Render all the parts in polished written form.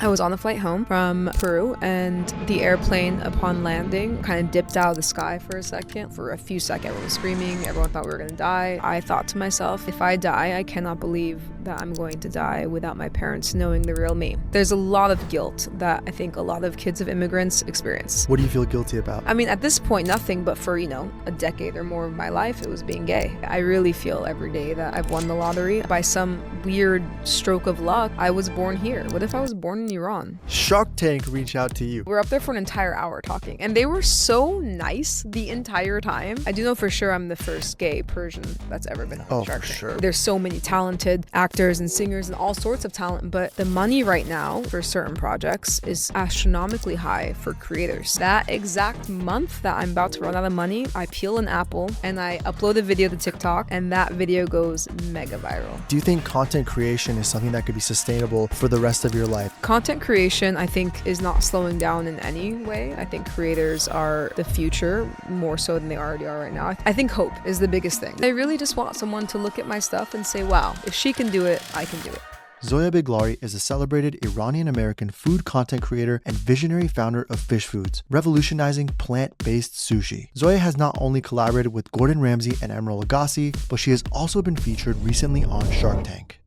I was on the flight home from Peru, and the airplane, upon landing, kind of dipped out of the sky for a second. For a few seconds, everyone was screaming. Everyone thought we were going to die. I thought to myself, if I die, I cannot believe that I'm going to die without my parents knowing the real me. There's a lot of guilt that I think a lot of kids of immigrants experience. What do you feel guilty about? I mean, at this point, nothing, but for, a decade or more of my life, it was being gay. I really feel every day that I've won the lottery. By some weird stroke of luck, I was born here. What if I was born in Iran? Shark Tank reached out to you. We're up there for an entire hour talking, and they were so nice the entire time. I do know for sure I'm the first gay Persian that's ever been on Shark Tank. Sure. There's so many talented actors and singers and all sorts of talent, but the money right now for certain projects is astronomically high for creators. That exact month that I'm about to run out of money, I peel an apple and I upload a video to TikTok, and that video goes mega viral. Do you think content creation is something that could be sustainable for the rest of your life? Content creation, I think, is not slowing down in any way. I think creators are the future more so than they already are right now. I think hope is the biggest thing. I really just want someone to look at my stuff and say, wow, if she can do it, I can do it. Zoya Biglari is a celebrated Iranian-American food content creator and visionary founder of Fish Foods, revolutionizing plant-based sushi. Zoya has not only collaborated with Gordon Ramsay and Emeril Lagasse, but she has also been featured recently on Shark Tank.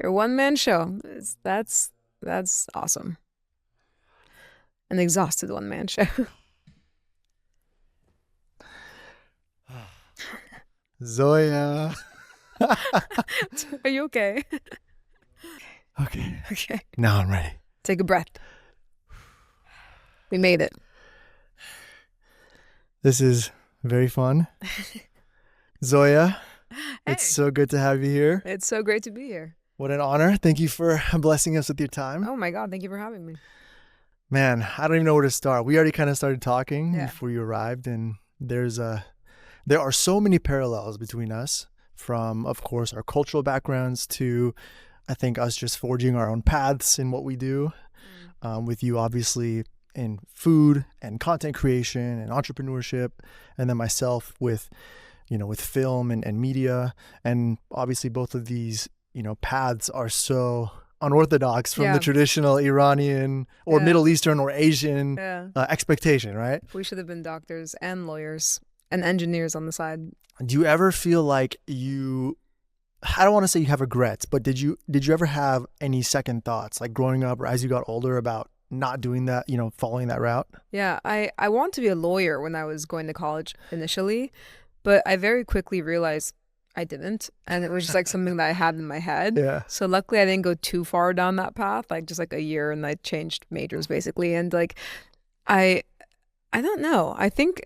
Your one-man show, that's awesome. An exhausted one-man show. Zoya. Are you okay? Okay. Okay. Now I'm ready. Take a breath. We made it. This is very fun. Zoya, Hey. It's so good to have you here. It's so great to be here. What an honor. Thank you for blessing us with your time. Oh my God, thank you for having me. Man, I don't even know where to start. We already kind of started talking before you arrived, and there are so many parallels between us, from, of course, our cultural backgrounds to, I think, us just forging our own paths in what we do. With you, obviously, in food and content creation and entrepreneurship, and then myself with film and media. And obviously both of these, paths are so unorthodox from the traditional Iranian or Middle Eastern or Asian expectation, right? We should have been doctors and lawyers and engineers on the side. Do you ever feel like I don't want to say you have regrets, but did you ever have any second thoughts, like growing up or as you got older, about not doing that, following that route? Yeah, I wanted to be a lawyer when I was going to college initially, but I very quickly realized I didn't, and it was just like something that I had in my head. Yeah. So luckily I didn't go too far down that path, like just like a year, and I changed majors basically. And like, I don't know. I think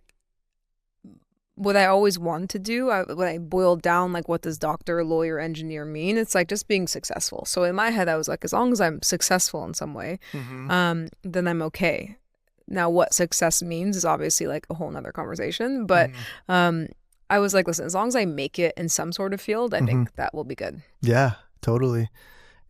what I always wanted to do, when I boiled down like what does doctor, lawyer, engineer mean, it's like just being successful. So in my head I was like, as long as I'm successful in some way, then I'm okay. Now what success means is obviously like a whole nother conversation, but I was like, listen, as long as I make it in some sort of field, I think that will be good. Yeah, totally.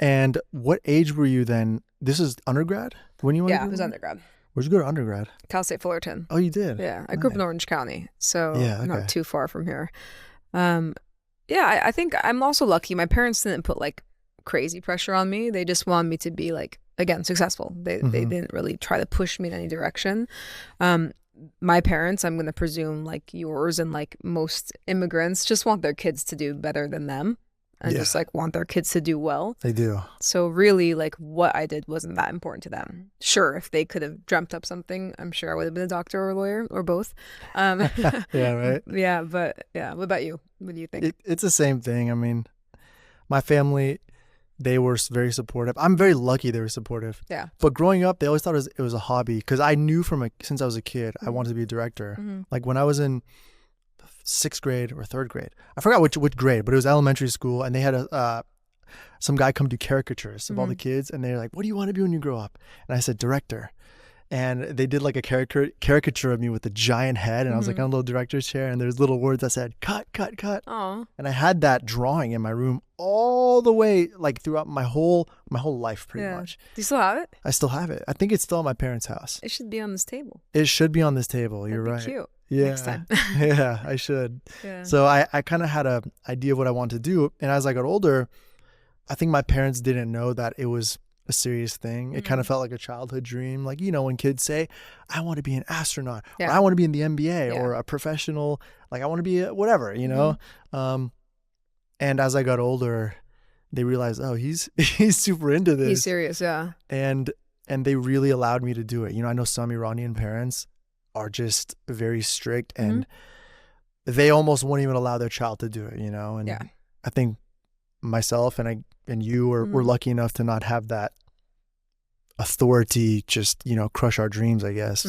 And what age were you then? This is undergrad when you went? Yeah, it was undergrad. Where'd you go to undergrad? Cal State Fullerton. Oh, you did? Yeah, I grew up in Orange County, so not too far from here. I think I'm also lucky. My parents didn't put like crazy pressure on me. They just wanted me to be like, again, successful. They didn't really try to push me in any direction. My parents, I'm going to presume like yours and like most immigrants, just want their kids to do better than them and just like want their kids to do well. They do. So really like what I did wasn't that important to them. Sure, if they could have dreamt up something, I'm sure I would have been a doctor or a lawyer or both. Yeah, right? Yeah, but yeah. What about you? What do you think? It's the same thing. I mean, my family, they were very supportive. I'm very lucky they were supportive. Yeah. But growing up, they always thought it was a hobby, because I knew since I was a kid, I wanted to be a director. Like when I was in 6th grade or 3rd grade, I forgot which grade, but it was elementary school, and they had some guy come do caricatures of all the kids, and they're like, "What do you want to be when you grow up?" And I said, "Director." And they did like a caricature of me with a giant head, and I was like on a little director's chair, and there's little words that said cut, cut, cut. Aww. And I had that drawing in my room all the way, like throughout my whole life, pretty much. Do you still have it? I still have it. I think it's still at my parents' house. It should be on this table. It should be on this table. You're right. Cute. next Yeah. time. Yeah, I should. Yeah. So I kind of had a idea of what I wanted to do. And as I got older, I think my parents didn't know that it was a serious thing. It kind of felt like a childhood dream. Like, when kids say, I want to be an astronaut, or I want to be in the NBA, or a professional, like I want to be whatever, and as I got older, they realized, oh, he's super into this. He's serious, yeah. And they really allowed me to do it. I know some Iranian parents are just very strict, and they almost won't even allow their child to do it, and I think myself and you were lucky enough to not have that authority just crush our dreams, I guess.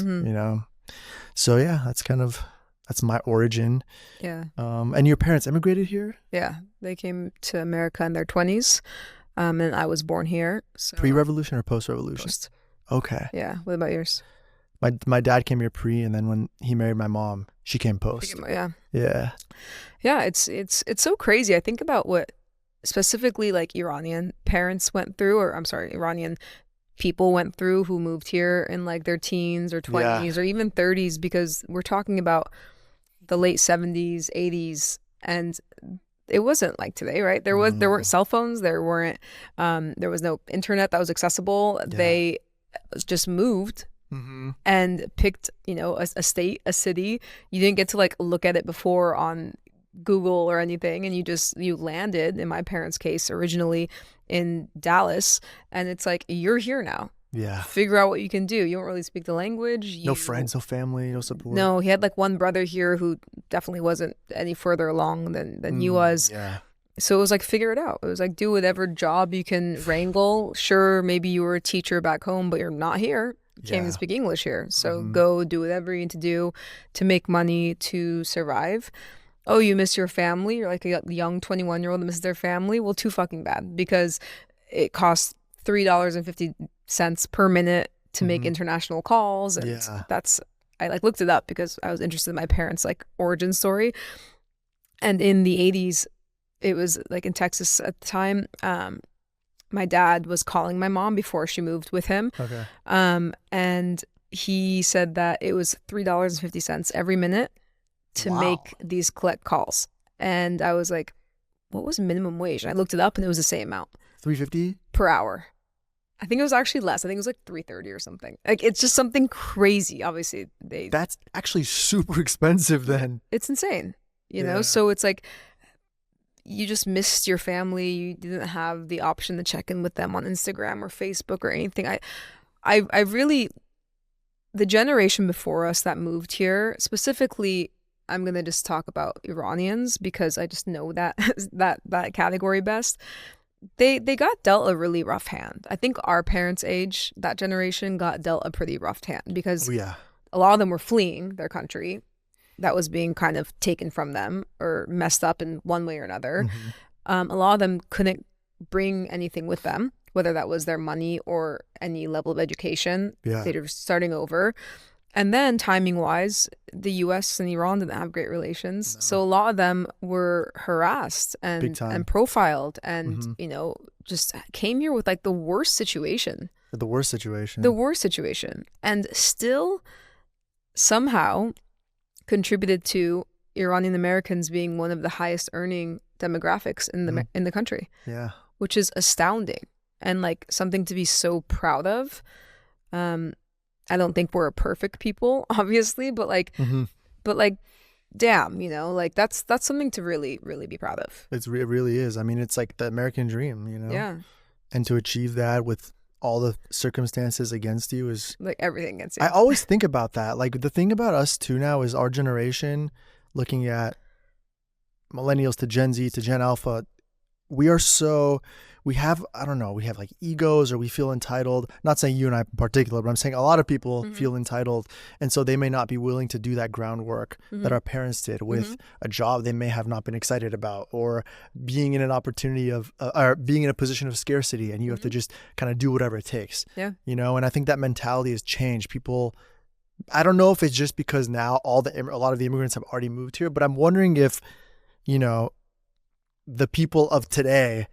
So yeah, that's my origin. And your parents immigrated here? They came to America in their 20s, and I was born here. So Pre-revolution or post-revolution? Post. Okay. Yeah. What about yours? My dad came here pre, and then when he married my mom, she came post. Yeah. It's so crazy. I think about what specifically like Iranian parents went through, or I'm sorry, Iranian people went through who moved here in like their teens or 20s or even 30s, because we're talking about the late 70s, 80s, and it wasn't like today, right? There weren't cell phones, there was no internet that was accessible. They just moved and picked, a state, a city. You didn't get to like look at it before on Google or anything, and you landed, in my parents' case, originally in Dallas, and it's like, you're here now. Yeah. Figure out what you can do. You don't really speak the language. No friends, no family, no support. No, he had like one brother here who definitely wasn't any further along than he was. Yeah. So it was like, figure it out. It was like, do whatever job you can wrangle. Sure, maybe you were a teacher back home, but you're not here. You can't even speak English here. So go do whatever you need to do to make money to survive. Oh, you miss your family? You're like a young 21-year-old that misses their family? Well, too fucking bad, because it costs $3.50 per minute to make international calls. And I like looked it up because I was interested in my parents' like origin story. And in the 80s, it was like in Texas at the time, my dad was calling my mom before she moved with him. Okay. And he said that it was $3.50 every minute to make these collect calls. And I was like, what was minimum wage? And I looked it up, and it was the same amount. $3.50 per hour. I think it was actually less. I think it was like $3.30 or something. Like, it's just something crazy. Obviously, that's actually super expensive then. It's insane, you know? So it's like, you just missed your family. You didn't have the option to check in with them on Instagram or Facebook or anything. I really, the generation before us that moved here, specifically, I'm going to just talk about Iranians because I just know that that category best. They got dealt a really rough hand. I think our parents' age, that generation, got dealt a pretty rough hand because a lot of them were fleeing their country that was being kind of taken from them or messed up in one way or another. A lot of them couldn't bring anything with them, whether that was their money or any level of education. They were starting over. And then timing-wise, the U.S. and Iran didn't have great relations. No. So a lot of them were harassed and profiled and, you know, just came here with like the worst situation. The worst situation. The worst situation. And still somehow contributed to Iranian Americans being one of the highest earning demographics in the country. Yeah. Which is astounding and like something to be so proud of. I don't think we're a perfect people, obviously, but like, damn, you know, like that's something to really, really be proud of. It really is. I mean, it's like the American dream, you know? Yeah. And to achieve that with all the circumstances against you is like everything against you. I always think about that. Like the thing about us too now is our generation, looking at millennials to Gen Z to Gen Alpha, we have like egos or we feel entitled. Not saying you and I in particular, but I'm saying a lot of people feel entitled. And so they may not be willing to do that groundwork that our parents did with a job they may have not been excited about, or being in an opportunity of, or being in a position of scarcity and you have to just kind of do whatever it takes. Yeah. You know, and I think that mentality has changed. People, I don't know if it's just because now a lot of the immigrants have already moved here, but I'm wondering if, you know, the people of today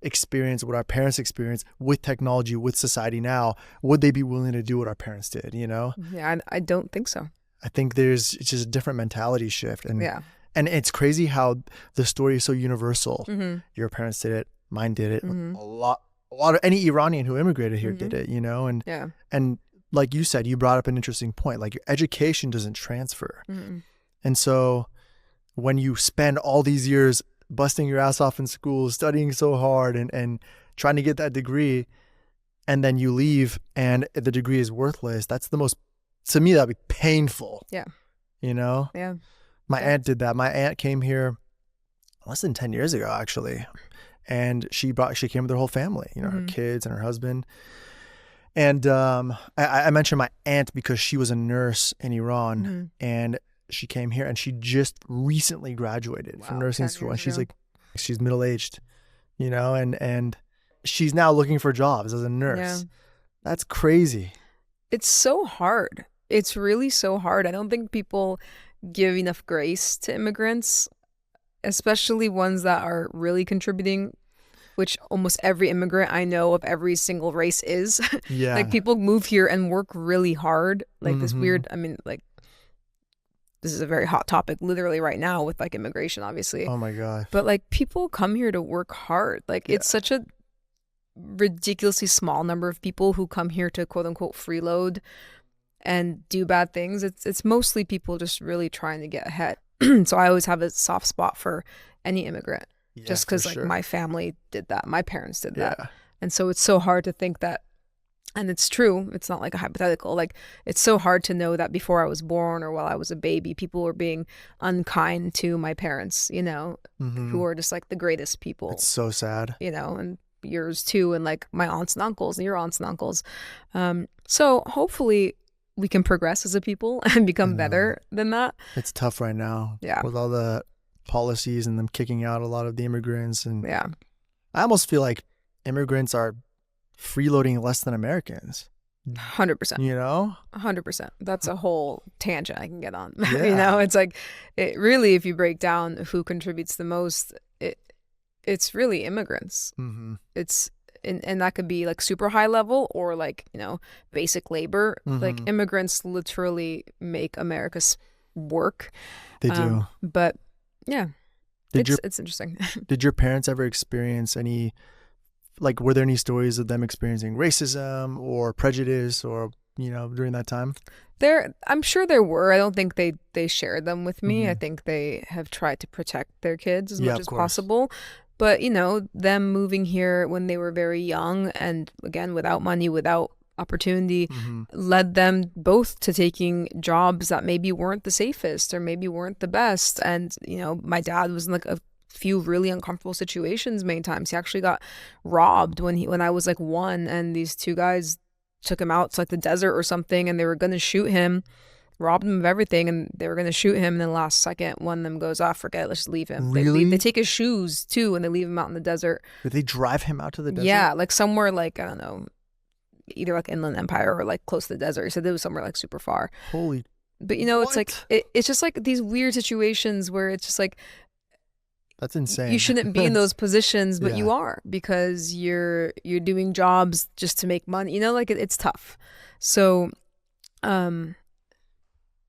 experience what our parents experience with technology, with society now, would they be willing to do what our parents did, you know? Yeah, I don't think so. I think it's just a different mentality shift. And Yeah. and it's crazy how the story is so universal. Mm-hmm. Your parents did it, mine did it. Mm-hmm. A lot of any Iranian who immigrated here did it, you know? And Yeah. and like you said, you brought up an interesting point. Like your education doesn't transfer. Mm-hmm. And so when you spend all these years busting your ass off in school, studying so hard and trying to get that degree, and then you leave and the degree is worthless, that's the most, to me, that'd be painful. Yeah. You know? Yeah. My aunt did that. My aunt came here less than 10 years ago, actually. And she came with her whole family, you know, her kids and her husband. And I mentioned my aunt because she was a nurse in Iran, and she came here and she just recently graduated from nursing school. And she's like, she's middle-aged, you know, and she's now looking for jobs as a nurse. Yeah. That's crazy. It's so hard. It's really so hard. I don't think people give enough grace to immigrants, especially ones that are really contributing, which almost every immigrant I know of every single race is. Yeah. Like people move here and work really hard. Like this weird, I mean, like this is a very hot topic literally right now with like immigration, obviously. Oh my God. But like people come here to work hard. Like it's such a ridiculously small number of people who come here to quote unquote freeload and do bad things. It's mostly people just really trying to get ahead. So I always have a soft spot for any immigrant, just because like my family did that, my parents did that, and so it's so hard to think that. And it's true. It's not like a hypothetical. Like it's so hard to know that before I was born or while I was a baby, people were being unkind to my parents. You know, who are just like the greatest people. It's so sad. You know, and yours too, and like my aunts and uncles and your aunts and uncles. So hopefully we can progress as a people and become better than that. It's tough right now. Yeah. With all the policies and them kicking out a lot of the immigrants. And yeah. I almost feel like immigrants are freeloading less than Americans. 100%. You know? 100%. That's a whole tangent I can get on. Yeah. You know, it's like, it really, if you break down who contributes the most, it's really immigrants. It's, and that could be like super high level or like, you know, basic labor. Like immigrants literally make America's work. They do. But yeah, it's interesting. Did your parents ever experience any, like, were there any stories of them experiencing racism or prejudice or, you know, during that time? I'm sure there were. I don't think they shared them with me. I think they have tried to protect their kids as much as possible. But, you know, them moving here when they were very young and, again, without money, without opportunity, led them both to taking jobs that maybe weren't the safest or maybe weren't the best. And, you know, my dad was in like a few really uncomfortable situations many times. He actually got robbed when I was like 1, and these 2 guys took him out to like the desert or something, and they were going to shoot him. Robbed him of everything, and they were going to shoot him, and then last second one of them goes, forget it, let's just leave him. Really? They take his shoes too, and they leave him out in the desert. Did they drive him out to the desert? Yeah, like somewhere like, I don't know, either like Inland Empire or like close to the desert. He said it was somewhere like super far. Holy. But you know, it's like it's just like these weird situations where it's just like, that's insane. You shouldn't be in those positions, but you are, because you're doing jobs just to make money. You know, like it's tough. So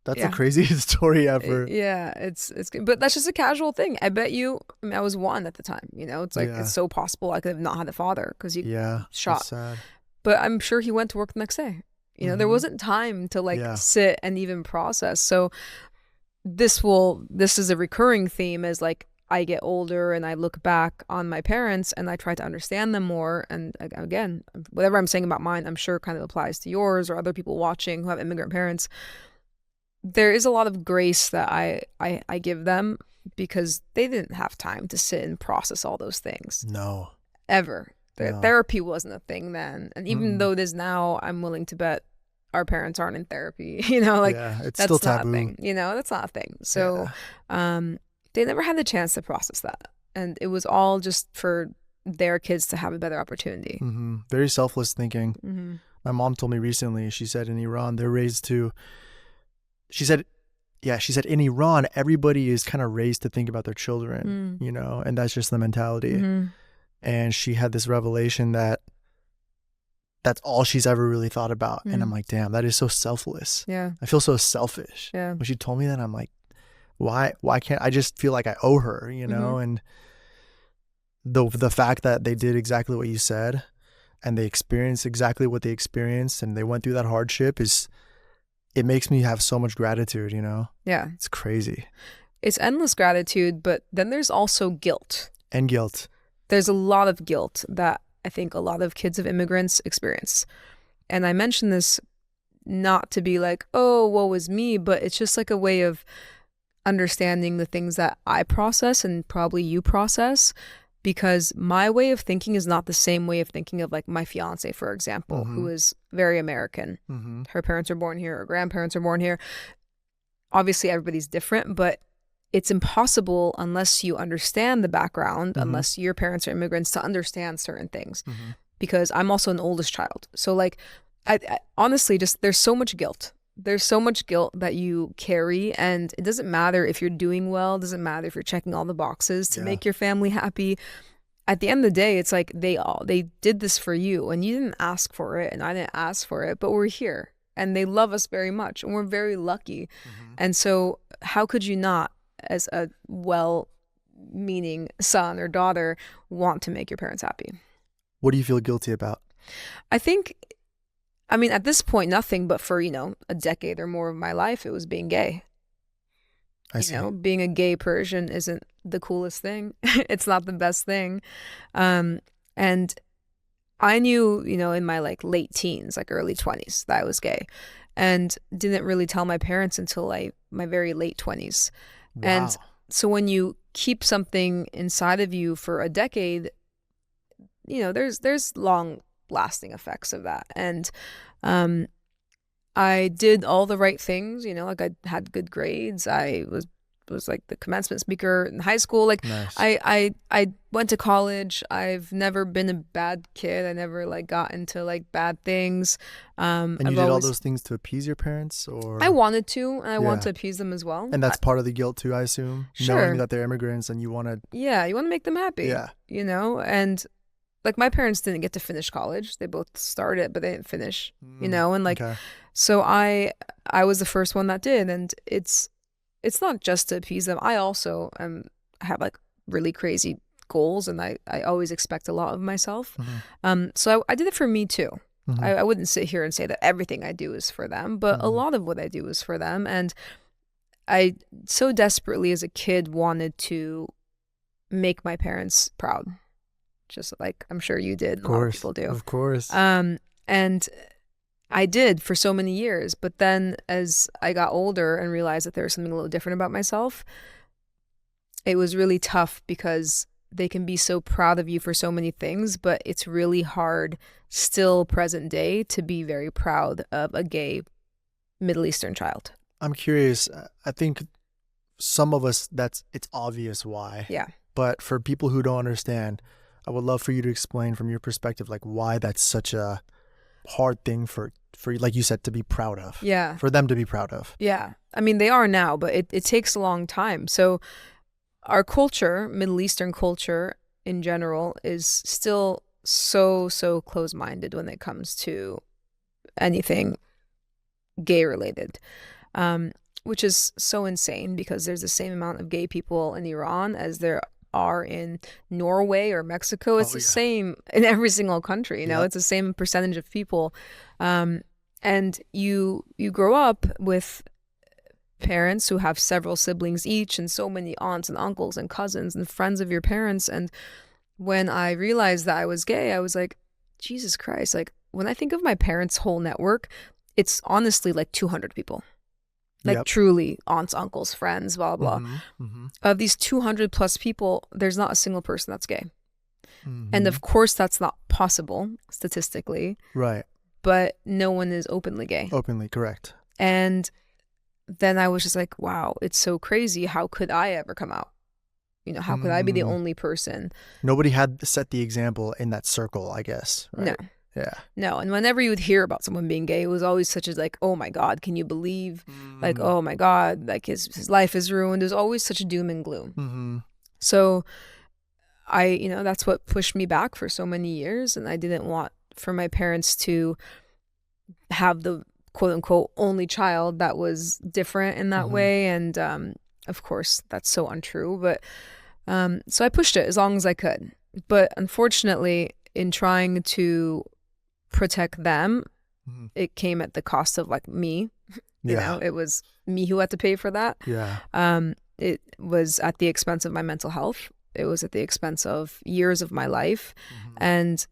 that's the craziest story ever. Yeah, it's good. But that's just a casual thing. I bet you, I mean, I was 1 at the time, you know, it's like, it's so possible I could have not had a father because he shot. That's sad. But I'm sure he went to work the next day. You know, there wasn't time to like sit and even process. So this is a recurring theme as like I get older and I look back on my parents and I try to understand them more. And again, whatever I'm saying about mine, I'm sure kind of applies to yours or other people watching who have immigrant parents. There is a lot of grace that I give them because they didn't have time to sit and process all those things. No. Ever. Therapy wasn't a thing then. And even though it is now, I'm willing to bet our parents aren't in therapy. You know, like it's that's still not taboo. a thing. You know, that's not a thing. So they never had the chance to process that. And it was all just for their kids to have a better opportunity. Very selfless thinking. My mom told me recently, she said in Iran, they're raised to... She said in Iran, everybody is kind of raised to think about their children, you know, and that's just the mentality. And she had this revelation that that's all she's ever really thought about. And I'm Mm. like, damn, that is so selfless. Yeah. I feel so selfish. Yeah. When she told me that, I'm like, why can't I just feel like I owe her, you know? Mm-hmm. And the fact that they did exactly what you said and they experienced exactly what they experienced and they went through that hardship it makes me have so much gratitude, you know? Yeah. It's crazy. It's endless gratitude, but then there's also guilt. And guilt. There's a lot of guilt that I think a lot of kids of immigrants experience. And I mention this not to be like, oh, woe is me, but it's just like a way of understanding the things that I process and probably you process, because my way of thinking is not the same way of thinking of like my fiance, for example, Mm-hmm. who is very American. Mm-hmm. Her parents are born here, her grandparents are born here. Obviously, everybody's different, but it's impossible unless you understand the background, Mm-hmm. unless your parents are immigrants, to understand certain things. Mm-hmm. Because I'm also an oldest child. So like, I honestly just, there's so much guilt. There's so much guilt that you carry, and it doesn't matter if you're doing well, it doesn't matter if you're checking all the boxes to make your family happy. At the end of the day, it's like they did this for you, and you didn't ask for it, and I didn't ask for it, but we're here, and they love us very much, and we're very lucky. Mm-hmm. And so how could you not, as a well-meaning son or daughter, want to make your parents happy? What do you feel guilty about? I mean, at this point, nothing, but for, a decade or more of my life, it was being gay. I see. Being a gay Persian isn't the coolest thing. It's not the best thing. And I knew, in my like late teens, like early 20s, that I was gay, and didn't really tell my parents until my very late 20s. Wow. And so when you keep something inside of you for a decade, there's long lasting effects of that. And I did all the right things, like I had good grades. I was like the commencement speaker in high school. Like Nice. I went to college. I've never been a bad kid. I never like got into like bad things. And you did all those things to appease your parents, or? I wanted to, and I want to appease them as well. And that's part of the guilt too, I assume. Sure. Knowing that they're immigrants and you want to. Yeah, you want to make them happy. Yeah. And like my parents didn't get to finish college. They both started, but they didn't finish. And like, okay. so I was the first one that did, and it's not just to appease them. I also have like really crazy goals, and I always expect a lot of myself. Mm-hmm. So I did it for me too. Mm-hmm. I wouldn't sit here and say that everything I do is for them, but a lot of what I do is for them. And I so desperately as a kid wanted to make my parents proud. Just like I'm sure you did, a lot of people do. Of course. And I did for so many years, but then as I got older and realized that there was something a little different about myself, it was really tough because they can be so proud of you for so many things, but it's really hard still present day to be very proud of a gay Middle Eastern child. I'm curious. I think some of us, it's obvious why. Yeah. But for people who don't understand, I would love for you to explain from your perspective, like why that's such a hard thing for like you said, to be proud of. Yeah. For them to be proud of. Yeah. I mean, they are now, but it takes a long time. So our culture, Middle Eastern culture in general, is still so close-minded when it comes to anything gay related, which is so insane because there's the same amount of gay people in Iran as there are in Norway or Mexico. It's the same in every single country, it's the same percentage of people. And you grow up with parents who have several siblings each and so many aunts and uncles and cousins and friends of your parents. And when I realized that I was gay, I was like, Jesus Christ. Like when I think of my parents' whole network, it's honestly like 200 people. Like truly aunts, uncles, friends, blah, blah. Mm-hmm. Of these 200 plus people, there's not a single person that's gay. And of course, that's not possible statistically. Right. But no one is openly gay. Openly, correct. And then I was just like, wow, it's so crazy. How could I ever come out? How could I be the only person? Nobody had set the example in that circle, I guess. Right? No. Yeah. No. And whenever you would hear about someone being gay, it was always such as like, oh my God, can you believe? Like, oh my God, like his life is ruined. There's always such doom and gloom. Mm-hmm. So that's what pushed me back for so many years. And I didn't want for my parents to have the quote unquote only child that was different in that way. And of course, that's so untrue. But so I pushed it as long as I could. But unfortunately, in trying to protect them, it came at the cost of like me. You know, it was me who had to pay for that. It was at the expense of my mental health. It was at the expense of years of my life. And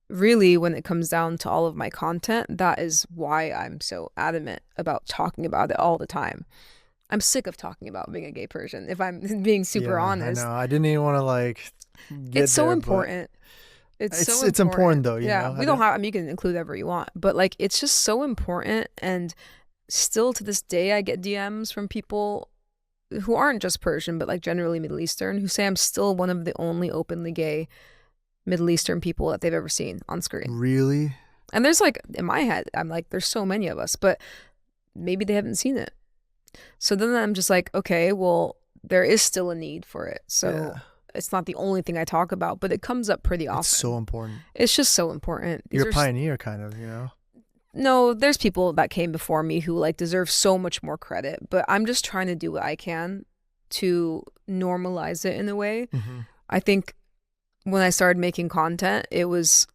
really, when it comes down to all of my content, that is why I'm so adamant about talking about it all the time. I'm sick of talking about being a gay Persian, if I'm being super honest. I know. I didn't even want to like get it's so there, important. It's so important. It's important though, you know? We don't have, I mean, you can include whatever you want, but like, it's just so important. And still to this day, I get DMs from people who aren't just Persian, but like generally Middle Eastern, who say I'm still one of the only openly gay Middle Eastern people that they've ever seen on screen. Really? And there's like, in my head, I'm like, there's so many of us, but maybe they haven't seen it. So then I'm just like, okay, well, there is still a need for it. So it's not the only thing I talk about, but it comes up pretty often. It's so important. It's just so important. You're a pioneer kind of, you know? No, there's people that came before me who like deserve so much more credit, but I'm just trying to do what I can to normalize it in a way. I think when I started making content, it was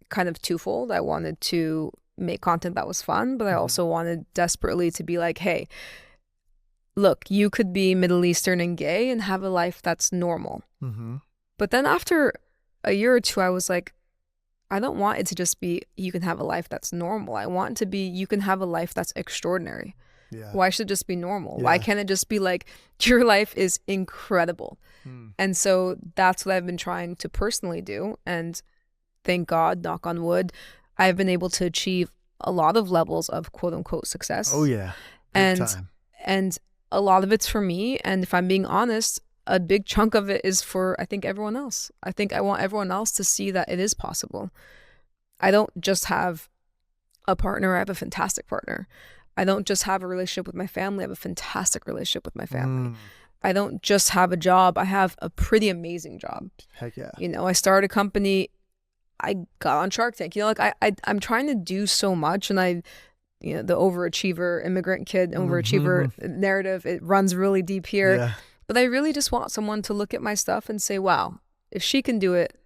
kind of twofold. I wanted to make content that was fun, but I also wanted desperately to be like, hey, look, you could be Middle Eastern and gay and have a life that's normal. But then after a year or two, I was like, I don't want it to just be, you can have a life that's normal. I want it to be, you can have a life that's extraordinary. Why should it just be normal? Why can't it just be like, your life is incredible? And so that's what I've been trying to personally do. And thank God, knock on wood, I've been able to achieve a lot of levels of quote unquote success. Oh yeah. Big time. And a lot of it's for me. And if I'm being honest, a big chunk of it is for, I think, everyone else. I think I want everyone else to see that it is possible. I don't just have a partner. I have a fantastic partner. I don't just have a relationship with my family. I have a fantastic relationship with my family. I don't just have a job. I have a pretty amazing job. Heck yeah. You know, I started a company. I got on Shark Tank. You know, like I'm trying to do so much, and you know, the overachiever immigrant kid, overachiever narrative, it runs really deep here. But I really just want someone to look at my stuff and say, wow, if she can do it,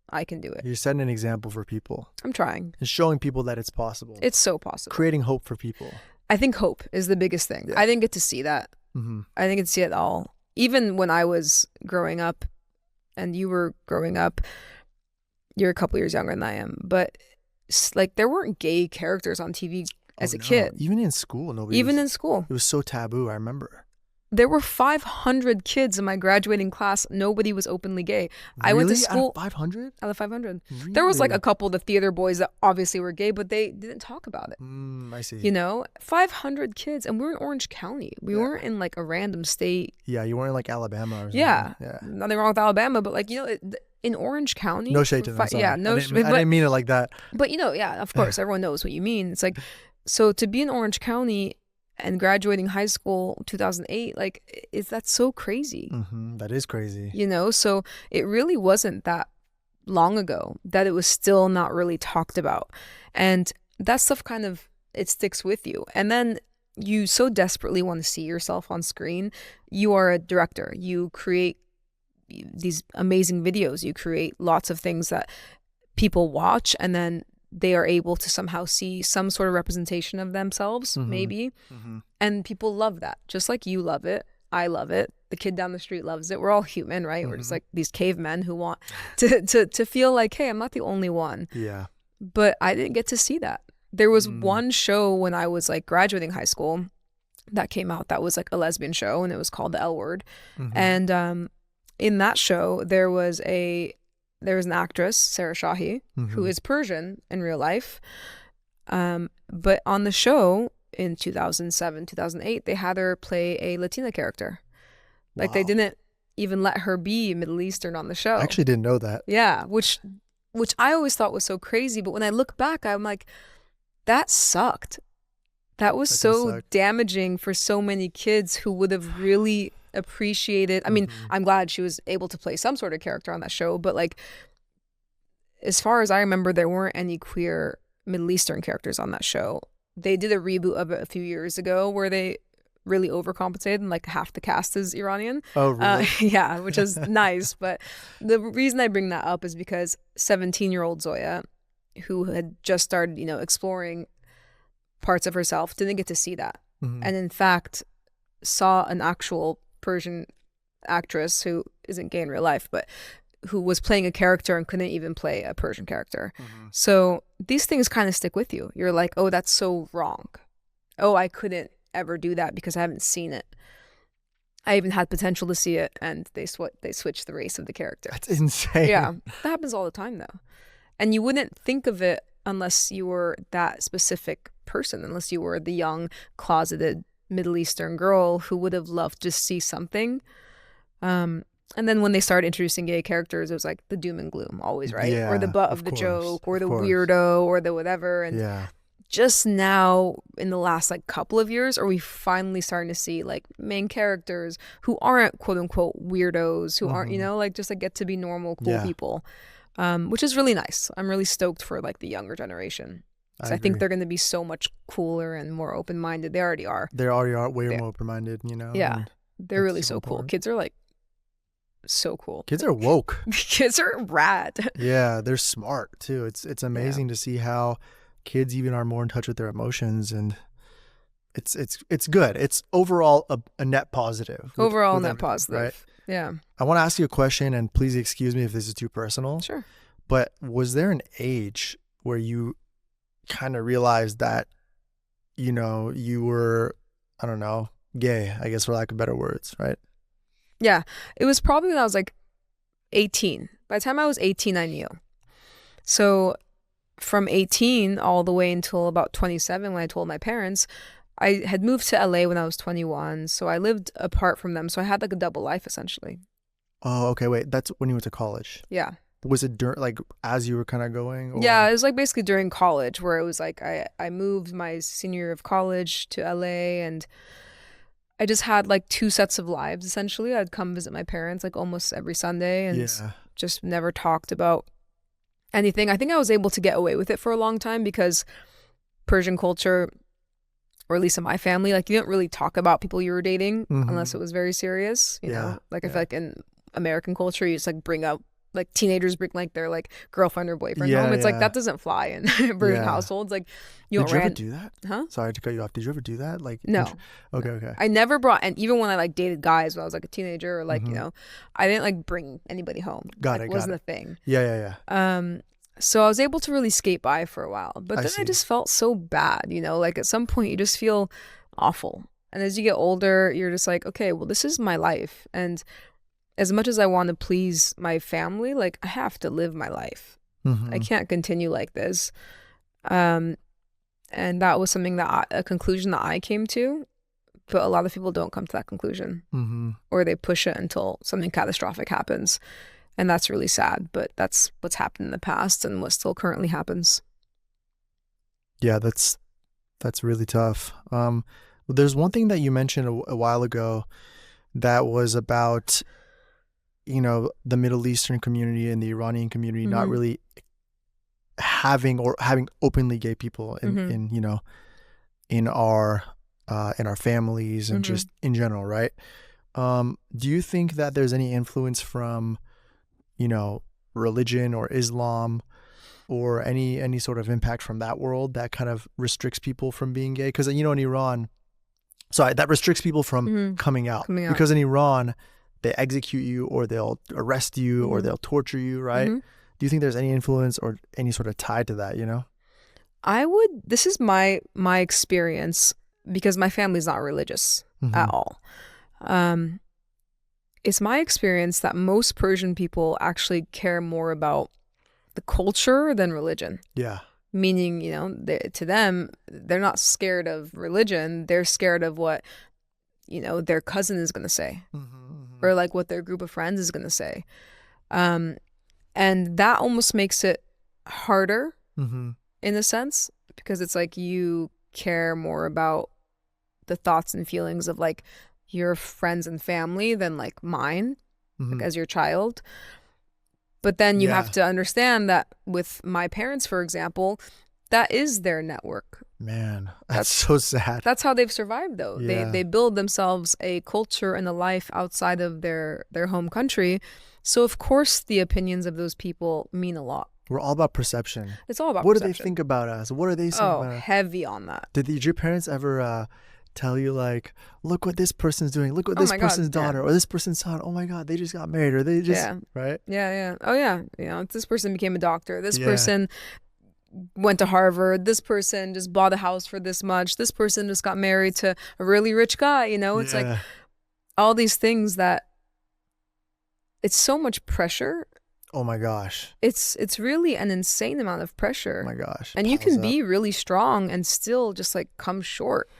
I can do it. You're setting an example for people. I'm trying. And showing people that it's possible. It's so possible. Creating hope for people. I think hope is the biggest thing. I didn't get to see that. I didn't get to see it all. Even when I was growing up and you were growing up, you're a couple years younger than I am, but like there weren't gay characters on TV as a kid. Even in school, nobody. In school. It was so taboo, I remember. There were 500 kids in my graduating class. Nobody was openly gay. Really? I went to school. Out of 500? Out of 500. Really? There was like a couple of the theater boys that obviously were gay, but they didn't talk about it. I see. You know, 500 kids. And we were in Orange County. We weren't in like a random state. Yeah, you weren't in like Alabama or something. Yeah. Nothing wrong with Alabama, but like, you know, in Orange County. No shade to them. Yeah, no shade. I didn't mean it like that. But, you know, yeah, of course, everyone knows what you mean. It's like, so to be in Orange County and graduating high school 2008, like, that's so crazy. That is crazy. You know, so it really wasn't that long ago that it was still not really talked about. And that stuff kind of, it sticks with you. And then you so desperately want to see yourself on screen. You are a director. You create these amazing videos. You create lots of things that people watch, and then they are able to somehow see some sort of representation of themselves, maybe. And people love that. Just like you love it. I love it. The kid down the street loves it. We're all human, right? We're just like these cavemen who want to feel like, hey, I'm not the only one. Yeah. But I didn't get to see that. There was one show when I was like graduating high school that came out that was like a lesbian show, and it was called The L Word. And in that show, there was an actress, Sarah Shahi, who is Persian in real life. But on the show in 2007, 2008, they had her play a Latina character. Like they didn't even let her be Middle Eastern on the show. I actually didn't know that. Yeah, which I always thought was so crazy. But when I look back, I'm like, that sucked. That was so damaging for so many kids who would have really appreciated. I mean, I'm glad she was able to play some sort of character on that show, but like as far as I remember, there weren't any queer Middle Eastern characters on that show. They did a reboot of it a few years ago where they really overcompensated and like half the cast is Iranian. Oh, really? Yeah, which is nice. But the reason I bring that up is because 17-year-old Zoya, who had just started, exploring parts of herself, didn't get to see that. Mm-hmm. And in fact, saw an actual Persian actress who isn't gay in real life, but who was playing a character and couldn't even play a Persian character. Mm-hmm. So these things kind of stick with you. You're like, oh, that's so wrong. Oh, I couldn't ever do that because I haven't seen it. I even had potential to see it, and they switched the race of the character. That's insane. Yeah, that happens all the time though. And you wouldn't think of it unless you were that specific person, unless you were the young, closeted Middle Eastern girl who would have loved to see something. And then when they started introducing gay characters, it was like the doom and gloom always, right? Yeah, or the butt of the joke, or the weirdo, or the whatever. And just now, in the last like couple of years, are we finally starting to see like main characters who aren't quote unquote weirdos, who aren't, like just like get to be normal, cool people, which is really nice. I'm really stoked for like the younger generation. I think they're going to be so much cooler and more open-minded. They already are. They already are way more open-minded, Yeah, they're really so cool. Kids are like so cool. Kids are woke. Kids are rad. Yeah, they're smart too. It's amazing to see how kids even are more in touch with their emotions, and it's good. It's overall a net positive. Overall net positive, right? Yeah. I want to ask you a question, and please excuse me if this is too personal. Sure. But was there an age where you kind of realized that, you were, I don't know, gay, I guess, for lack of better words, right? Yeah. It was probably when I was like 18. By the time I was 18, I knew. So from 18 all the way until about 27, when I told my parents, I had moved to LA when I was 21. So I lived apart from them. So I had like a double life essentially. Oh, okay. Wait, that's when you went to college. Yeah. Was it like as you were kind of going? Or? Yeah, it was like basically during college, where it was like I moved my senior year of college to LA, and I just had like two sets of lives essentially. I'd come visit my parents like almost every Sunday, and just never talked about anything. I think I was able to get away with it for a long time because Persian culture, or at least in my family, like you didn't really talk about people you were dating unless it was very serious. You know, like I feel like in American culture, you just like bring up, like teenagers bring like their like girlfriend or boyfriend home. It's like that doesn't fly in Persian households. Like you Did you ever do that? Huh? Sorry to cut you off. Did you ever do that? Like no. Okay. I never brought, and even when I like dated guys when I was like a teenager, or like I didn't like bring anybody home. Got it. Wasn't a thing. Yeah. So I was able to really skate by for a while, but then I just felt so bad. Like at some point you just feel awful, and as you get older, you're just like, okay, well this is my life, and as much as I want to please my family, like I have to live my life. I can't continue like this. And that was something a conclusion that I came to, but a lot of people don't come to that conclusion, or they push it until something catastrophic happens. And that's really sad, but that's what's happened in the past and what still currently happens. Yeah, that's really tough. There's one thing that you mentioned a while ago that was about the Middle Eastern community and the Iranian community not really having openly gay people in our families and just in general, right? Do you think that there's any influence from religion or Islam or any sort of impact from that world that kind of restricts people from being gay? Because in Iran, that restricts people from coming out. Because in Iran, they execute you, or they'll arrest you, or they'll torture you, right? Do you think there's any influence or any sort of tie to that, This is my experience, because my family's not religious at all. It's my experience that most Persian people actually care more about the culture than religion. Yeah. Meaning, to them, they're not scared of religion. They're scared of what, their cousin is going to say. Or like what their group of friends is going to say. And that almost makes it harder in a sense, because it's like you care more about the thoughts and feelings of like your friends and family than like mine, like as your child. But then you Yeah. have to understand that with my parents, for example, that is their network. Man, that's so sad. That's how they've survived, though. Yeah. They build themselves a culture and a life outside of their home country. So of course the opinions of those people mean a lot. We're all about perception. It's all about What perception. do they think about us? What are they saying about us? Heavy on that. Did your parents ever tell you, like, look what this person's doing, look what this person's daughter or this person's son, oh my God, they just got married, or they just, right? Yeah. Oh yeah. You know, this person became a doctor. This person went to Harvard. This person just bought a house for this much. This person just got married to a really rich guy. You know, it's like all these things that it's so much pressure. Oh my gosh. It's really an insane amount of pressure. Oh my gosh. And you can be really strong and still just like come short.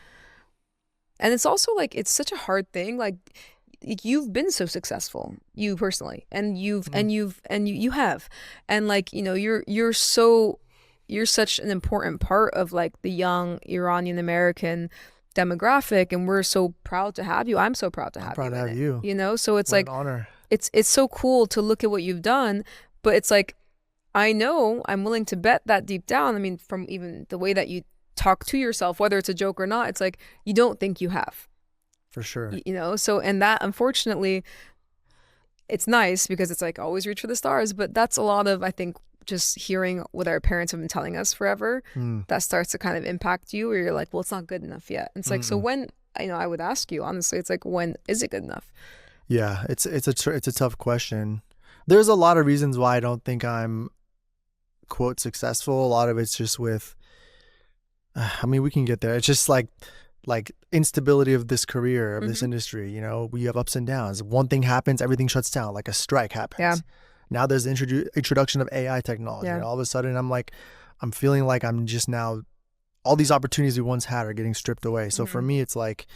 And it's also like, it's such a hard thing. Like, you've been so successful, you personally, and you have, and like, you know, you're such an important part of like the young Iranian American demographic, and we're so proud to have you. I'm so proud to have you. I'm proud to have you. You know, so it's like an honor. It's so cool to look at what you've done, but it's like, I know I'm willing to bet that deep down, I mean, from even the way that you talk to yourself, whether it's a joke or not, it's like you don't think you have. For sure. You know, so, and that, unfortunately, it's nice because it's like always reach for the stars, but that's a lot of, I think, just hearing what our parents have been telling us forever, that starts to kind of impact you, where you're like, well, it's not good enough yet. And it's like, so when, you know, I would ask you, honestly, it's like, when is it good enough? Yeah, it's a tough question. There's a lot of reasons why I don't think I'm, quote, successful. A lot of it's just with, I mean, we can get there. It's just like instability of this career, of this industry. You know, we have ups and downs. One thing happens, everything shuts down, like a strike happens. Yeah. Now there's the introduction of AI technology. And all of a sudden I'm feeling like I'm just now, all these opportunities we once had are getting stripped away. So for me, it's like,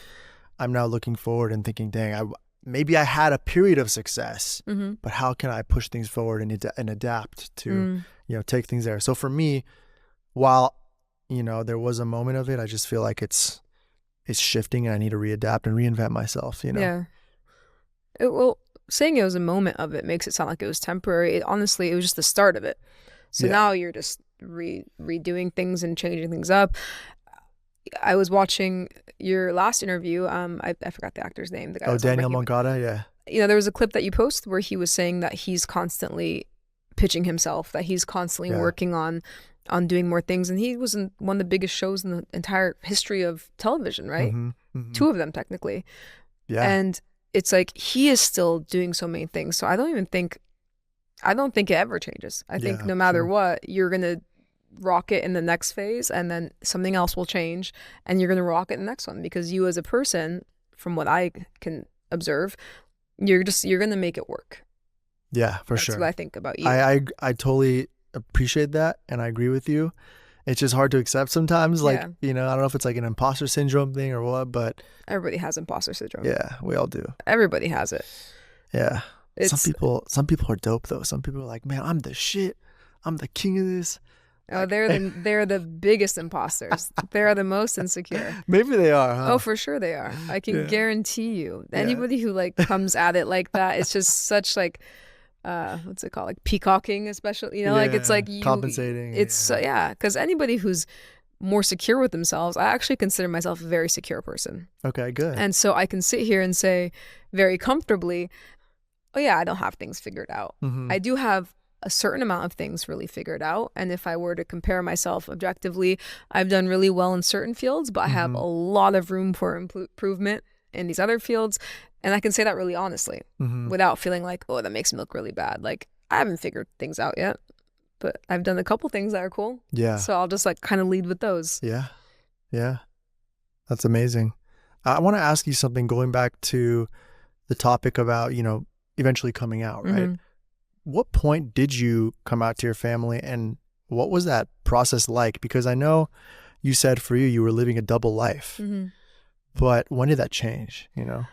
I'm now looking forward and thinking, dang, maybe I had a period of success, but how can I push things forward and adapt to, you know, take things there. So for me, while, you know, there was a moment of it, I just feel like it's shifting and I need to readapt and reinvent myself, you know? Yeah. Well, saying it was a moment of it makes it sound like it was temporary. Honestly, it was just the start of it. So now you're just redoing things and changing things up. I was watching your last interview. I forgot the actor's name. The guy Daniel Moncada, yeah. You know, there was a clip that you posted where he was saying that he's constantly pitching himself, that he's constantly working on doing more things. And he was in one of the biggest shows in the entire history of television, right? Two of them, technically. Yeah. And it's like, he is still doing so many things. So I don't think it ever changes. I think no matter what, you're going to rock it in the next phase, and then something else will change and you're going to rock it in the next one, because you as a person, from what I can observe, you're going to make it work. Yeah, for sure. That's what I think about you. I totally appreciate that, and I agree with you. It's just hard to accept sometimes. Like, you know, I don't know if it's like an imposter syndrome thing or what, but everybody has imposter syndrome. Yeah, we all do. Everybody has it. Yeah. Some people are dope though. Some people are like, man, I'm the shit. I'm the king of this. Oh, they're the biggest imposters. They're the most insecure. Maybe they are, huh? Oh, for sure they are. I can guarantee you. Anybody who like comes at it like that, it's just such like, what's it called? Like peacocking, especially. You know, like it's like you compensating. It's because anybody who's more secure with themselves, I actually consider myself a very secure person. Okay, good. And so I can sit here and say very comfortably, oh yeah, I don't have things figured out. I do have a certain amount of things really figured out. And if I were to compare myself objectively, I've done really well in certain fields, but I have a lot of room for improvement in these other fields. And I can say that really honestly, without feeling like, oh, that makes me look really bad. Like, I haven't figured things out yet, but I've done a couple things that are cool. Yeah. So I'll just like kind of lead with those. Yeah. Yeah. That's amazing. I want to ask you something, going back to the topic about, you know, eventually coming out, right? What point did you come out to your family, and what was that process like? Because I know you said for you were living a double life, but when did that change, you know?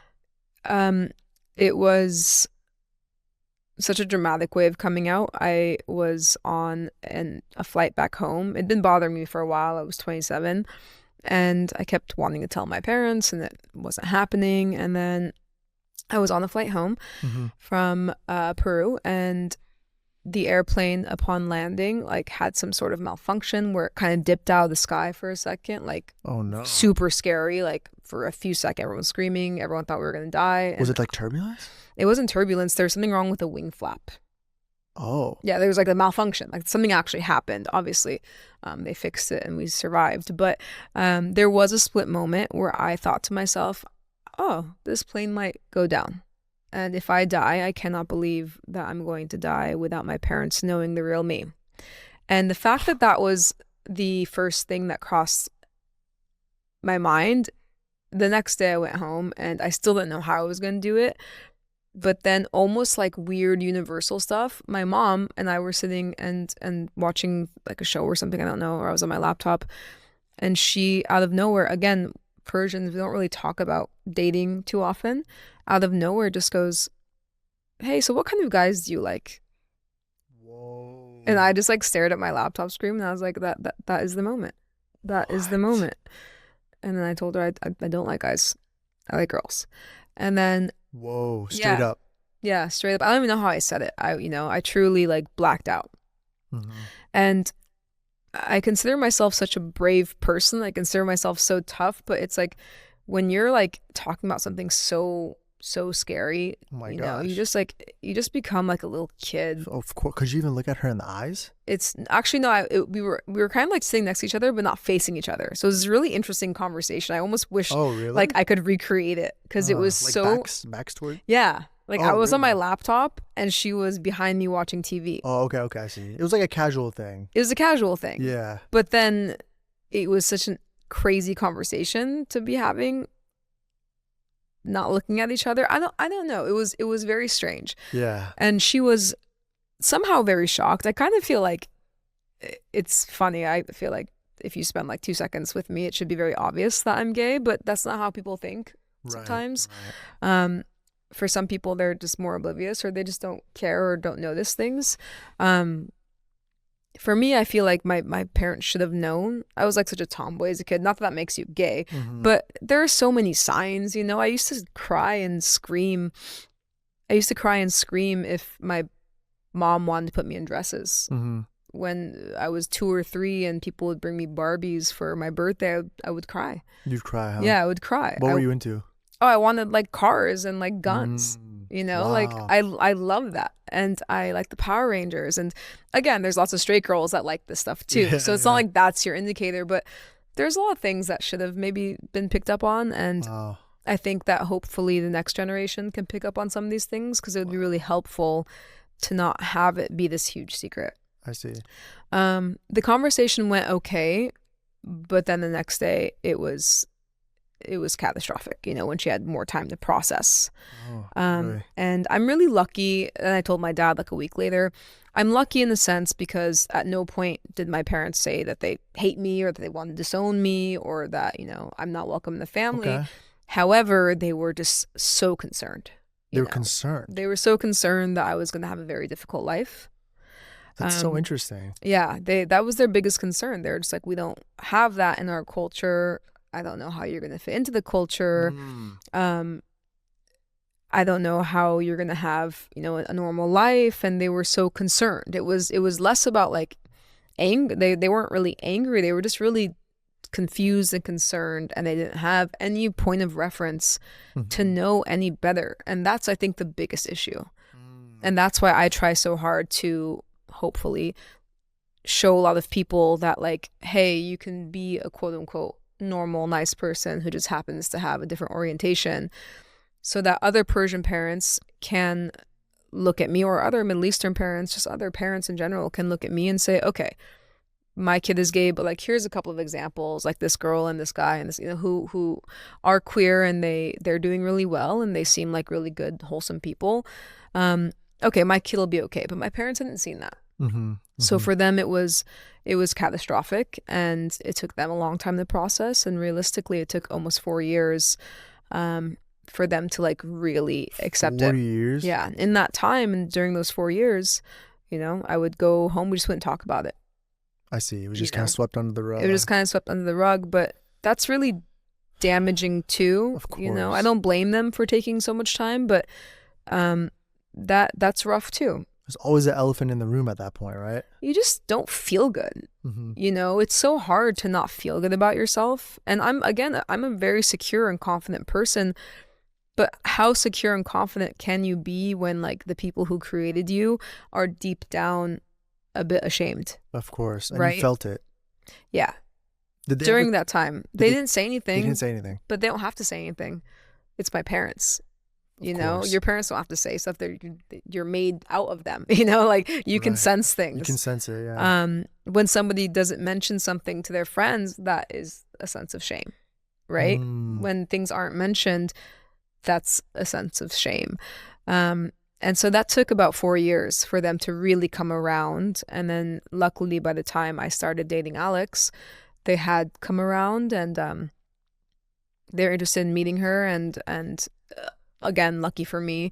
It was such a dramatic way of coming out. I was on a flight back home. It'd been bothering me for a while. I was 27 and I kept wanting to tell my parents, and it wasn't happening. And then I was on the flight home from Peru, and the airplane upon landing like had some sort of malfunction where it kind of dipped out of the sky for a second, like Oh no. super scary. Like for a few seconds, everyone was screaming. Everyone thought we were gonna die. Was it like turbulence? It wasn't turbulence. There was something wrong with the wing flap. Oh. Yeah, there was like a malfunction. Like something actually happened. Obviously, they fixed it and we survived. But there was a split moment where I thought to myself, oh, this plane might go down. And if I die, I cannot believe that I'm going to die without my parents knowing the real me. And the fact that that was the first thing that crossed my mind, the next day I went home and I still didn't know how I was going to do it. But then almost like weird universal stuff, my mom and I were sitting and watching like a show or something, I don't know, or I was on my laptop. And she, out of nowhere, again, Persians, we don't really talk about dating too often. Out of nowhere, just goes, hey, so what kind of guys do you like? Whoa. And I just like stared at my laptop screen and I was like, that is the moment. That is the moment. And then I told her I don't like guys. I like girls. And then whoa, straight up. Yeah, straight up. I don't even know how I said it. I truly like blacked out. Mm-hmm. And I consider myself such a brave person. I consider myself so tough, but it's like when you're like talking about something so scary, oh my you gosh. know, you just become like a little kid. Of course. Could you even look at her in the eyes? It's actually no. We were kind of like sitting next to each other, but not facing each other. So it was a really interesting conversation. I almost wish, like, I could recreate it because it was like so backs toward. Yeah, like I was on my laptop and she was behind me watching TV. Oh, okay, I see. It was like a casual thing. It was a casual thing. Yeah. But then it was such a crazy conversation to be having. Not looking at each other. I don't know. It was very strange. Yeah. And she was somehow very shocked. I kind of feel like it's funny. I feel like if you spend like 2 seconds with me, it should be very obvious that I'm gay, but that's not how people think sometimes. Right. For some people, they're just more oblivious or they just don't care or don't notice things. For me, I feel like my parents should have known. I was like such a tomboy as a kid. Not that that makes you gay, but there are so many signs, you know. I used to cry and scream. If my mom wanted to put me in dresses. When I was 2 or 3 and people would bring me Barbies for my birthday, I would cry. You'd cry, huh? Yeah, I would cry. What were you into? Oh, I wanted like cars and like guns. You know, wow. Like I love that. And I like the Power Rangers. And again, there's lots of straight girls that like this stuff too. So it's not like that's your indicator, but there's a lot of things that should have maybe been picked up on. And I think that hopefully the next generation can pick up on some of these things because it would be really helpful to not have it be this huge secret. I see. The conversation went okay, but then the next day it was catastrophic, you know, when she had more time to process. Really? And I'm really lucky, and I told my dad like a week later, I'm lucky in the sense because at no point did my parents say that they hate me or that they want to disown me or that, you know, I'm not welcome in the family. Okay. However, they were just so concerned. They were concerned? They were so concerned that I was going to have a very difficult life. That's so interesting. Yeah, that was their biggest concern. They're just like, we don't have that in our culture. I don't know how you're going to fit into the culture. I don't know how you're going to have, you know, a normal life. And they were so concerned. It was less about like anger. They weren't really angry. They were just really confused and concerned. And they didn't have any point of reference to know any better. And that's, I think, the biggest issue. And that's why I try so hard to hopefully show a lot of people that like, hey, you can be a quote unquote normal, nice person who just happens to have a different orientation so that other Persian parents can look at me or other Middle Eastern parents, just other parents in general can look at me and say, okay, my kid is gay, but like, here's a couple of examples, like this girl and this guy and this, you know, who are queer and they're doing really well and they seem like really good, wholesome people. Okay, my kid will be okay. But my parents hadn't seen that. So for them, it was catastrophic, and it took them a long time to process. And realistically, it took almost 4 years for them to like really accept it. 4 years? Yeah. In that time and during those 4 years, you know, I would go home. We just wouldn't talk about it. I see. It was just kind of swept under the rug. It was just kind of swept under the rug, but that's really damaging too. Of course. You know, I don't blame them for taking so much time, but that's rough too. There's always an elephant in the room at that point, right? You just don't feel good. You know, it's so hard to not feel good about yourself. And I'm a very secure and confident person, but how secure and confident can you be when like the people who created you are deep down a bit ashamed? Of course. And right? You felt it. Yeah. During that time, they didn't say anything. They didn't say anything. But they don't have to say anything. It's my parents. You know, your parents don't have to say stuff. You're made out of them. You know, like you can sense things. You can sense it, yeah. When somebody doesn't mention something to their friends, that is a sense of shame, right? When things aren't mentioned, that's a sense of shame. And so that took about 4 years for them to really come around. And then luckily, by the time I started dating Alex, they had come around and they're interested in meeting her. And again, lucky for me,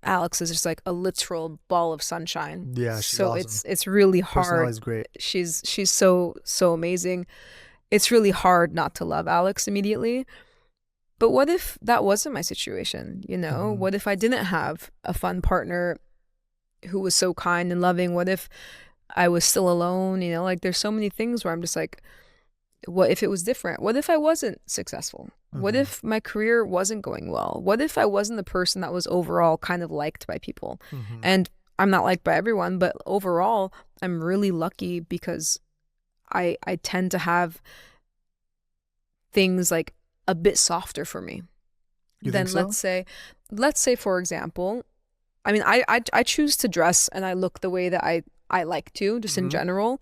Alex is just like a literal ball of sunshine. Yeah, she's awesome. It's really hard. Personality's great. She's so amazing. It's really hard not to love Alex immediately. But what if that wasn't my situation? You know, what if I didn't have a fun partner who was so kind and loving? What if I was still alone? You know, like there's so many things where I'm just like, what if it was different? What if I wasn't successful? What if my career wasn't going well? What if I wasn't the person that was overall kind of liked by people? And I'm not liked by everyone, but overall, I'm really lucky because I tend to have things like a bit softer for me. Then let's say for example, I mean, I choose to dress and I look the way that I like to, just in general.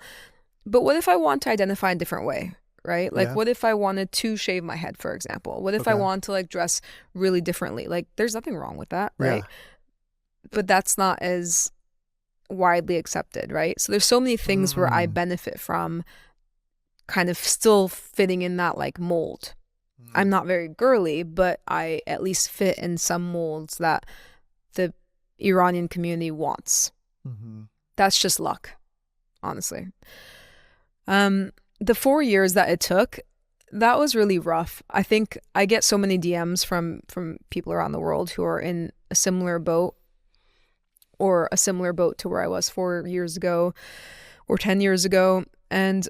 But what if I want to identify in a different way? Right? Like, what if I wanted to shave my head, for example? What if I want to like dress really differently? Like, there's nothing wrong with that, right? But that's not as widely accepted, right? So there's so many things where I benefit from kind of still fitting in that like mold. I'm not very girly, but I at least fit in some molds that the Iranian community wants. That's just luck, honestly. The 4 years that it took, that was really rough. I think I get so many DMs from people around the world who are in a similar boat or a similar boat to where I was 4 years ago or 10 years ago. And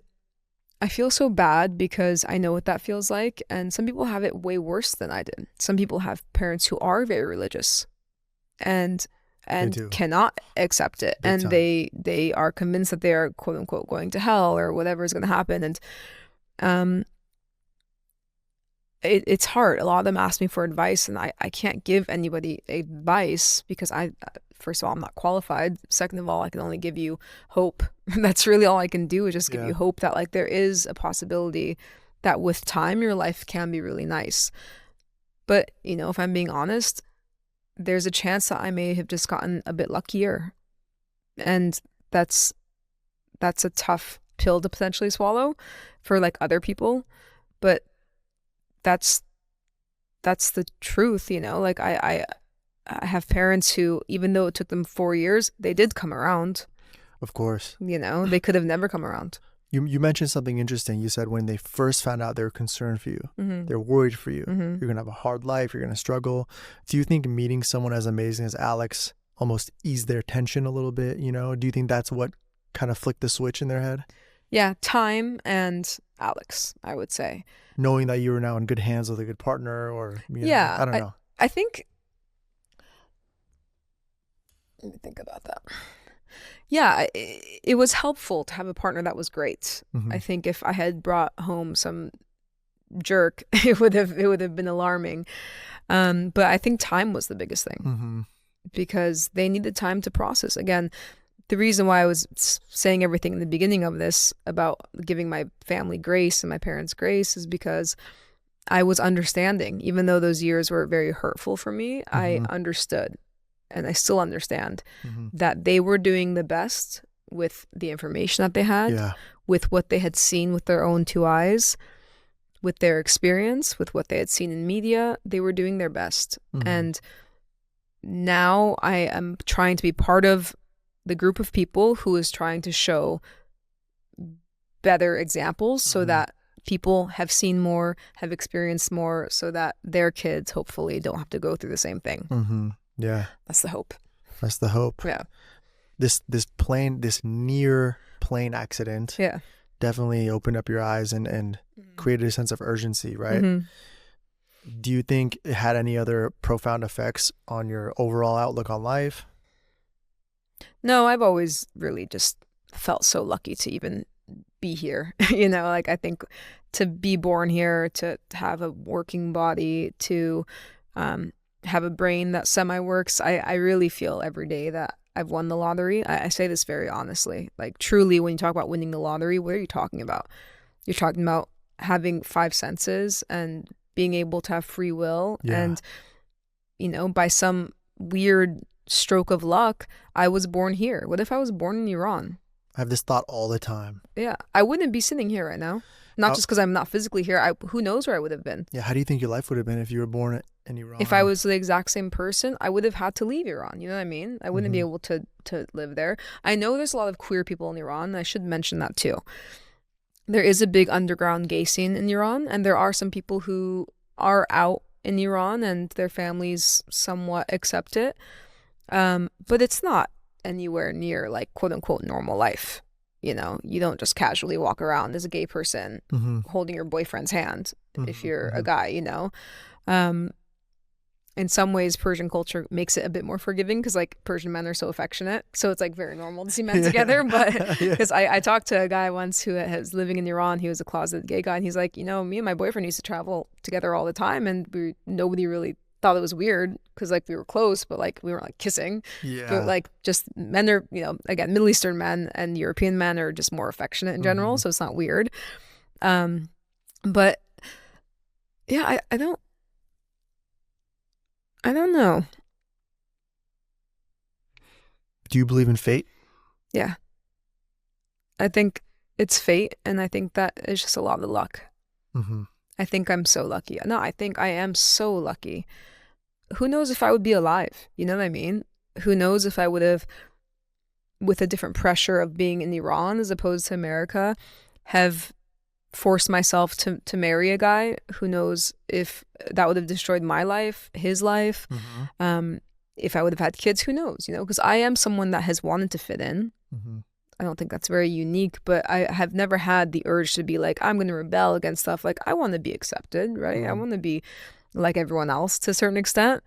I feel so bad because I know what that feels like. And some people have it way worse than I did. Some people have parents who are very religious and cannot accept it. And they are convinced that they are quote unquote going to hell or whatever is going to happen. And it's hard. A lot of them ask me for advice and I can't give anybody advice because first of all, I'm not qualified. Second of all, I can only give you hope. That's really all I can do is just give you hope that like there is a possibility that with time your life can be really nice. But, you know, if I'm being honest, there's a chance that I may have just gotten a bit luckier. And that's a tough pill to potentially swallow for like other people. But that's the truth, you know, like I have parents who, even though it took them 4 years, they did come around. Of course. You know, they could have never come around. You mentioned something interesting. You said when they first found out they were concerned for you, they're worried for you. You're going to have a hard life. You're going to struggle. Do you think meeting someone as amazing as Alex almost eased their tension a little bit? You know, do you think that's what kind of flicked the switch in their head? Yeah, time and Alex, I would say. Knowing that you were now in good hands with a good partner or, you know, I don't know. I think, let me think about that. Yeah, it was helpful to have a partner that was great. I think if I had brought home some jerk, it would have been alarming. But I think time was the biggest thing because they needed time to process. Again, the reason why I was saying everything in the beginning of this about giving my family grace and my parents grace is because I was understanding. Even though those years were very hurtful for me, I understood. And I still understand that they were doing the best with the information that they had, with what they had seen with their own two eyes, with their experience, with what they had seen in media. They were doing their best. And now I am trying to be part of the group of people who is trying to show better examples so that people have seen more, have experienced more, so that their kids hopefully don't have to go through the same thing. Yeah. That's the hope. That's the hope. Yeah. this near plane accident definitely opened up your eyes and created a sense of urgency, right? Do you think it had any other profound effects on your overall outlook on life? No, I've always really just felt so lucky to even be here. Like I think to be born here, to have a working body, to have a brain that semi-works, I really feel every day that I've won the lottery. I say this very honestly. Like truly, when you talk about winning the lottery, what are you talking about? You're talking about having 5 senses and being able to have free will. And, by some weird stroke of luck, I was born here. What if I was born in Iran? I have this thought all the time. Yeah, I wouldn't be sitting here right now. Not just because I'm not physically here. Who knows where I would have been? Yeah, how do you think your life would have been if you were born in Iran? If I was the exact same person, I would have had to leave Iran. You know what I mean? I wouldn't be able to live there. I know there's a lot of queer people in Iran. I should mention that too. There is a big underground gay scene in Iran, and there are some people who are out in Iran and their families somewhat accept it. But it's not anywhere near like quote unquote normal life. You don't just casually walk around as a gay person holding your boyfriend's hand if you're a guy, in some ways Persian culture makes it a bit more forgiving because like Persian men are so affectionate, so it's like very normal to see men together. But because I talked to a guy once who was living in Iran, he was a closeted gay guy, and he's like, me and my boyfriend used to travel together all the time, and nobody really thought it was weird because like we were close, but like we weren't like kissing. But like just men are, again, Middle Eastern men and European men are just more affectionate in general, so it's not weird. But yeah, I don't know. Do you believe in fate? Yeah. I think it's fate, and I think that it's just a lot of luck. I think I'm so lucky. No, I think I am so lucky. Who knows if I would be alive? You know what I mean? Who knows if I would have, with a different pressure of being in Iran as opposed to America, have forced myself to marry a guy. Who knows if that would have destroyed my life, his life. If I would have had kids, who knows, because I am someone that has wanted to fit in. I don't think that's very unique, but I have never had the urge to be like, I'm going to rebel against stuff. Like, I want to be accepted, right? I want to be like everyone else to a certain extent.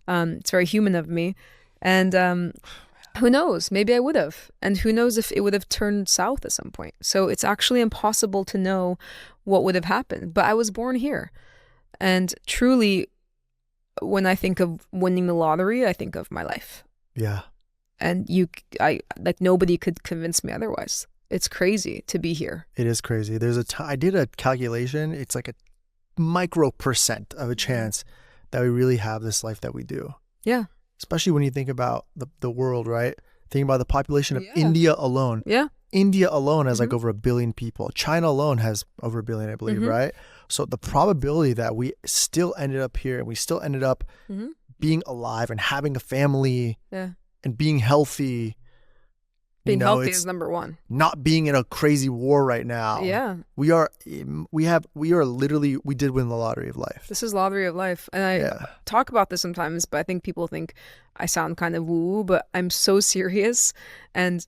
It's very human of me. And who knows? Maybe I would have. And who knows if it would have turned south at some point. So it's actually impossible to know what would have happened. But I was born here. And truly, when I think of winning the lottery, I think of my life. Yeah. And nobody could convince me otherwise. It's crazy to be here. It is crazy. I did a calculation. It's like a micro % of a chance that we really have this life that we do. Yeah. Especially when you think about the world, right? Think about the population of India alone. Yeah. India alone has like over 1 billion people. China alone has over 1 billion, I believe, right? So the probability that we still ended up here and we still ended up being alive and having a family and being healthy. Being healthy is number one. Not being in a crazy war right now. Yeah. We did win the lottery of life. This is lottery of life. And I talk about this sometimes, but I think people think I sound kind of woo, but I'm so serious. And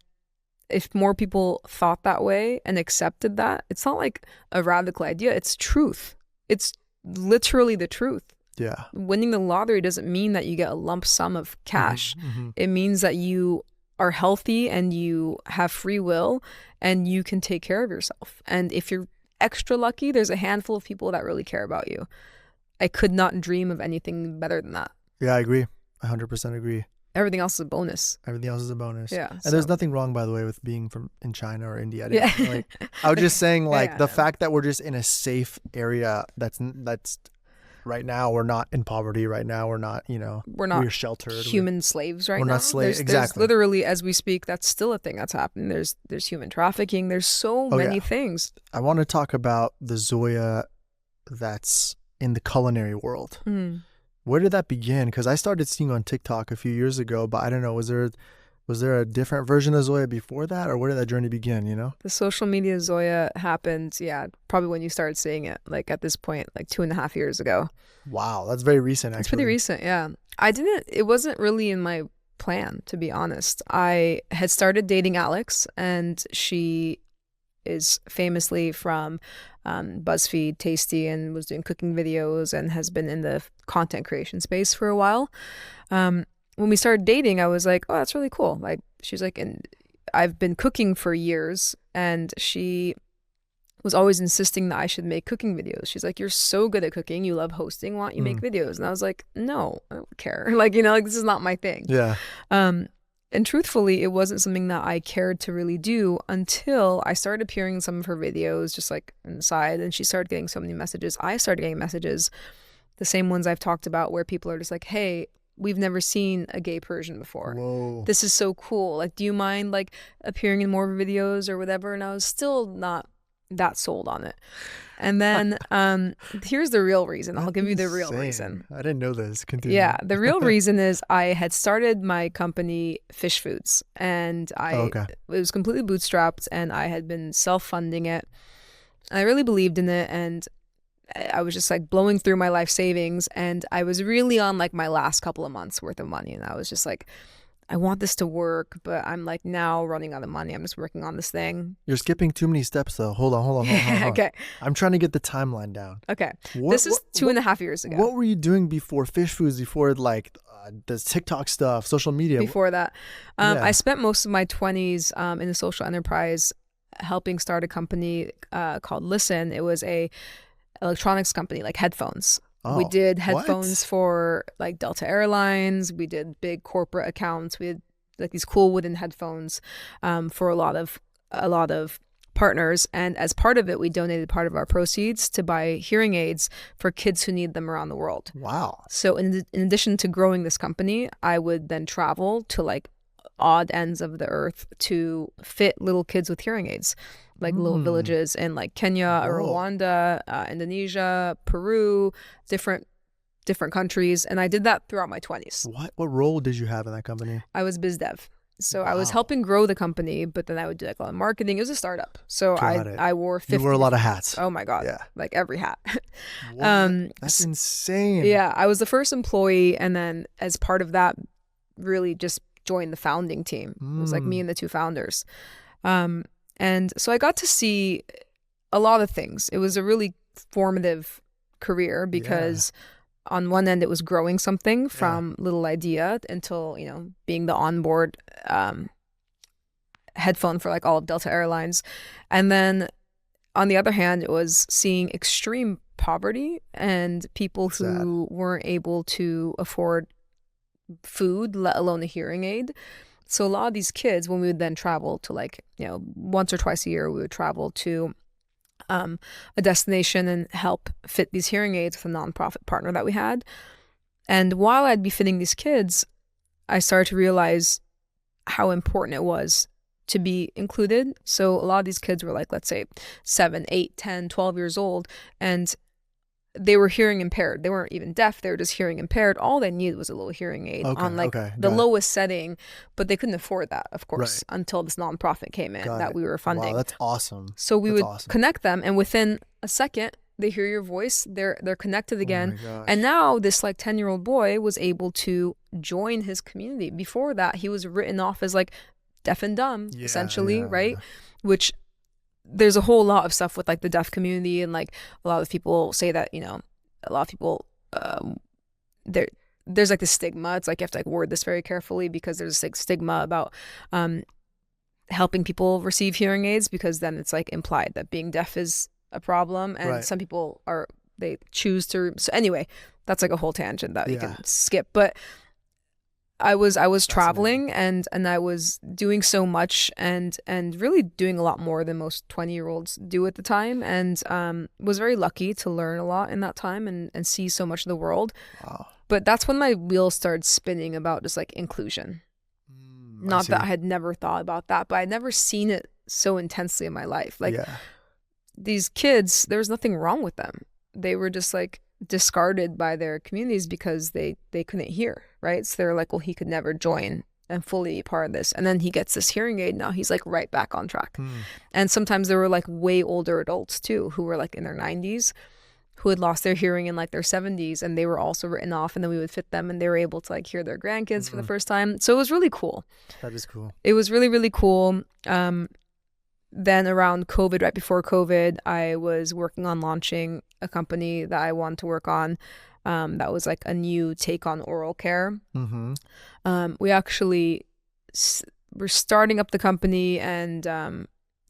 if more people thought that way and accepted that, it's not like a radical idea. It's truth. It's literally the truth. Yeah. Winning the lottery doesn't mean that you get a lump sum of cash. It means that you are healthy and you have free will and you can take care of yourself. And if you're extra lucky, there's a handful of people that really care about you. I could not dream of anything better than that. Yeah, I agree. 100% agree. Everything else is a bonus. Everything else is a bonus. Yeah. And there's nothing wrong, by the way, with being in China or India. I was just saying, the fact that we're just in a safe area that's right now, we're not in poverty. Right now, we're not, we're sheltered. Human slaves right now. We're not slaves. Exactly. There's literally, as we speak, that's still a thing that's happening. There's human trafficking. There's so many things. I want to talk about the Zoya that's in the culinary world. Where did that begin? Because I started seeing on TikTok a few years ago, but I don't know, was there a different version of Zoya before that, or where did that journey begin, The social media Zoya happened, probably when you started seeing it, like at this point, like 2.5 years ago. Wow, that's very recent, actually. It's pretty recent, yeah. It wasn't really in my plan, to be honest. I had started dating Alex, and she is famously from BuzzFeed Tasty and was doing cooking videos and has been in the content creation space for a while. When we started dating, I was like, oh, that's really cool. Like, she's like, and I've been cooking for years, and she was always insisting that I should make cooking videos. She's like, you're so good at cooking. You love hosting. Why don't you make videos? And I was like, no, I don't care. Like, like this is not my thing. Yeah. And truthfully, it wasn't something that I cared to really do until I started appearing in some of her videos, just like inside, and she started getting so many messages. I started getting messages, the same ones I've talked about, where people are just like, hey, we've never seen a gay Persian before. Whoa. This is so cool. Like, do you mind like appearing in more videos or whatever? And I was still not that sold on it. And then here's the real reason. I'll give you the real reason. I didn't know this. Continue. Yeah, the real reason is I had started my company Fish Foods, and it was completely bootstrapped, and I had been self-funding it. I really believed in it, and I was just like blowing through my life savings, and I was really on like my last couple of months worth of money, and I was just like, I want this to work, but I'm like now running out of money. I'm just working on this thing. You're skipping too many steps though. Hold on. Okay. I'm trying to get the timeline down. Okay. This is 2.5 years ago. What were you doing before Fish Foods, before like the TikTok stuff, social media? Before that, I spent most of my 20s in the social enterprise helping start a company called Listen. It was a electronics company, like headphones. We did headphones for like Delta Airlines. We did big corporate accounts. We had like these cool wooden headphones for a lot of partners. And as part of it, we donated part of our proceeds to buy hearing aids for kids who need them around the world. Wow. So in addition to growing this company, I would then travel to like odd ends of the earth to fit little kids with hearing aids, like little villages in like Kenya, Rwanda, Indonesia, Peru, different countries. And I did that throughout my 20s. What role did you have in that company? I was biz dev. So I was helping grow the company, but then I would do like a lot of marketing. It was a startup. So I wore 50. You wore a lot of hats. Oh my God. Yeah. Like every hat. That's insane. Yeah. I was the first employee. And then as part of that, really just joined the founding team. It was like me and the two founders. And so I got to see a lot of things. It was a really formative career because on one end it was growing something from little idea until, being the onboard headphone for like all of Delta Airlines. And then on the other hand, it was seeing extreme poverty and people who weren't able to afford food, let alone a hearing aid. So a lot of these kids, when we would then travel to like, once or twice a year, we would travel to a destination and help fit these hearing aids with a nonprofit partner that we had. And while I'd be fitting these kids, I started to realize how important it was to be included. So a lot of these kids were like, let's say 7, 8, 10, 12 years old, and they were hearing impaired. They weren't even deaf. They were just hearing impaired. All they needed was a little hearing aid on like the lowest setting, but they couldn't afford that, of course, until this nonprofit came in that we were funding. Wow, that's awesome. So we would connect them, and within a second, they hear your voice. They're connected again. And now this like 10-year-old boy was able to join his community. Before that, he was written off as like deaf and dumb, essentially, right? Which there's a whole lot of stuff with like the deaf community, and like a lot of people say that, a lot of people there's like the stigma. It's like you have to like word this very carefully because there's like stigma about helping people receive hearing aids, because then it's like implied that being deaf is a problem, and some people they choose to. So anyway, that's like a whole tangent that you can skip. But I was traveling and I was doing so much and really doing a lot more than most 20-year-olds do at the time, and was very lucky to learn a lot in that time and see so much of the world. Wow. But that's when my wheels started spinning about just like inclusion. Not that I had never thought about that, but I'd never seen it so intensely in my life. Like these kids, there was nothing wrong with them. They were just like discarded by their communities because they couldn't hear, right? So they're like, well, he could never join and fully be part of this. And then he gets this hearing aid. Now he's like right back on track. And sometimes there were like way older adults too, who were like in their 90s, who had lost their hearing in like their 70s, and they were also written off, and then we would fit them and they were able to like hear their grandkids for the first time. So it was really cool. That is cool. It was really, really cool. Then around COVID, right before COVID, I was working on launching a company that I wanted to work on. That was like a new take on oral care. We actually were starting up the company and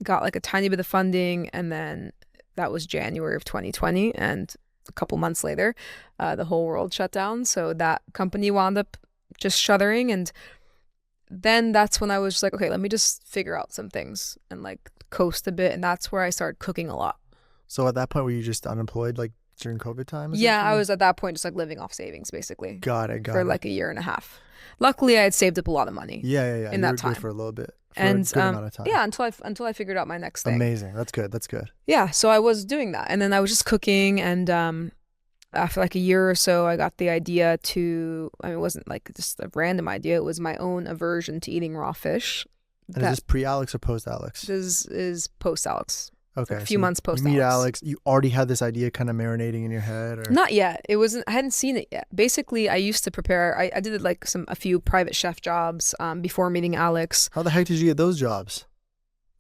got like a tiny bit of funding, and then that was January of 2020, and a couple months later the whole world shut down, so that company wound up just shuttering. And then that's when I was just like, okay, let me just figure out some things and like coast a bit, and that's where I started cooking a lot. So at that point, were you just unemployed like during COVID time? Yeah, I was at that point just like living off savings basically. Got it. For like a year and a half. Luckily, I had saved up a lot of money. Yeah. In that time for a little bit. And a good amount of time. Yeah, until I figured out my next thing. Amazing. That's good. Yeah, so I was doing that, and then I was just cooking, and after like a year or so, I got the idea to. I mean, it wasn't like just a random idea. It was my own aversion to eating raw fish. And is this pre-Alex or post-Alex? This is post-Alex. Okay, a few months post. You meet Alex. You already had this idea kind of marinating in your head, or not yet? It wasn't. I hadn't seen it yet. Basically, I used to prepare. I did like a few private chef jobs before meeting Alex. How the heck did you get those jobs?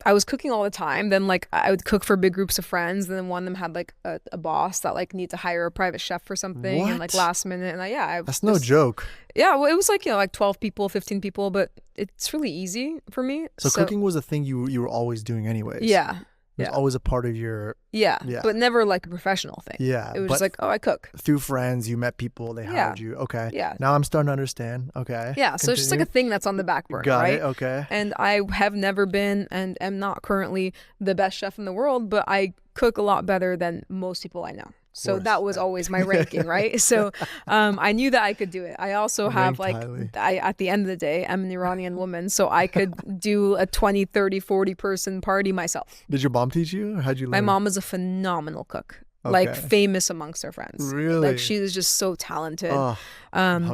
I was cooking all the time. Then like I would cook for big groups of friends. And then one of them had like a boss that like needed to hire a private chef for something. What? And like last minute. And that's no joke. Yeah, well, it was like, like 12 people, 15 people, but it's really easy for me. So cooking was a thing you were always doing anyways. Yeah. It was always a part of your... Yeah, but never like a professional thing. Yeah. It was just like, oh, I cook. Through friends, you met people, they hired you. Okay. Yeah. Now I'm starting to understand. Okay. Yeah, so it's just like a thing that's on the back burner, Got right? it, okay. And I have never been and am not currently the best chef in the world, but I cook a lot better than most people I know. So that was always my ranking, right? So I knew that I could do it. I also have like, at the end of the day, I'm an Iranian woman, so I could do a 20, 30, 40 person party myself. Did your mom teach you? Or how'd you learn? My mom is a phenomenal cook. Like famous amongst her friends. Really? Like she is just so talented. Oh,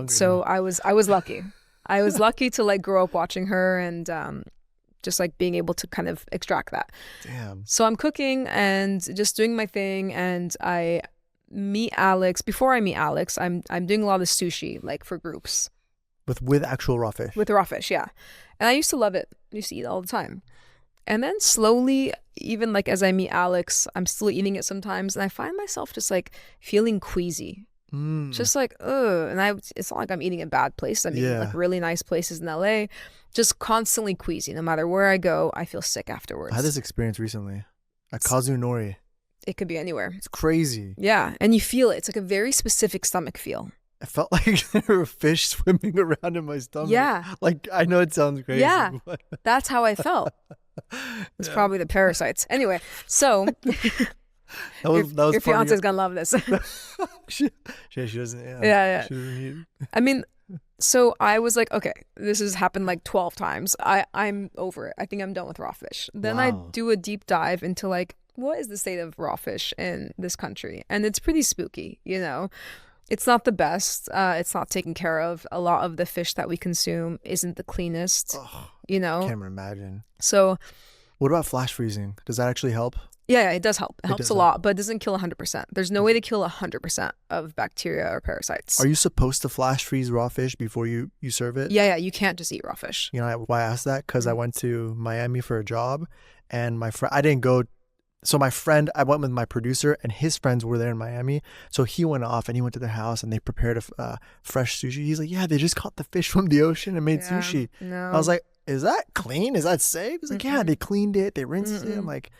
so I was lucky. I was lucky to like grow up watching her and just like being able to kind of extract that. Damn. So I'm cooking and just doing my thing, and I meet Alex. Before I meet Alex, I'm doing a lot of sushi, like for groups. With actual raw fish? With raw fish, yeah. And I used to love it. I used to eat it all the time. And then slowly, even like as I meet Alex, I'm still eating it sometimes, and I find myself just like feeling queasy. Just like, ugh. And it's not like I'm eating in bad places. I'm eating like really nice places in LA. Just constantly queasy. No matter where I go, I feel sick afterwards. I had this experience recently at Kazunori. It could be anywhere. It's crazy. Yeah. And you feel it. It's like a very specific stomach feel. I felt like there were fish swimming around in my stomach. Yeah. Like, I know it sounds crazy. Yeah. That's how I felt. It's probably the parasites. Anyway, so... your fiance's gonna love this. she doesn't. Yeah. She doesn't I mean, so I was like, okay, this has happened like 12 times. I'm over it. I think I'm done with raw fish. Then I do a deep dive into like, what is the state of raw fish in this country? And it's pretty spooky, you know. It's not the best. It's not taken care of. A lot of the fish that we consume isn't the cleanest, you know. I can't imagine. So, what about flash freezing? Does that actually help? Yeah, it does help. It helps a lot, but it doesn't kill 100%. There's no way to kill 100% of bacteria or parasites. Are you supposed to flash freeze raw fish before you serve it? Yeah, you can't just eat raw fish. You know why I asked that? Because I went to Miami for a job, and my friend, I didn't go. So my friend, I went with my producer, and his friends were there in Miami. So he went off, and he went to their house, and they prepared a fresh sushi. He's like, yeah, they just caught the fish from the ocean and made sushi. No. I was like, is that clean? Is that safe? He's like, yeah, they cleaned it, they rinsed it. I'm like,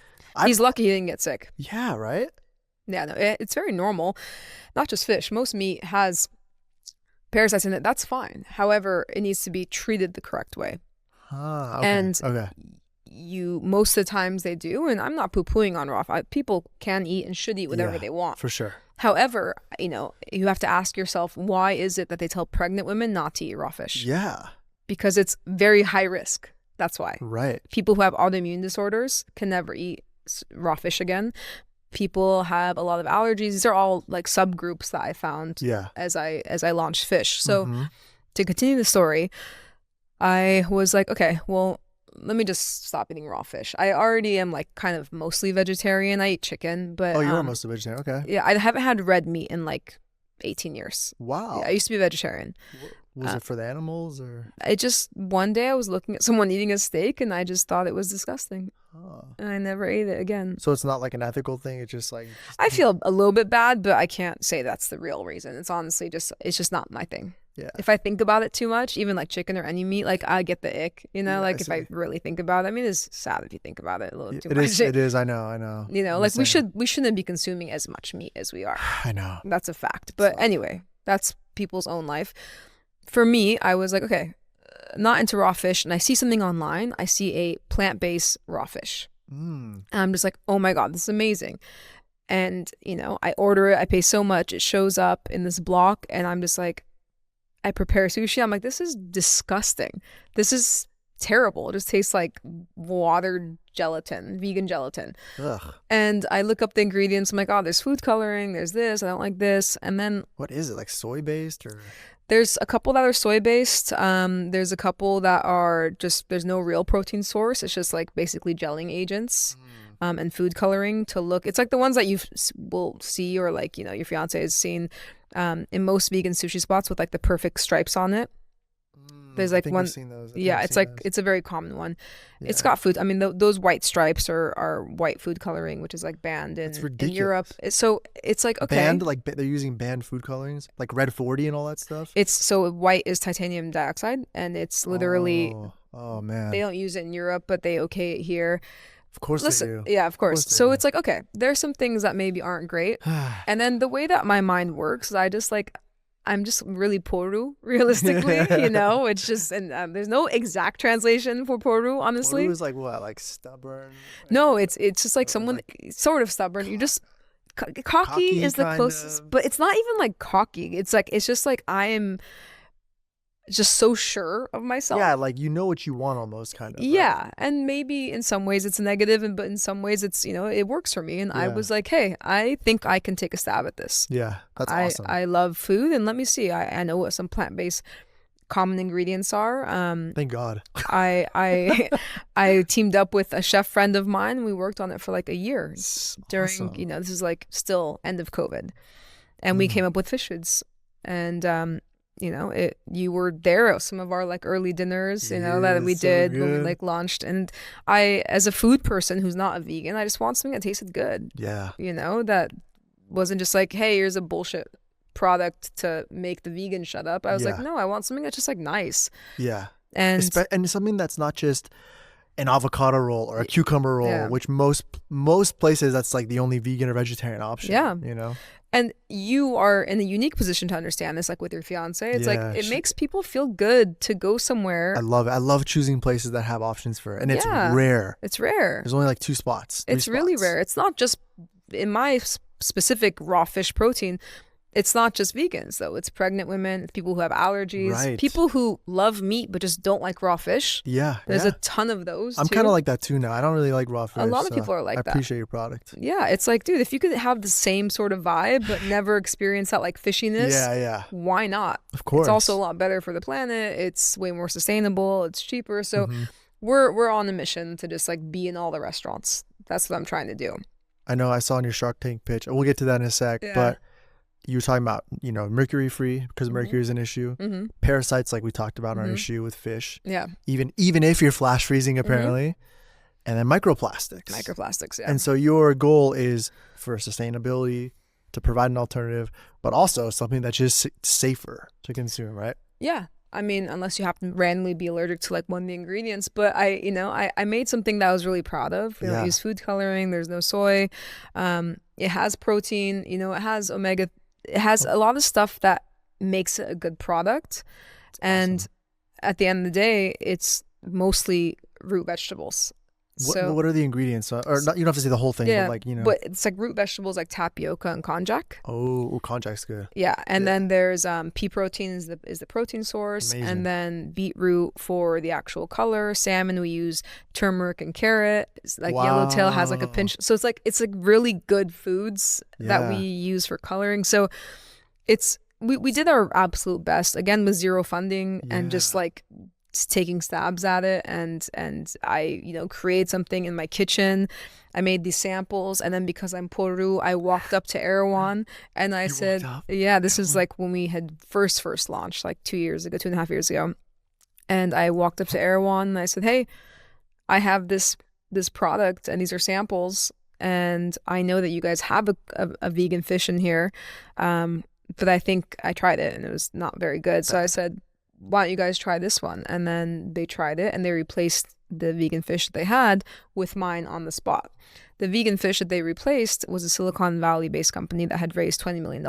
he's lucky he didn't get sick. Yeah, right? Yeah, no, it's very normal. Not just fish. Most meat has parasites in it. That's fine. However, it needs to be treated the correct way. Okay. And most of the times they do, and I'm not poo-pooing on raw fish. People can eat and should eat whatever they want. For sure. However, you know, you have to ask yourself, why is it that they tell pregnant women not to eat raw fish? Yeah. Because it's very high risk. That's why. Right. People who have autoimmune disorders can never eat raw fish again. People have a lot of allergies. These are all like subgroups that I found as I launched fish. So to continue the story, I was like, okay, well, let me just stop eating raw fish. I already am like kind of mostly vegetarian. I eat chicken, but you're mostly vegetarian. Okay. Yeah, I haven't had red meat in like 18 years. Wow. Yeah, I used to be vegetarian. Was it for the animals or? It just one day I was looking at someone eating a steak and I just thought it was disgusting. And I never ate it again. So it's not like an ethical thing. It's just like I feel a little bit bad, but I can't say that's the real reason. It's honestly it's just not my thing. Yeah. If I think about it too much, even like chicken or any meat, like I get the ick, you know, like if I really think about it. I mean, it's sad if you think about it a little too much. It is. I know. You know, like we shouldn't be consuming as much meat as we are. I know. That's a fact. But anyway, that's people's own life. For me, I was like, okay, not into raw fish. And I see something online. I see a plant-based raw fish. And I'm just like, oh my God, this is amazing. And, you know, I order it. I pay so much. It shows up in this block. And I'm just like, I prepare sushi. I'm like, this is disgusting. This is terrible. It just tastes like watered gelatin, vegan gelatin. Ugh. And I look up the ingredients. I'm like, oh, there's food coloring. There's this. I don't like this. And then what is it? Like soy based or? There's a couple that are soy based. There's a couple that are just, there's no real protein source. It's just like basically gelling agents and food coloring to look. It's like the ones that you will see or like, you know, your fiance has seen in most vegan sushi spots with like the perfect stripes on it. There's like one, yeah, it's like, it's a very common one. Yeah. It's got food. I mean, those white stripes are white food coloring, which is like banned in Europe. So it's like, okay. Banned, like they're using banned food colorings, like Red 40 and all that stuff? It's, so white is titanium dioxide and it's literally, oh man. They don't use it in Europe, but they okay it here. Of course they do. Yeah, of course. So it's like, okay, there's some things that maybe aren't great. And then the way that my mind works, I'm just really poru, realistically, you know? It's just, and there's no exact translation for poru, honestly. Poru is like what? Like stubborn? No, it's just like someone, sort of stubborn. You just, cocky is the closest, but it's not even like cocky. It's like, it's just like I am just so sure of myself. Yeah, like you know what you want almost kind of. Yeah, right? and maybe in some ways it's negative, but in some ways it's, you know, it works for me. And I was like, hey, I think I can take a stab at this. Yeah, that's awesome. I love food, and let me see. I know what some plant-based common ingredients are. Thank God. I teamed up with a chef friend of mine. We worked on it for like a year during, you know, this is like still end of COVID, and we came up with fish foods. And you know, you were there at some of our like early dinners, you know, that we did when we like launched. And I, as a food person who's not a vegan, I just want something that tasted good. Yeah. You know, that wasn't just like, hey, here's a bullshit product to make the vegan shut up. I was like, no, I want something that's just like nice. Yeah. And something that's not just an avocado roll or a cucumber roll, which most places that's like the only vegan or vegetarian option. Yeah. You know? And you are in a unique position to understand this, like with your fiance. It's like, it makes people feel good to go somewhere. I love it. I love choosing places that have options for it. And it's rare. It's rare. There's only like 2 spots. It's really rare. It's not just, in my specific raw fish protein, it's not just vegans, though. It's pregnant women, it's people who have allergies, people who love meat but just don't like raw fish. Yeah. There's a ton of those, I'm kind of like that, too, now. I don't really like raw fish. A lot of people are like that. I appreciate your product. Yeah. It's like, dude, if you could have the same sort of vibe but never experience that, like, fishiness, why not? Of course. It's also a lot better for the planet. It's way more sustainable. It's cheaper. So we're on a mission to just, like, be in all the restaurants. That's what I'm trying to do. I know. I saw in your Shark Tank pitch. We'll get to that in a sec. But you were talking about, you know, mercury free because mercury is an issue. Parasites, like we talked about, are an issue with fish. Yeah. Even if you're flash freezing, apparently. And then microplastics. Yeah. And so your goal is for sustainability, to provide an alternative, but also something that's just safer to consume, right? Yeah. I mean, unless you happen to randomly be allergic to like one of the ingredients, but I made something that I was really proud of. We don't use food coloring. There's no soy. It has protein, you know, it has omega. It has a lot of stuff that makes it a good product. That's and at the end of the day, it's mostly root vegetables. What are the ingredients? Or not, you don't have to say the whole thing, but like, you know. But it's like root vegetables like tapioca and konjac. Oh, konjac's good. Yeah. And then there's pea protein is the protein source. Amazing. And then beetroot for the actual color. Salmon, we use turmeric and carrot. It's like yellowtail has like a pinch. So it's like really good foods that we use for coloring. So it's we did our absolute best, again, with zero funding and just like taking stabs at it, and I create something in my kitchen. I made these samples, and then because I'm Poru, I walked up to Erewhon and I said, yeah, this is like when we had first launched, like 2.5 years ago. And I walked up to Erewhon and I said, hey, I have this product and these are samples, and I know that you guys have a vegan fish in here, but I think I tried it and it was not very good. So I said, why don't you guys try this one? And then they tried it and they replaced the vegan fish that they had with mine on the spot. The vegan fish that they replaced was a Silicon Valley based company that had raised $20 million.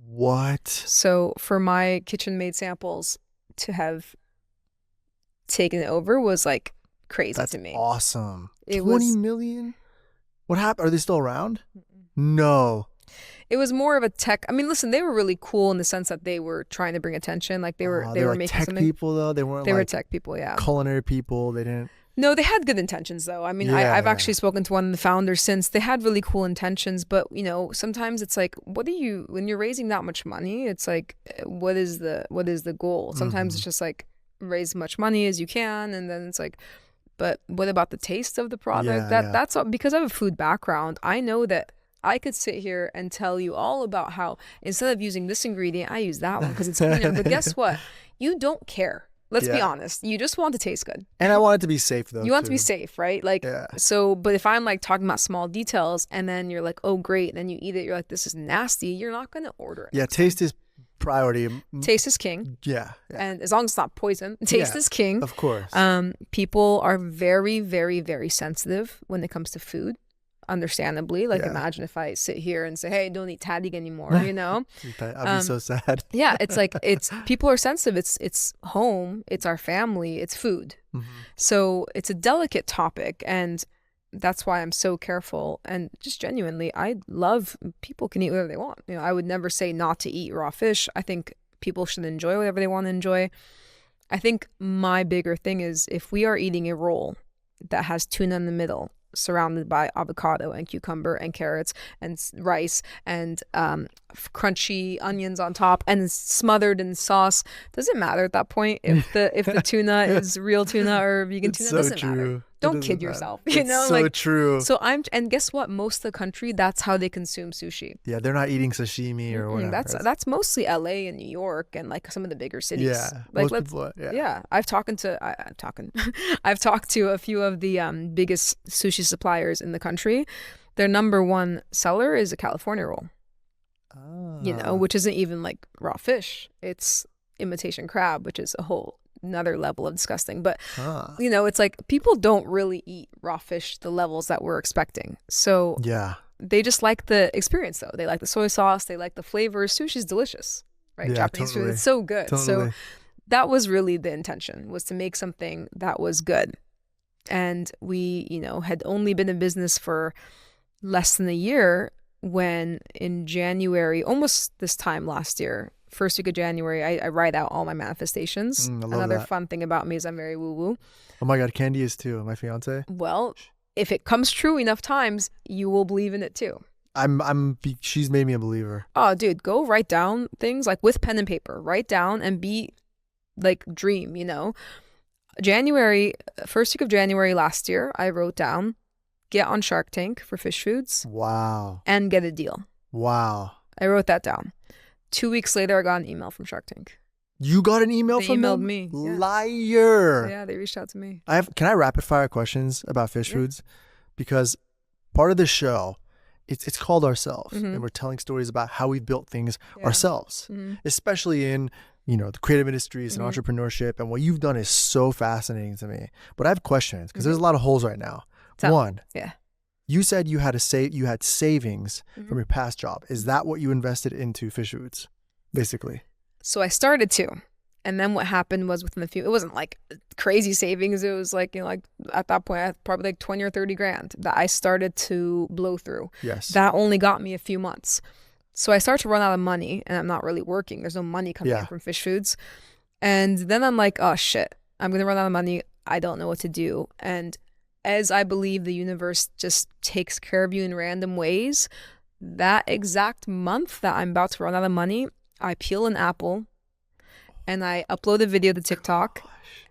What? So for my kitchen made samples to have taken it over was like crazy to me. That's awesome. 20 million? What happened? Are they still around? No. It was more of a tech. I mean, listen, they were really cool in the sense that they were trying to bring attention. Like they were like making tech something. people though. They weren't. They were tech people, yeah. Culinary people. They didn't. No, they had good intentions though. I mean, I've actually spoken to one of the founders since. They had really cool intentions, but sometimes it's like, when you're raising that much money, it's like, what is the goal? Sometimes it's just like raise as much money as you can, and then it's like, but what about the taste of the product? That's all, because I have a food background. I know that I could sit here and tell you all about how instead of using this ingredient, I use that one because it's cleaner. But guess what? You don't care. Let's be honest. You just want to taste good. And I want it to be safe though. You want it to be safe, right? Like, so, but if I'm like talking about small details and then you're like, oh, great. And then you eat it. You're like, this is nasty. You're not going to order it. Yeah. Taste is priority. Taste is king. Yeah. And as long as it's not poison, taste is king. Of course. People are very, very, very sensitive when it comes to food. Understandably, like imagine if I sit here and say, hey, don't eat tadig anymore, I'd be so sad. Yeah, it's like people are sensitive. It's home, it's our family, it's food. So it's a delicate topic, and that's why I'm so careful. And just genuinely, I love people can eat whatever they want. I would never say not to eat raw fish. I think people should enjoy whatever they want to enjoy. I think my bigger thing is if we are eating a roll that has tuna in the middle, surrounded by avocado and cucumber and carrots and rice and crunchy onions on top and smothered in sauce. Doesn't matter at that point if the tuna is real tuna or vegan tuna. So doesn't true. matter. Don't kid yourself. It's so true. So and guess what? Most of the country, that's how they consume sushi. Yeah, they're not eting sashimi or whatever. That's mostly LA and New York and like some of the bigger cities. Yeah, like most people, I've talked to a few of the biggest sushi suppliers in the country. Their number one seller is a California roll. Which isn't even like raw fish. It's imitation crab, which is a whole another level of disgusting. But it's like people don't really eat raw fish the levels that we're expecting. So they just like the experience though. They like the soy sauce, they like the flavors. Sushi's delicious, right? Japanese food, it's so good. So that was really the intention, was to make something that was good. And we, had only been in business for less than a year when in January, almost this time last year, first week of January, I write out all my manifestations. Another fun thing about me is I'm very woo-woo. Oh my God, Candy is too, my fiance. Well, if it comes true enough times, you will believe in it too. She's made me a believer. Oh, dude, go write down things like with pen and paper. Write down and be like dream, January, first week of January last year, I wrote down, get on Shark Tank for fish foods. Wow. And get a deal. Wow. I wrote that down. 2 weeks later, I got an email from Shark Tank. You got an email from them? They emailed me. Yeah. Liar. Yeah, they reached out to me. Can I rapid fire questions about fish foods? Because part of the show, it's called Ourselves. And we're telling stories about how we built things ourselves. Especially in, the creative industries and entrepreneurship. And what you've done is so fascinating to me. But I have questions because there's a lot of holes right now. One. Yeah. You said you had savings from your past job. Is that what you invested into fish foods, basically? So I started to. And then what happened was it wasn't like crazy savings. It was like, like at that point, I had probably like 20 or 30 grand that I started to blow through. Yes. That only got me a few months. So I start to run out of money and I'm not really working. There's no money coming in from fish foods. And then I'm like, oh shit, I'm going to run out of money. I don't know what to do. And as I believe the universe just takes care of you in random ways, that exact month that I'm about to run out of money, I peel an apple and I upload a video to TikTok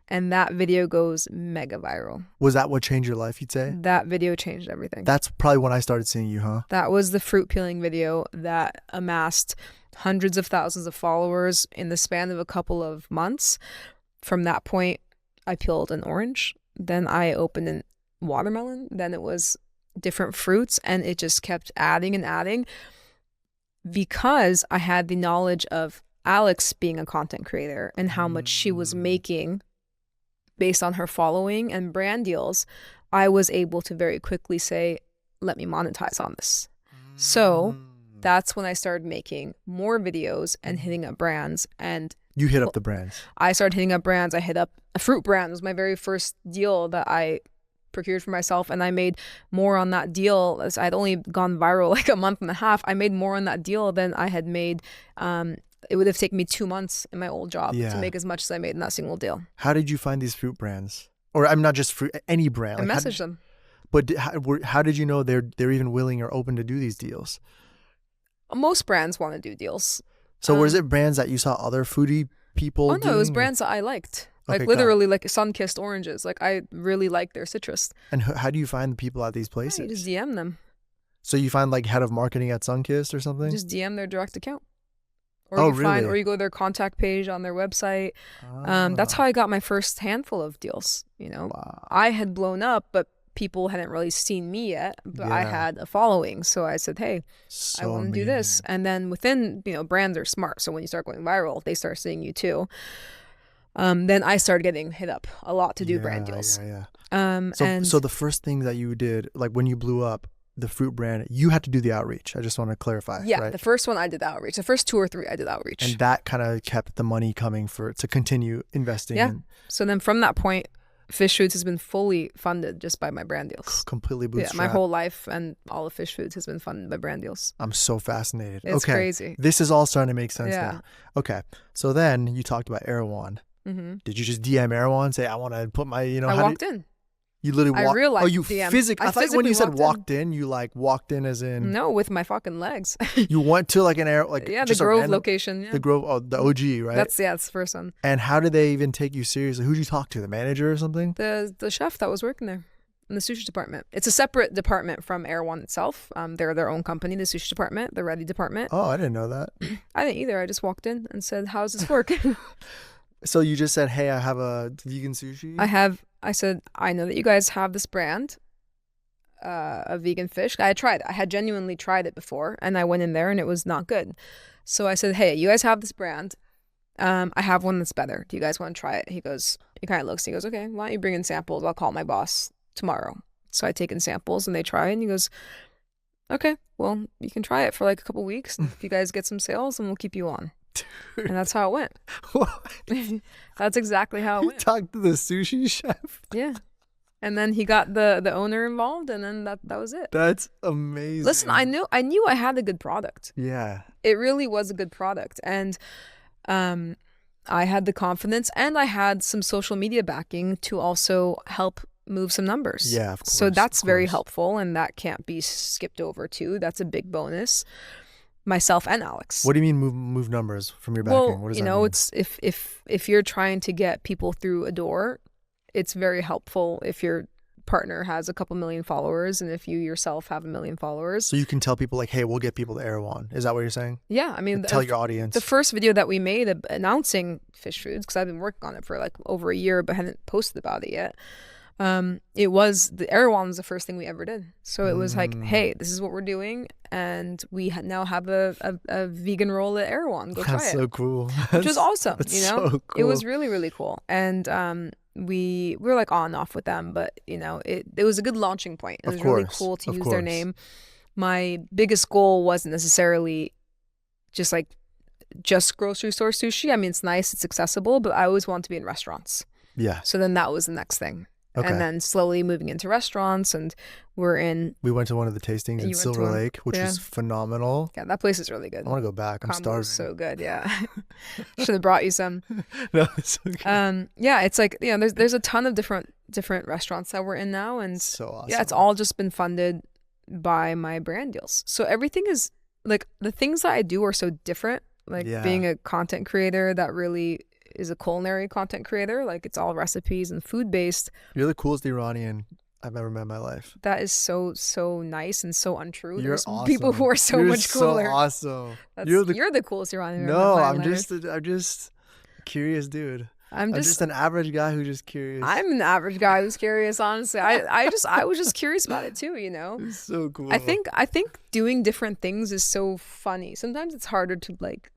And that video goes mega viral. Was that what changed your life, you'd say? That video changed everything. That's probably when I started seeing you, huh? That was the fruit peeling video that amassed hundreds of thousands of followers in the span of a couple of months. From that point, I peeled an orange. Then I opened a watermelon. Then it was different fruits, and it just kept adding and adding because I had the knowledge of Alex being a content creator and how much she was making based on her following and brand deals. I was able to very quickly say, let me monetize on this. So that's when I started making more videos and hitting up brands. And you hit up the brands. I started hitting up brands. I hit up a fruit brand. It was my very first deal that I procured for myself, and I made more on that deal. As I'd only gone viral like a month and a half. I made more on that deal than I had made. It would have taken me 2 months in my old job to make as much as I made in that single deal. How did you find these fruit brands? Or I'm not just fruit, any brand. I messaged them. But how did you know they're even willing or open to do these deals? Most brands want to do deals. So was it brands that you saw other foodie people doing? No, it was brands that I liked. Like literally like sun-kissed oranges. Like I really like their citrus. And how do you find the people at these places? You just DM them. So you find like head of marketing at Sunkist or something? Just DM their direct account. Or or you go to their contact page on their website. That's how I got my first handful of deals. You know, I had blown up, but people hadn't really seen me yet. But I had a following, so I said, "Hey, I want to do this." And then within, brands are smart. So when you start going viral, they start seeing you too. Then I started getting hit up a lot to do brand deals. So the first thing that you did, like when you blew up, the fruit brand, you had to do the outreach. I just want to clarify. Yeah, right? The first one I did the outreach. The first 2 or 3 I did outreach. And that kind of kept the money coming to continue investing in. So then from that point, Fish Foods has been fully funded just by my brand deals. Completely bootstrapped. Yeah, my whole life and all of Fish Foods has been funded by brand deals. I'm so fascinated. It's crazy. This is all starting to make sense now. Okay. So then you talked about Erewhon. Mm-hmm. Did you just DM Erewhon and say, I want to put my, I walked in. You literally walked. I realized. Oh, you physically. I thought when you said walked in, you like walked in as in. No, with my fucking legs. You went to like an the Grove location. Yeah. The Grove, the OG, right? That's the first one. And how did they even take you seriously? Who'd you talk to? The manager or something? The chef that was working there in the sushi department. It's a separate department from Erewhon itself. They're their own company, the sushi department, the ready department. Oh, I didn't know that. I didn't either. I just walked in and said, "How does this work?" So you just said, "Hey, I have a vegan sushi." I said, I know that you guys have this brand of vegan fish. I tried it. I had genuinely tried it before, and I went in there and it was not good. So I said, hey, you guys have this brand. I have one that's better. Do you guys want to try it? He kind of looks, he goes, okay, why don't you bring in samples? I'll call my boss tomorrow. So I take in samples and they try it, and he goes, okay, well, you can try it for like a couple weeks. If you guys get some sales, then we'll keep you on. Dude. And that's how it went. That's exactly how it went. Talk to the sushi chef. Yeah. And then he got the owner involved, and then that was it. That's amazing. Listen, I knew I had a good product. Yeah. It really was a good product. And I had the confidence, and I had some social media backing to also help move some numbers. Yeah, of course. So that's very helpful, and that can't be skipped over too. That's a big bonus. Myself and Alex. What do you mean move numbers from your backing? Well, what does that mean? It's if you're trying to get people through a door, it's very helpful if your partner has a couple million followers and if you yourself have 1 million followers. So you can tell people like, hey, we'll get people to Erewhon. Is that what you're saying? Yeah, I mean, tell your audience. The first video that we made announcing Fish Foods, because I've been working on it for like over a year but hadn't posted about it yet. It was the Erewhon was the first thing we ever did. So it was like, hey, this is what we're doing, and we now have a vegan roll at Erewhon. Go try it. That's so cool. Which was awesome. So cool. It was really, really cool. And we were like on and off with them, but it was a good launching point. It was really cool to use their name. My biggest goal wasn't necessarily just grocery store sushi. I mean, it's nice, it's accessible, but I always want to be in restaurants. Yeah. So then that was the next thing. Okay. And then slowly moving into restaurants, and we went to one of the tastings in Silver Lake, which was phenomenal. Yeah, that place is really good. I want to go back. I'm starving. So good, yeah. Should have brought you some. No, it's okay. Yeah, it's like there's a ton of different restaurants that we're in now, and so awesome. Yeah, it's all just been funded by my brand deals. So everything is like the things that I do are so different. Like being a content creator, that really is a culinary content creator. Like it's all recipes and food based. You're the coolest Iranian I've ever met in my life. That is so nice and so untrue. You're There's awesome. people who are so You're much cooler. So awesome. You're the coolest Iranian. No, I'm just a curious dude. I'm just an average guy who's just curious. I'm an average guy who's curious, honestly. I was just curious about it too, you know. It's so cool. I think doing different things is so funny. Sometimes it's harder to like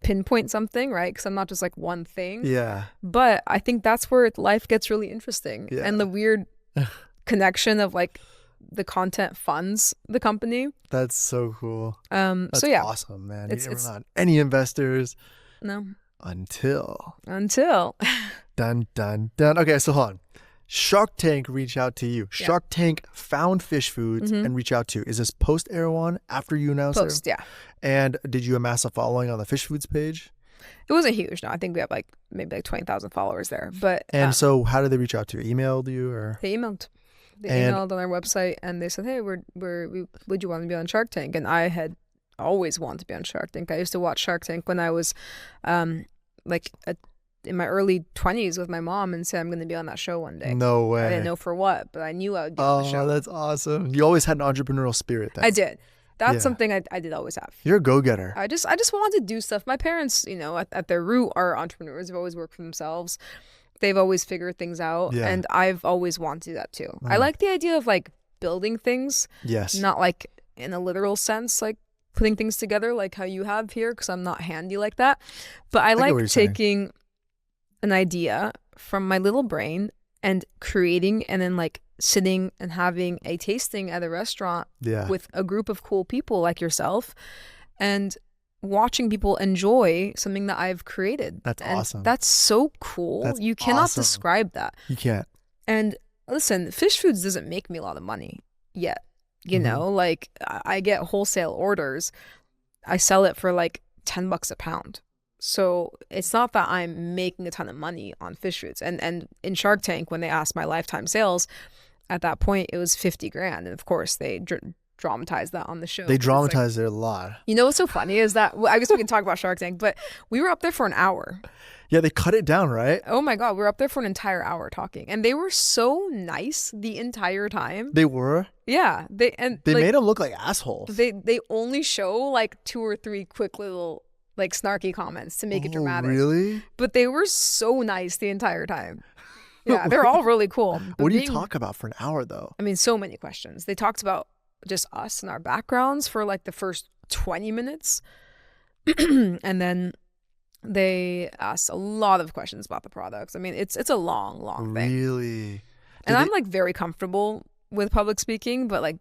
pinpoint something, right? Because I'm not just like one thing. Yeah. But I think that's where life gets really interesting. Yeah. And the weird connection of like the content funds the company. That's so cool. That's so yeah, awesome, man. You never had any investors. No. Until dun dun dun. Okay, so hold on. Shark Tank reached out to you. Yeah. Shark Tank found Fish Foods and reached out to you. Is this post air one after you announced post? Yeah. And did you amass a following on the Fish Foods page? It wasn't huge. No, I think we have like maybe like 20,000 followers there. But and so how did they reach out to you? Emailed you or? They emailed. They emailed on our website and they said, "Hey, would you want to be on Shark Tank?" And I had always wanted to be on Shark Tank. I used to watch Shark Tank when I was in my early 20s with my mom and said I'm going to be on that show one day. No way. I didn't know for what, but I knew I would be on the show. Oh, that's awesome. You always had an entrepreneurial spirit then. I did. That's something I did always have. You're a go-getter. I just wanted to do stuff. My parents, you know, at their root are entrepreneurs. They've always worked for themselves. They've always figured things out. Yeah. And I've always wanted to do that too. I like the idea of like building things. Yes. Not like in a literal sense, like putting things together like how you have here, because I'm not handy like that. But I like taking an idea from my little brain and creating and then like sitting and having a tasting at a restaurant with a group of cool people like yourself and watching people enjoy something that I've created. That's awesome. That's so cool. You cannot describe that. You can't. And listen, Fish Foods doesn't make me a lot of money yet. You know, like I get wholesale orders. I sell it for like $10 a pound. So it's not that I'm making a ton of money on Fish Foods. And in Shark Tank, when they asked my lifetime sales, at that point, it was 50 grand. And of course, they dramatized that on the show. They dramatized it a lot. You know what's so funny is that, I guess we can talk about Shark Tank, but we were up there for an hour. Yeah, they cut it down, right? Oh my God, we were up there for an entire hour talking. And they were so nice the entire time. They were? Yeah. They like, made them look like assholes. They only show like 2 or 3 quick little like snarky comments to make it dramatic. Really? But they were so nice the entire time. Yeah, they're all really cool. What do you talk about for an hour though? I mean, so many questions. They talked about just us and our backgrounds for like the first 20 minutes. And then they asked a lot of questions about the products. I mean, it's a long thing. Really? And I'm like very comfortable with public speaking, but like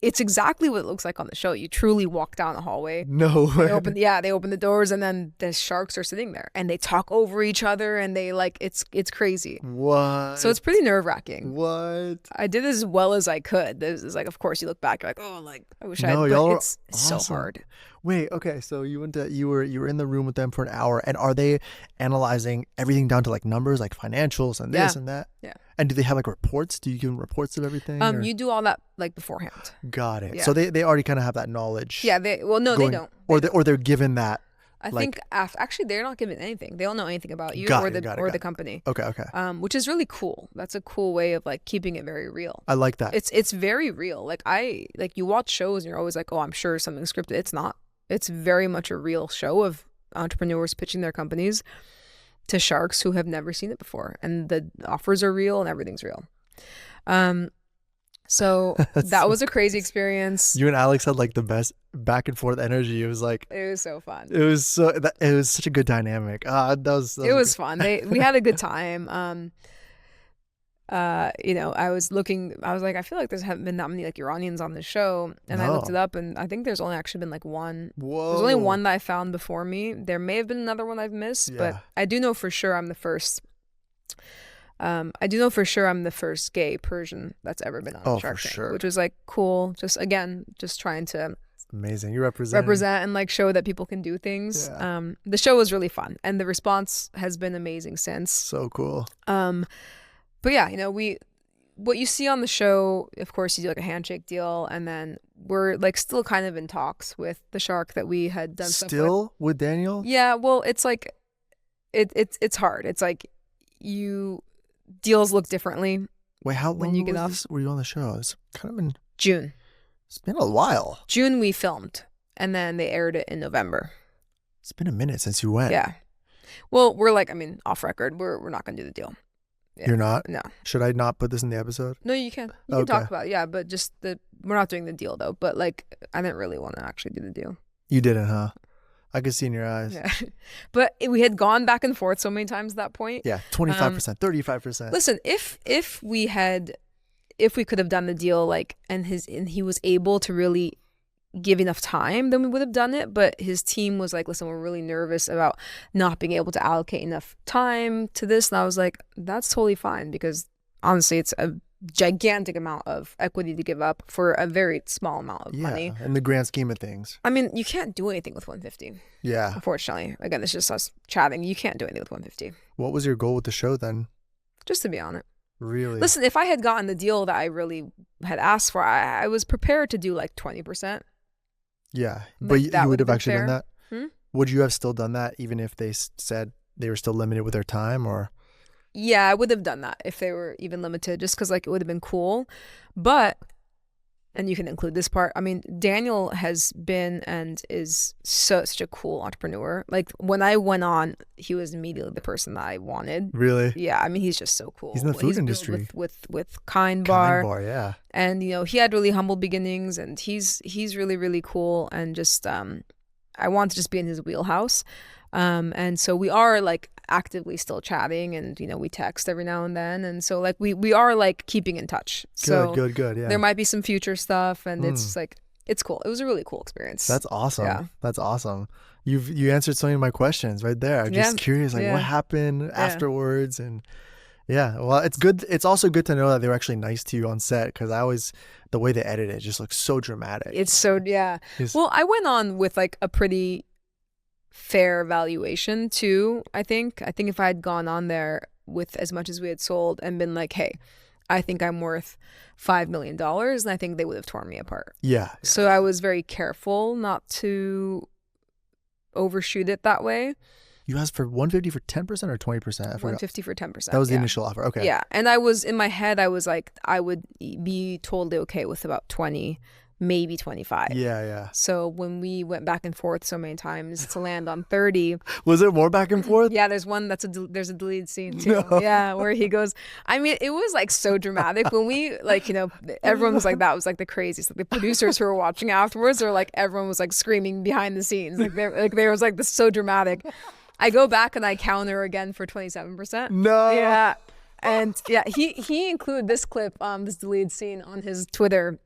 it's exactly what it looks like on the show. You truly walk down the hallway. No way. They open the doors and then the sharks are sitting there and they talk over each other and they like, it's crazy. What? So it's pretty nerve-wracking. What? I did as well as I could. This is like, of course you look back, you're like, oh, like I wish I had, but it's awesome. So hard. Wait, okay, so you were in the room with them for an hour, and are they analyzing everything down to like numbers, like financials and this and that? Yeah. And do they have like reports? Do you give them reports of everything? You do all that like beforehand. Got it. Yeah. So they already kind of have that knowledge. Yeah. They don't. Or they're given that. I think actually they're not given anything. They don't know anything about you or the company. Okay. Which is really cool. That's a cool way of like keeping it very real. I like that. It's very real. Like you watch shows and you're always like, oh, I'm sure something's scripted. It's not. It's very much a real show of entrepreneurs pitching their companies to sharks who have never seen it before, and the offers are real and everything's real. So that was a crazy experience. You and Alex had like the best back and forth energy. It was so fun. It was such a good dynamic. It was fun. We had a good time. I was like, I feel like there's haven't been that many like Iranians on the show, and I looked it up, and I think there's only actually been like one. Whoa. There's only one that I found before me. There may have been another one I've missed, but I do know for sure I'm the first. I do know for sure I'm the first gay Persian that's ever been on Shark Tank, sure. which was like cool. Just trying to. Amazing. You represent and like show that people can do things. Yeah. The show was really fun, and the response has been amazing since. So cool. But yeah, what you see on the show, of course, you do like a handshake deal, and then we're like still kind of in talks with the shark that we had done stuff with. Still with Daniel? Yeah, well, it's like it's hard. It's like deals look differently. Wait, how long were you on the show? It's kind of been June. It's been a while. June we filmed, and then they aired it in November. It's been a minute since you went. Yeah. Well, we're like, off record, we're not gonna do the deal. Yeah. You're not? No. Should I not put this in the episode? No, you can. You can talk about it. Yeah, but just we're not doing the deal though. But like, I didn't really want to actually do the deal. You didn't, huh? I could see in your eyes. Yeah. But we had gone back and forth so many times at that point. Yeah, 25%, 35%. Listen, if we could have done the deal, like, and he was able to really give enough time, then we would have done it. But his team was like, listen, we're really nervous about not being able to allocate enough time to this. And I was like, that's totally fine, because honestly, it's a gigantic amount of equity to give up for a very small amount of money. In the grand scheme of things. I mean, you can't do anything with 150. Yeah. Unfortunately. Again, it's just us chatting. You can't do anything with 150. What was your goal with the show then? Just to be on it. Really? Listen, if I had gotten the deal that I really had asked for, I was prepared to do like 20%. Yeah. But you would have actually done that? Hmm? Would you have still done that even if they said they were still limited with their time, or? Yeah, I would have done that if they were even limited, just because like it would have been cool. But, and you can include this part, I mean, Daniel has been and is such a cool entrepreneur. Like when I went on, he was immediately the person that I wanted. Really? Yeah, I mean, he's just so cool. He's in the food industry. With Kind Bar. Kind Bar, yeah. And, you know, he had really humble beginnings, and he's really, really cool. And just, I want to just be in his wheelhouse. And so we are like actively still chatting, and, you know, we text every now and then. And so like we are like keeping in touch. So good. Yeah. There might be some future stuff, and it's just like, it's cool. It was a really cool experience. That's awesome. Yeah. That's awesome. You answered so many of my questions right there. I'm just curious, like what happened afterwards. And yeah, well, it's good. It's also good to know that they were actually nice to you on set, because the way they edit it just looks so dramatic. It's so, well, I went on with like a pretty fair valuation too. I think if I had gone on there with as much as we had sold and been like, hey, I think I'm worth $5 million, and I think they would have torn me apart. Yeah. So I was very careful not to overshoot it that way. You asked for 150 for 10% or 20%? 150 for 10%. That was the initial offer. Okay. Yeah. And I was, in my head, I was like, I would be totally okay with about 20, maybe 25. Yeah. So when we went back and forth so many times to land on 30. Was it more back and forth? Yeah, there's one there's a deleted scene too. No. Yeah, where he goes, I mean, it was like so dramatic when we, like, you know, everyone was like, that was like the craziest. Like, the producers who were watching afterwards, or like everyone was like screaming behind the scenes. Like there was like this so dramatic. I go back and I counter again for 27%. No. Yeah. And yeah, he included this clip, this deleted scene on his Twitter.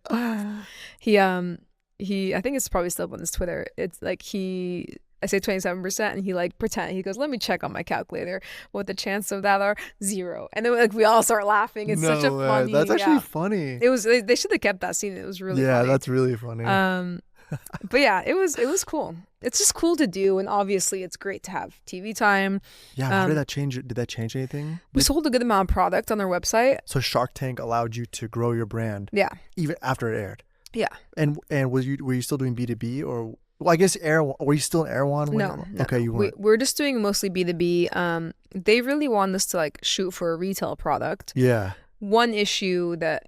He I think it's probably still up on his Twitter. It's like I say 27%, and he like he goes, let me check on my calculator what the chance of that are. 0. And then like we all start laughing. It's such a funny. That's actually funny. It was, they should have kept that scene. It was really funny. Yeah, that's really funny. But yeah, it was cool. It's just cool to do, and obviously it's great to have TV time. Yeah, how did that change? Did that change anything? We sold a good amount of product on their website. So Shark Tank allowed you to grow your brand. Yeah. Even after it aired. Yeah. And were you still doing B2B, or, well, I guess were you still in Erewhon? No. Okay, you weren't. We're just doing mostly B2B. They really want us to like shoot for a retail product. Yeah. One issue that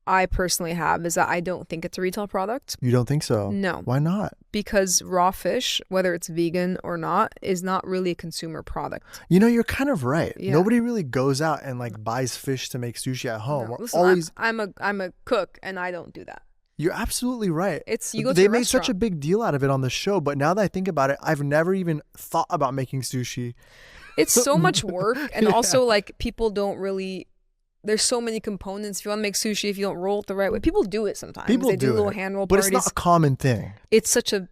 I personally have is that I don't think it's a retail product. You don't think so? No. Why not? Because raw fish, whether it's vegan or not, is not really a consumer product. You know, you're kind of right. Yeah. Nobody really goes out and like buys fish to make sushi at home. No. Listen, I'm a cook, and I don't do that. You're absolutely right. They made such a big deal out of it on the show, but now that I think about it, I've never even thought about making sushi. It's so much work, and also like people don't really. There's so many components. If you want to make sushi, if you don't roll it the right way, people do it sometimes. They do little hand roll but parties. It's not a common thing. It's such a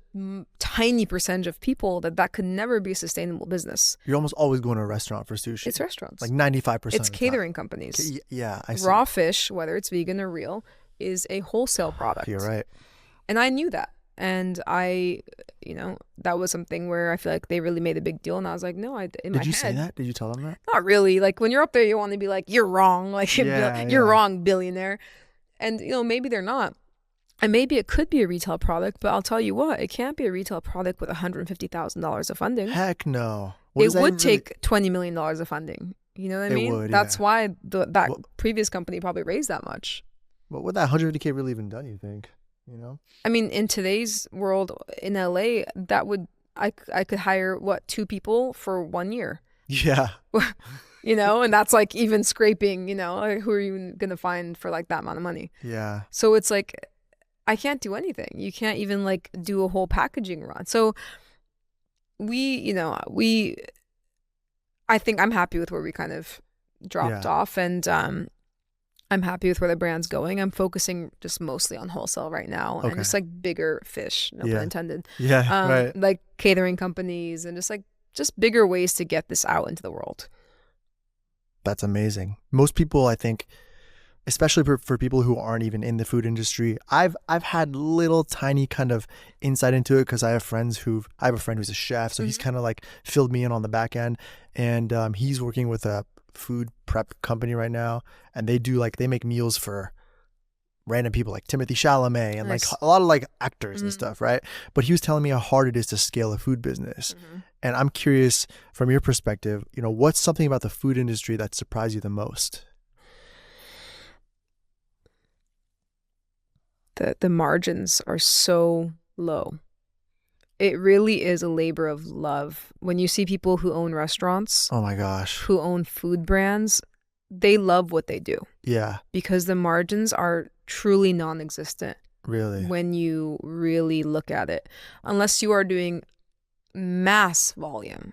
tiny percentage of people that could never be a sustainable business. You're almost always going to a restaurant for sushi. It's restaurants. Like 95%. It's catering companies. Yeah, I see. Raw fish, whether it's vegan or real, is a wholesale product. You're right. And I knew that. And that was something where I feel like they really made a big deal. And I was like, no, Did you say that? Did you tell them that? Not really. Like when you're up there, you want to be like, you're wrong. Like you're wrong, billionaire. And, maybe they're not. And maybe it could be a retail product, but I'll tll you what, it can't be a retail product with $150,000 of funding. Heck no. What It does that would even really- take $20 million of funding. You know what I It mean? would, That's yeah. why that What, previous company probably raised that much. what would that 150K really even done, you think? You know? I mean, in today's world in LA, that would I could hire what 2 people for 1 year. Yeah. You know, and that's like even scraping, you know, like, who are you going to find for like that amount of money? Yeah. So it's like I can't do anything. You can't even like do a whole packaging run. So I think I'm happy with where we kind of dropped off, and I'm happy with where the brand's going. I'm focusing just mostly on wholesale right now, and just like bigger fish, no pun intended. Yeah, right. Like catering companies and just bigger ways to get this out into the world. That's amazing. Most people, I think, especially for people who aren't even in the food industry, I've had little tiny kind of insight into it because I have a friend who's a chef, so he's kind of like filled me in on the back end, and he's working with a food prep company right now, and they make meals for random people like Timothy Chalamet and like a lot of like actors and stuff, right? But he was telling me how hard it is to scale a food business. And I'm curious, from your perspective, you know, what's something about the food industry that surprised you the most? The margins are so low. It really is a labor of love. When you see people who own restaurants, oh my gosh, who own food brands, they love what they do. Yeah. Because the margins are truly non-existent. Really? When you really look at it. Unless you are doing mass volume.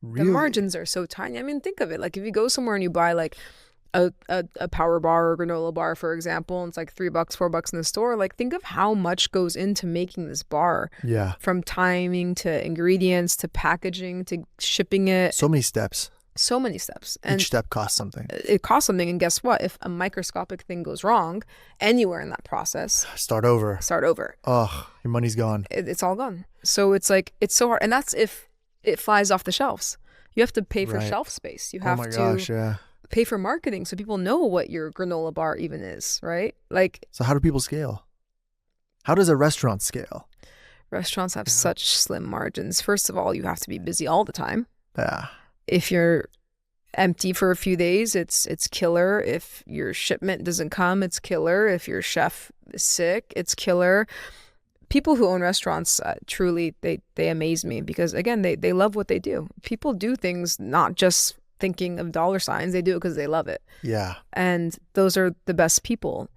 Really? The margins are so tiny. I mean, think of it. Like if you go somewhere and you buy like a power bar or granola bar, for example, and it's like $3, $4 in the store, like think of how much goes into making this bar. Yeah. From timing to ingredients to packaging to shipping it. So many steps. And each step costs something. It costs something. And guess what? If a microscopic thing goes wrong anywhere in that process, start over. Oh, your money's gone. It's all gone. So it's like, it's so hard. And that's if it flies off the shelves. You have to pay for shelf space. You have to pay for marketing so people know what your granola bar even is, right? Like, so how do people scale? How does a restaurant scale? Restaurants have such slim margins. First of all, you have to be busy all the time. Yeah. If you're empty for a few days, it's killer. If your shipment doesn't come, it's killer. If your chef is sick, it's killer. People who own restaurants, truly, they amaze me because, again, they love what they do. People do things not just thinking of dollar signs. They do it because they love it. Yeah. And those are the best people.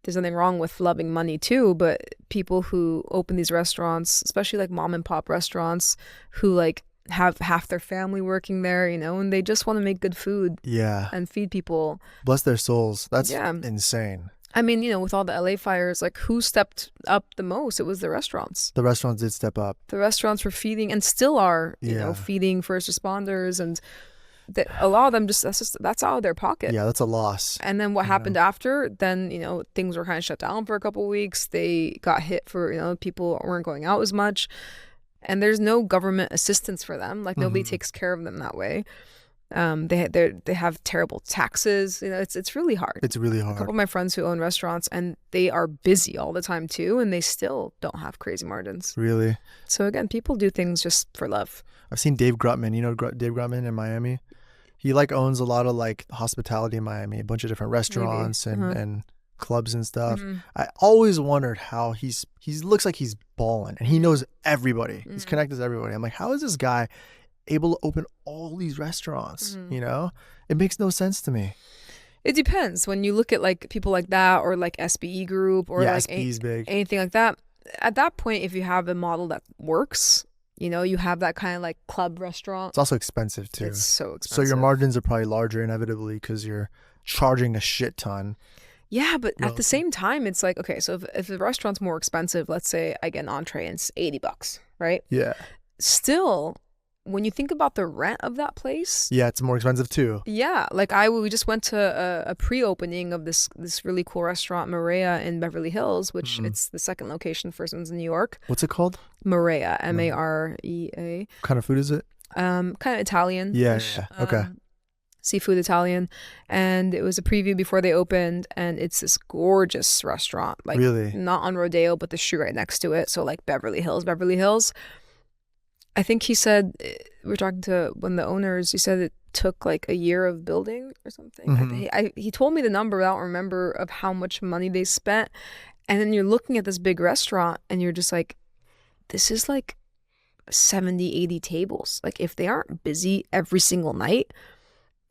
There's nothing wrong with loving money too, but people who open these restaurants, especially like mom and pop restaurants, who like have half their family working there, you know, and they just want to make good food and feed people. Bless their souls. That's insane. I mean, you know, with all the LA fires, like who stepped up the most? It was the restaurants. The restaurants did step up. The restaurants were feeding and still are, you know, feeding first responders, and a lot of them that's out of their pocket. Yeah, that's a loss. And then what happened after? Then, you know, things were kind of shut down for a couple of weeks. They got hit for, you know, people weren't going out as much. And there's no government assistance for them. Like nobody takes care of them that way. They have terrible taxes. You know, it's really hard. It's really hard. A couple of my friends who own restaurants, and they are busy all the time too, and they still don't have crazy margins. Really? So again, people do things just for love. I've seen Dave Grutman. You know Dave Grutman in Miami? He like owns a lot of like hospitality in Miami, a bunch of different restaurants and clubs and stuff. I always wondered how he looks like he's balling and he knows everybody. He's connected to everybody. I'm like, how is this guy able to open all these restaurants? You know, it makes no sense to me. It depends. When you look at like people like that, or like SBE Group, or like big. Anything like that, at that point, if you have a model that works, you know, you have that kind of like club restaurant. It's also expensive too. It's so expensive. So your margins are probably larger inevitably because you're charging a shit ton. Yeah, but at the same time, it's like, okay, so if the restaurant's more expensive, let's say I get an entree and it's $80, right? Yeah. Still, when you think about the rent of that place, yeah, it's more expensive too. Yeah, like we just went to a pre-opening of this really cool restaurant, Maria, in Beverly Hills, which it's the second location. First one's in New York. What's it called? Maria, Marea. What kind of food is it? Kind of Italian. Yeah. Okay. Seafood Italian, and it was a preview before they opened, and it's this gorgeous restaurant, like really? Not on Rodeo, but the street right next to it, so like Beverly Hills. I think he said, we were talking to one of the owners, he said it took like a year of building or something. He told me the number, I don't remember, of how much money they spent. And then you're looking at this big restaurant and you're just like, this is like 70, 80 tables. Like if they aren't busy every single night,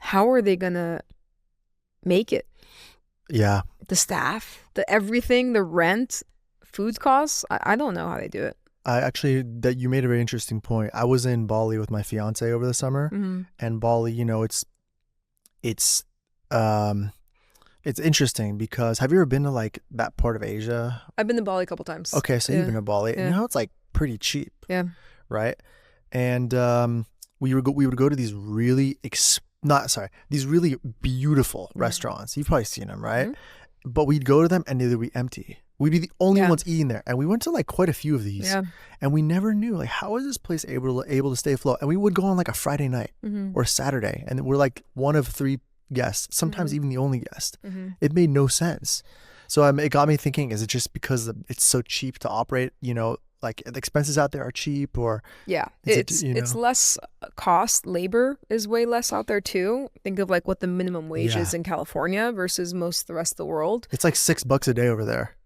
how are they gonna make it? Yeah. The staff, the everything, the rent, food costs. I don't know how they do it. That you made a very interesting point. I was in Bali with my fiance over the summer, and Bali, you know, it's interesting because have you ever been to like that part of Asia? I've been to Bali a couple times. Okay, so you've been to Bali. Yeah. You know, it's like pretty cheap. Yeah. Right. And we would go to these really these really beautiful restaurants. You've probably seen them, right? But we'd go to them and they would be empty. We'd be the only ones eating there. And we went to like quite a few of these. Yeah. And we never knew like how is this place able to stay afloat? And we would go on like a Friday night or Saturday, and we're like one of 3 guests, sometimes even the only guest. It made no sense. So it got me thinking, is it just because it's so cheap to operate, you know, like the expenses out there are cheap, or it's less cost. Labor is way less out there too. Think of like what the minimum wage is in California versus most of the rest of the world. It's like $6 a day over there.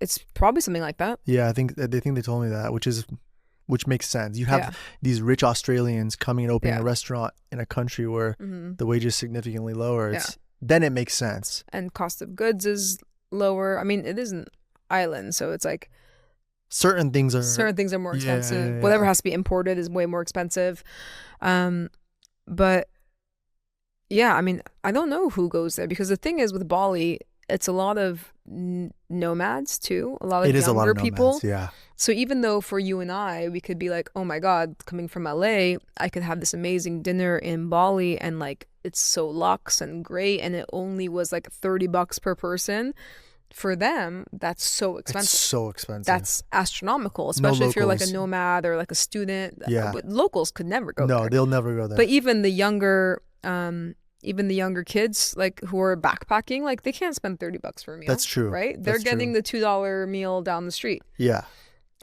It's probably something like that. Yeah, I think they told me that, which makes sense. You have these rich Australians coming and opening a restaurant in a country where the wage is significantly lower. Then it makes sense. And cost of goods is lower. I mean, it is an island, so it's like certain things are more expensive. Whatever has to be imported is way more expensive. But yeah, I mean, I don't know who goes there, because the thing is with Bali, it's a lot of nomads too, a lot of younger people. Yeah. So even though for you and I, we could be like, oh my God, coming from LA, I could have this amazing dinner in Bali and like it's so luxe and great, and it only was like $30 per person. For them, that's so expensive. It's so expensive. That's astronomical, especially if you're like a nomad or like a student. Yeah. Locals could never go there. No, they'll never go there. But even the younger kids, like who are backpacking, like they can't spend $30 for a meal. That's true. Right? They're getting the $2 meal down the street. Yeah.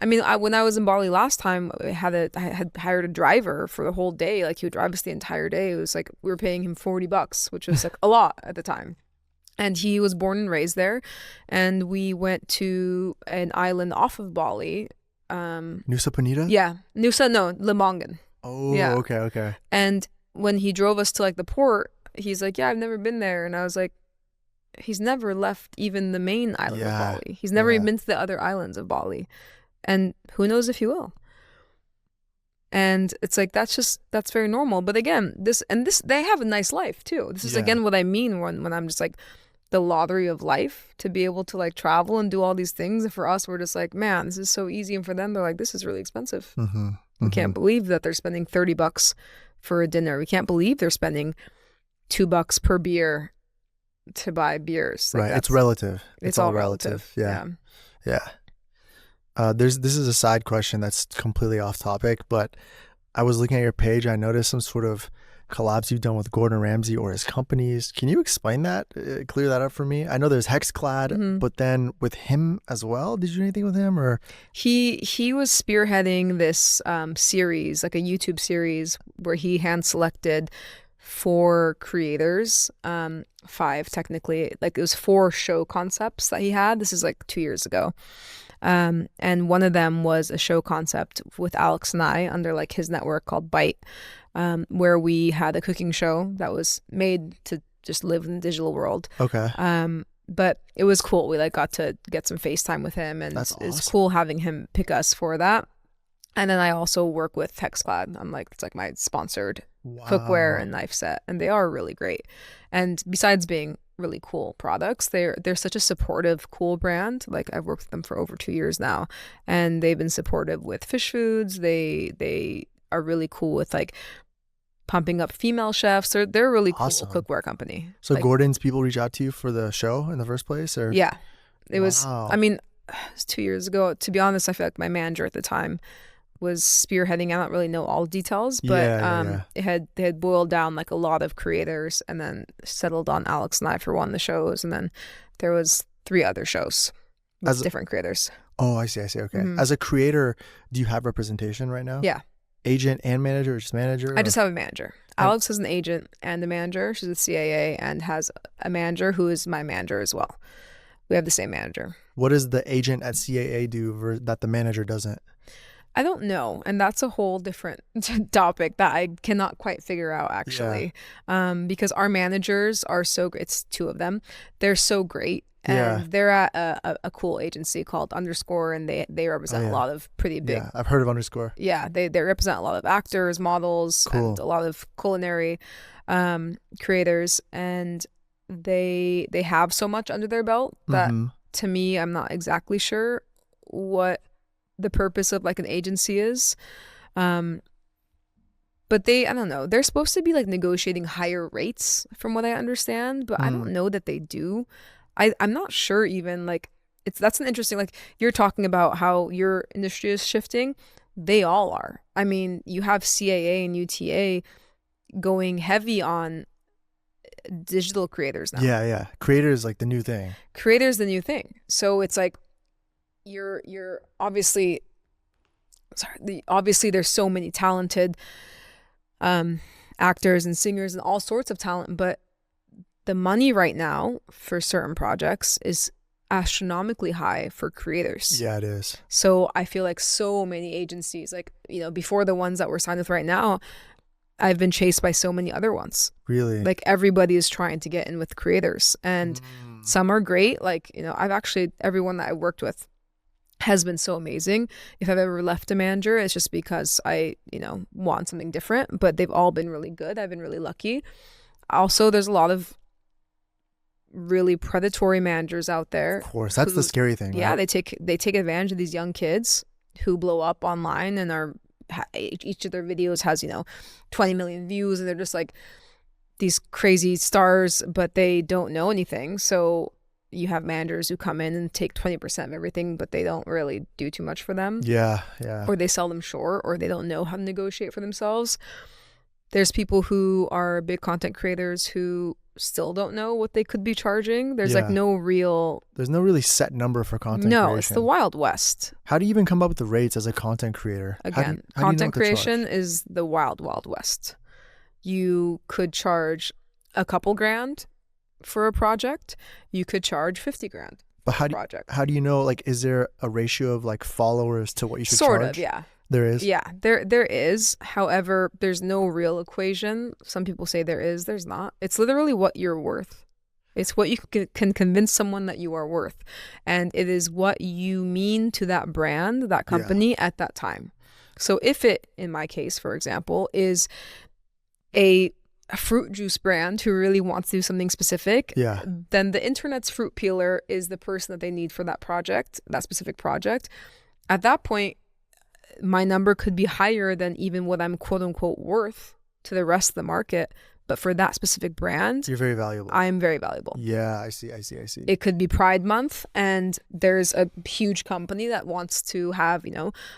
I mean, when I was in Bali last time, I had hired a driver for the whole day. Like he would drive us the entire day. It was like we were paying him $40, which was like a lot at the time. And he was born and raised there. And we went to an island off of Bali. Nusa Penida? Yeah. Limongan. Oh, yeah. Okay. And when he drove us to like the port, he's like, yeah, I've never been there. And I was like, he's never left even the main island of Bali. He's never even been to the other islands of Bali. And who knows if he will. And it's like, that's very normal. But again, they have a nice life too. This is again what I mean when I'm just like, the lottery of life to be able to like travel and do all these things. And for us, we're just like, man, this is so easy. And for them, they're like, this is really expensive. We can't believe that they're spending $30 for a dinner. We can't believe they're spending $2 per beer to buy beers. Like, right. It's relative. It's all relative. Yeah. This is a side question that's completely off topic, but I was looking at your page. I noticed some sort of collabs you've done with Gordon Ramsay or his companies. Can you explain that? Clear that up for me. I know there's Hexclad, but then with him as well, did you do anything with him? Or he was spearheading this series, like a YouTube series, where he hand selected 4 creators, 5 technically. Like it was 4 show concepts that he had. This is like 2 years ago. And one of them was a show concept with Alex and I under like his network called Bite, where we had a cooking show that was made to just live in the digital world. Okay. But it was cool. We like got to get some FaceTime with him, and That's awesome. It's cool having him pick us for that. And then I also work with Hexclad. It's like my sponsored cookware and knife set, and they are really great. And besides being really cool products, they're such a supportive, cool brand. Like I've worked with them for over 2 years now, and they've been supportive with fish foods. They are really cool with like pumping up female chefs. They're a really cool cookware company. So like, Gordon's people reach out to you for the show in the first place, or yeah, it was. I mean, it was 2 years ago. To be honest, I feel like my manager at the time was spearheading. I don't really know all details, but they had boiled down like a lot of creators and then settled on Alex and I for one of the shows, and then there was 3 other shows with different creators. Oh, I see. Okay. As a creator, do you have representation right now? Yeah. Agent and manager, or just manager? I just have a manager. Alex has an agent and a manager. She's a CAA and has a manager who is my manager as well. We have the same manager. What does the agent at CAA do that the manager doesn't? I don't know. And that's a whole different topic that I cannot quite figure out, actually. Yeah. Because our managers are so great. It's two of them. They're so great. And they're at a cool agency called Underscore, and they represent a lot of pretty big. Yeah, I've heard of Underscore. Yeah, they represent a lot of actors, models, and a lot of culinary creators, and they have so much under their belt that to me, I'm not exactly sure what the purpose of like an agency is. But I don't know. They're supposed to be like negotiating higher rates, from what I understand, but I don't know that they do. I'm not sure even, like, that's an interesting, like, you're talking about how your industry is shifting. They all are. I mean, you have CAA and UTA going heavy on digital creators now. Yeah. Creator is like the new thing. Creator is the new thing. So it's like you're obviously there's so many talented actors and singers and all sorts of talent, but the money right now for certain projects is astronomically high for creators. Yeah, it is. So I feel like so many agencies, like, before the ones that we're signed with right now, I've been chased by so many other ones. Really? Like, everybody is trying to get in with creators, and some are great. Like, everyone that I worked with has been so amazing. If I've ever left a manager, it's just because I, want something different, but they've all been really good. I've been really lucky. Also, there's a lot of really predatory managers out there. Of course, that's the scary thing. Yeah, right? they take advantage of these young kids who blow up online and each of their videos has 20 million views, and they're just like these crazy stars, but they don't know anything. So you have managers who come in and take 20% of everything, but they don't really do too much for them. Yeah. Or they sell them short, or they don't know how to negotiate for themselves. There's people who are big content creators who still don't know what they could be charging. There's there's no really set number for content creation. No, it's the Wild West. How do you even come up with the rates as a content creator? Again, content creation is the wild west. You could charge a couple grand for a project. You could charge 50 grand. But how do you know, like, is there a ratio of like followers to what you should charge? Sort of, yeah. There is? Yeah, there is. However, there's no real equation. Some people say there is, there's not. It's literally what you're worth. It's what you can convince someone that you are worth. And it is what you mean to that brand, that company at that time. So if it, in my case, for example, is a fruit juice brand who really wants to do something specific, then the internet's fruit peeler is the person that they need for that project, that specific project. At that point, my number could be higher than even what I'm quote unquote worth to the rest of the market. But for that specific brand, you're very valuable. I'm very valuable. Yeah, I see. It could be Pride Month, and there's a huge company that wants to have,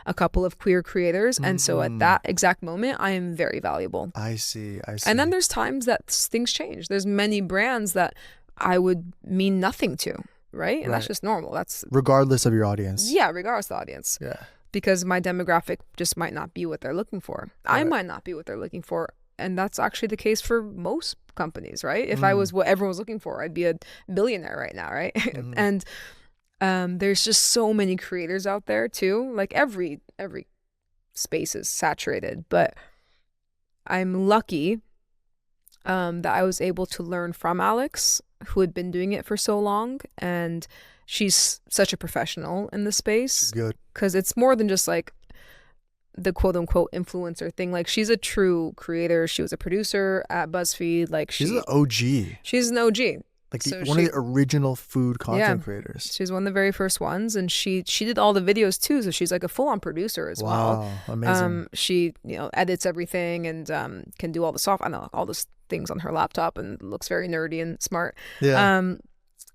a couple of queer creators. And so at that exact moment, I am very valuable. I see. And then there's times that things change. There's many brands that I would mean nothing to, right? And that's just normal. That's regardless of your audience. Yeah, regardless of the audience. Yeah. Because my demographic just might not be what they're looking for. I might not be what they're looking for. And that's actually the case for most companies, right? If I was what everyone was looking for, I'd be a billionaire right now, right? And there's just so many creators out there too. Like every space is saturated. But I'm lucky that I was able to learn from Alex, who had been doing it for so long. And she's such a professional in the space. Good. Because it's more than just like the quote unquote influencer thing. Like, she's a true creator. She was a producer at BuzzFeed. Like, she's an OG. She's an OG. Like one of the original food content creators. She's one of the very first ones, and she did all the videos too. So she's like a full on producer as well. Wow, amazing. She edits everything and can do all the all those things on her laptop, and looks very nerdy and smart. Yeah.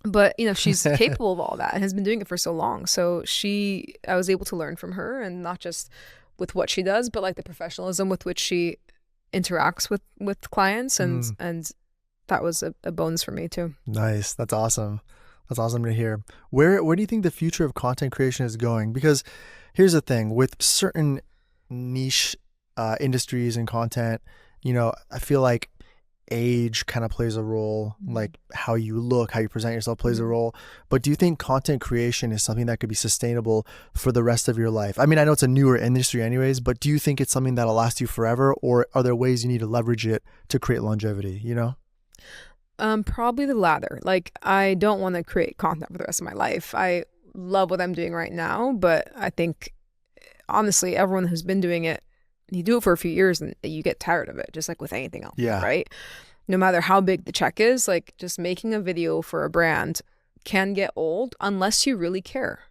But she's capable of all that and has been doing it for so long. So I was able to learn from her, and not just with what she does, but like the professionalism with which she interacts with clients, and that was a bonus for me too. Nice. That's awesome. That's awesome to hear. Where do you think the future of content creation is going? Because here's the thing, with certain niche industries and content, I feel like age kind of plays a role, like how you look, how you present yourself plays a role. But do you think content creation is something that could be sustainable for the rest of your life? I mean, I know it's a newer industry anyways, but do you think it's something that'll last you forever, or are there ways you need to leverage it to create longevity, Probably the latter. Like, I don't want to create content for the rest of my life. I love what I'm doing right now, but I think, honestly, everyone who's been doing it, you do it for a few years and you get tired of it, just like with anything else, right? No matter how big the check is, like just making a video for a brand can get old unless you really care,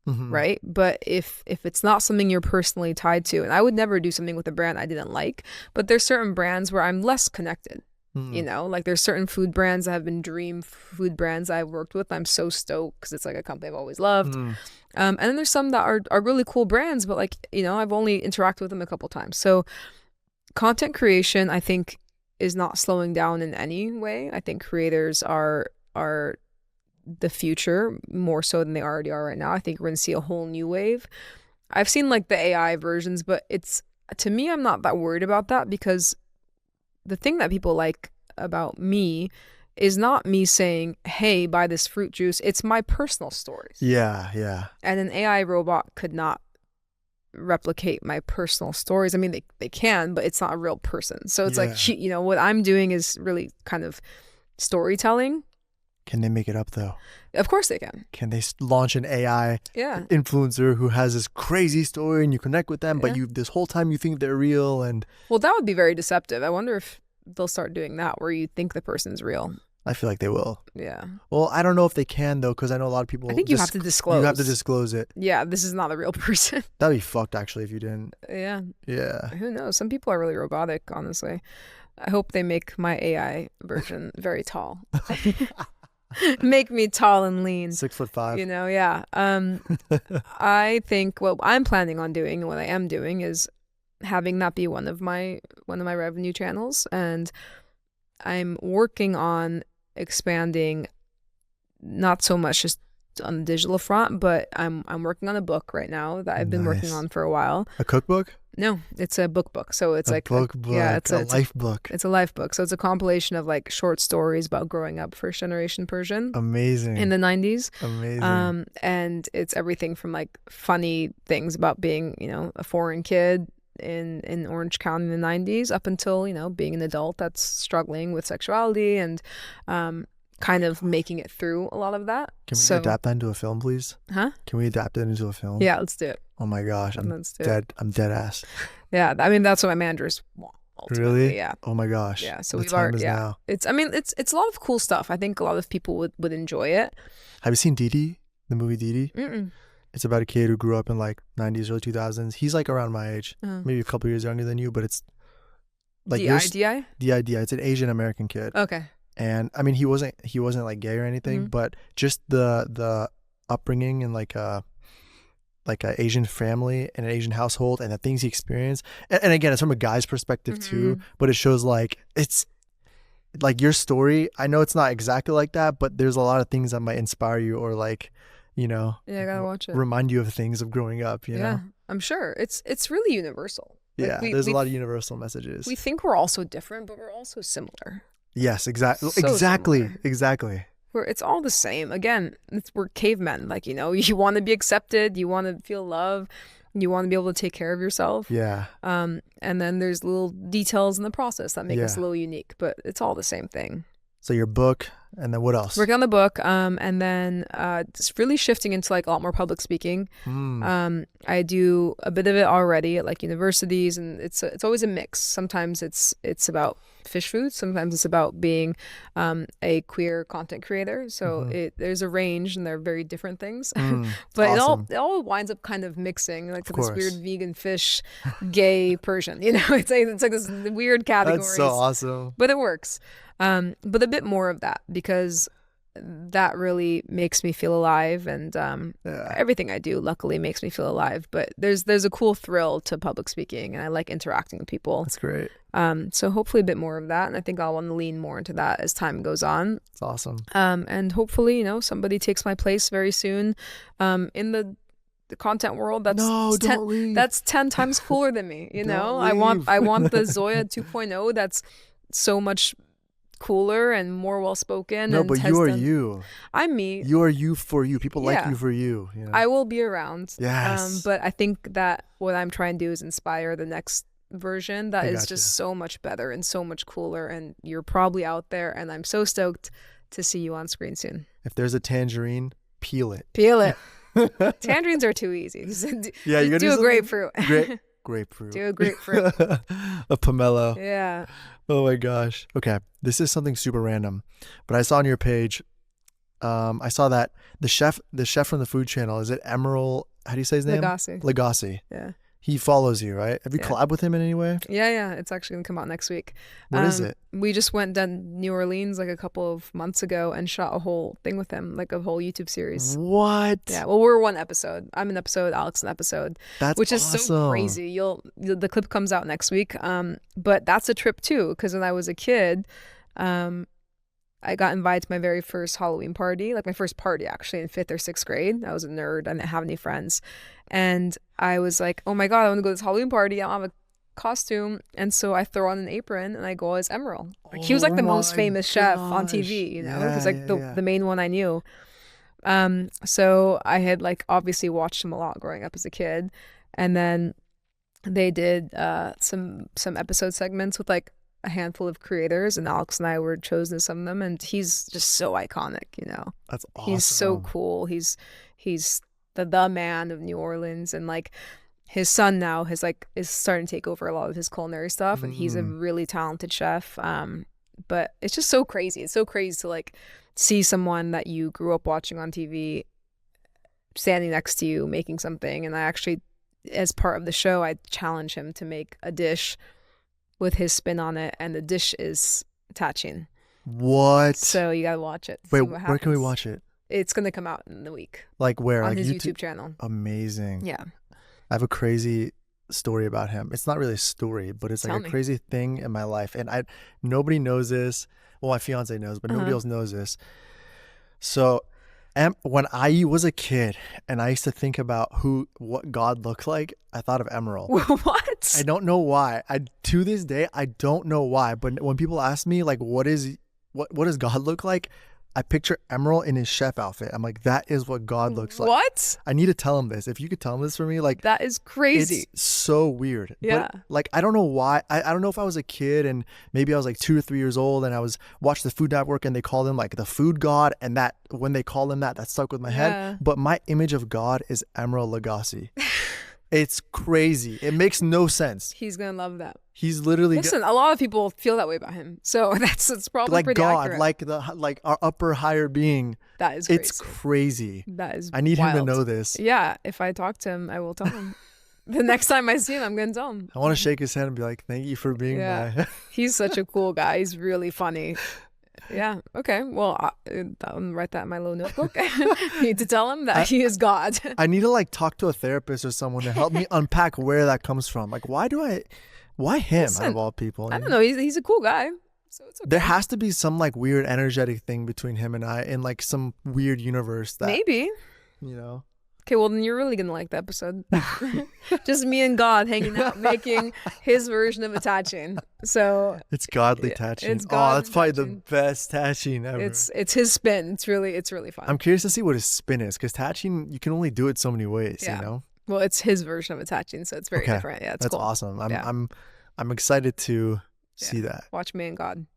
right? But if it's not something you're personally tied to, and I would never do something with a brand I didn't like, but there's certain brands where I'm less connected. Like there's certain food brands that have been dream food brands I've worked with. I'm so stoked because it's like a company I've always loved. And then there's some that are really cool brands, but like, I've only interacted with them a couple times. So content creation, I think, is not slowing down in any way. I think creators are the future more so than they already are right now. I think we're going to see a whole new wave. I've seen like the AI versions, but to me, I'm not that worried about that, because the thing that people like about me is not me saying, hey, buy this fruit juice. It's my personal stories. Yeah. And an AI robot could not replicate my personal stories. I mean, they can, but it's not a real person. So it's like, what I'm doing is really kind of storytelling. Can they make it up though? Of course they can. Can they launch an AI influencer who has this crazy story and you connect with them, but this whole time you think they're real? And well, that would be very deceptive. I wonder if they'll start doing that where you think the person's real. I feel like they will. Yeah. Well, I don't know if they can though, because I know a lot of people. I think you have to disclose. You have to disclose it. Yeah, this is not a real person. That'd be fucked actually if you didn't. Yeah. Yeah. Who knows? Some people are really robotic, honestly. I hope they make my AI version very tall. Make me tall and lean. 6'5". Yeah. I think what I'm planning on doing and what I am doing is having that be one of my revenue channels, and I'm working on expanding, not so much just on the digital front, but I'm working on a book right now that I've been working on for a while. A cookbook? No, it's a book. So it's like book. It's a life book. It's a life book. So it's a compilation of like short stories about growing up first generation Persian. Amazing. In the 90s. Amazing. And it's everything from like funny things about being, a foreign kid in Orange County in the 90s up until, being an adult that's struggling with sexuality and kind of making it through a lot of that. Can we adapt that into a film, please? Huh? Can we adapt it into a film? Yeah, let's do it. Oh my gosh, I'm dead ass. Yeah, I mean that's what my managers want. Really? Yeah. Oh my gosh. Yeah. So we've already. Yeah. Now. It's a lot of cool stuff. I think a lot of people would enjoy it. Have you seen Didi? The movie Didi? Mm-mm. It's about a kid who grew up in like 90s, early 2000s. He's like around my age, maybe a couple years younger than you, but it's like D-I-D-I? D-I-D-I. It's an Asian American kid. Okay. And I mean, he wasn't like gay or anything, but just the upbringing and like a Asian family and an Asian household and the things he experienced. And again, it's from a guy's perspective too, but it shows like it's like your story. I know it's not exactly like that, but there's a lot of things that might inspire you or like, yeah, I gotta watch it. Remind you of things of growing up, you know? I'm sure. It's really universal. Like there's a lot of universsul messages. We think we're all so different, but we're also similar. Yes, exactly. Exactly. It's all the same. Again, we're cavemen. Like, you want to be accepted. You want to feel love. You want to be able to take care of yourself. Yeah. And then there's little details in the process that make us a little unique, but it's all the same thing. So your book, and then what else? Working on the book, and then just really shifting into like a lot more public speaking. I do a bit of it already at like universities, and it's always a mix. Sometimes it's about fish food. Sometimes it's about being a queer content creator. So there's a range, and they're very different things. But awesome. it all winds up kind of mixing, like this weird vegan fish, gay Persian. It's like this weird category. That's so awesome. But it works. But a bit more of that, because that really makes me feel alive, and everything I do luckily makes me feel alive. But there's a cool thrill to public speaking, and I like interacting with people. That's great. So hopefully a bit more of that, and I think I'll want to lean more into that as time goes on. It's awesome. And hopefully, somebody takes my place very soon in the content world. That's 10 times cooler than me. I want the Zoya 2.0 that's so much cooler and more well-spoken. No, but you are you. I'm me. You are you for you. People like you for you. I will be around. Yes. But I think that what I'm trying to do is inspire the next version that is just so much better and so much cooler, and you're probably out there, and I'm so stoked to see you on screen soon. If there's a tangerine, peel it. Tangerines are too easy. You do a grapefruit. Grapefruit. Do a grapefruit. A pomelo. Yeah. Oh my gosh. Okay. This is something super random, but I saw on your page, I saw that the chef from the food channel, is it Emerald? How do you say his name? Lagasse. Yeah. He follows you, right? Have you collabed with him in any way? Yeah. It's actually going to come out next week. What is it? We just went to New Orleans like a couple of months ago and shot a whole thing with him, like a whole YouTube series. What? Yeah. Well, we're one episode. I'm an episode, Alex an episode. Which is awesome. So crazy. The clip comes out next week. But that's a trip too, because when I was a kid, I got invited to my very first Halloween party, like my first party actually in 5th or 6th grade. I was a nerd. I didn't have any friends. And I was like, oh my God, I want to go to this Halloween party. I don't have a costume. And so I throw on an apron and I go as Emerald. Like, he was like the most famous chef on TV, He was like the main one I knew. So I had like obviously watched him a lot growing up as a kid. And then they did some episode segments with like a handful of creators, and Alex and I were chosen as some of them, and he's just so iconic, That's awesome. He's so cool. He's the man of New Orleans, and like his son now is starting to take over a lot of his culinary stuff, and he's a really talented chef. But it's just so crazy. It's so crazy to like see someone that you grew up watching on TV standing next to you making something. And I actually, as part of the show, I challenge him to make a dish with his spin on it, and the dish is tahchin. What? So you gotta watch it. Wait, where can we watch it? It's gonna come out in the week. Like where? On like his YouTube channel. Amazing. Yeah. I have a crazy story about him. It's not really a story, but it's like a crazy thing in my life, and nobody knows this. Well, my fiance knows, but nobody else knows this. So when I was a kid and I used to think about what God looked like, I thought of Emerald. What? I don't know why. To this day, I don't know why. But when people ask me like, what does God look like? I picture Emerald in his chef outfit. I'm like, that is what God looks like. What? I need to tell him this. If you could tell him this for me, like, that is crazy. It's so weird. Yeah. But, like, I don't know why. I don't know if I was a kid and maybe I was like 2 or 3 years old and I was watching the Food Network and they called him like the food god, and that when they called him that stuck with my head. But my image of God is Emerald Lagasse. It's crazy. It makes no sense. He's gonna love that. He's literally listen. A lot of people feel that way about him, so it's probably like pretty God, accurate. like our upper higher being. That is crazy. It's crazy. That is. I need wild. him to know this. Yeah, if I talk to him, I will tell him. The next time I see him, I'm gonna tell him. I want to shake his hand and be like, "Thank you for being my." He's such a cool guy. He's really funny. Yeah. Okay. Well, I'll write that in my little notebook. I need to tell him that he is God. I need to like talk to a therapist or someone to help me unpack where that comes from. Like, why him out of all people? I don't know. He's a cool guy. So it's okay. There has to be some like weird energetic thing between him and I in like some weird universe that maybe. Okay, well then you're really gonna like the episode. Just me and God hanging out, making his version of a tahchin. So it's godly tahchin. That's probably the best tahchin ever. It's his spin. It's really fun. I'm curious to see what his spin is, because tahchin, you can only do it so many ways. Well, it's his version of a tahchin, so it's very different. Yeah, that's cool. Awesome. I'm excited to see that. Watch me and God.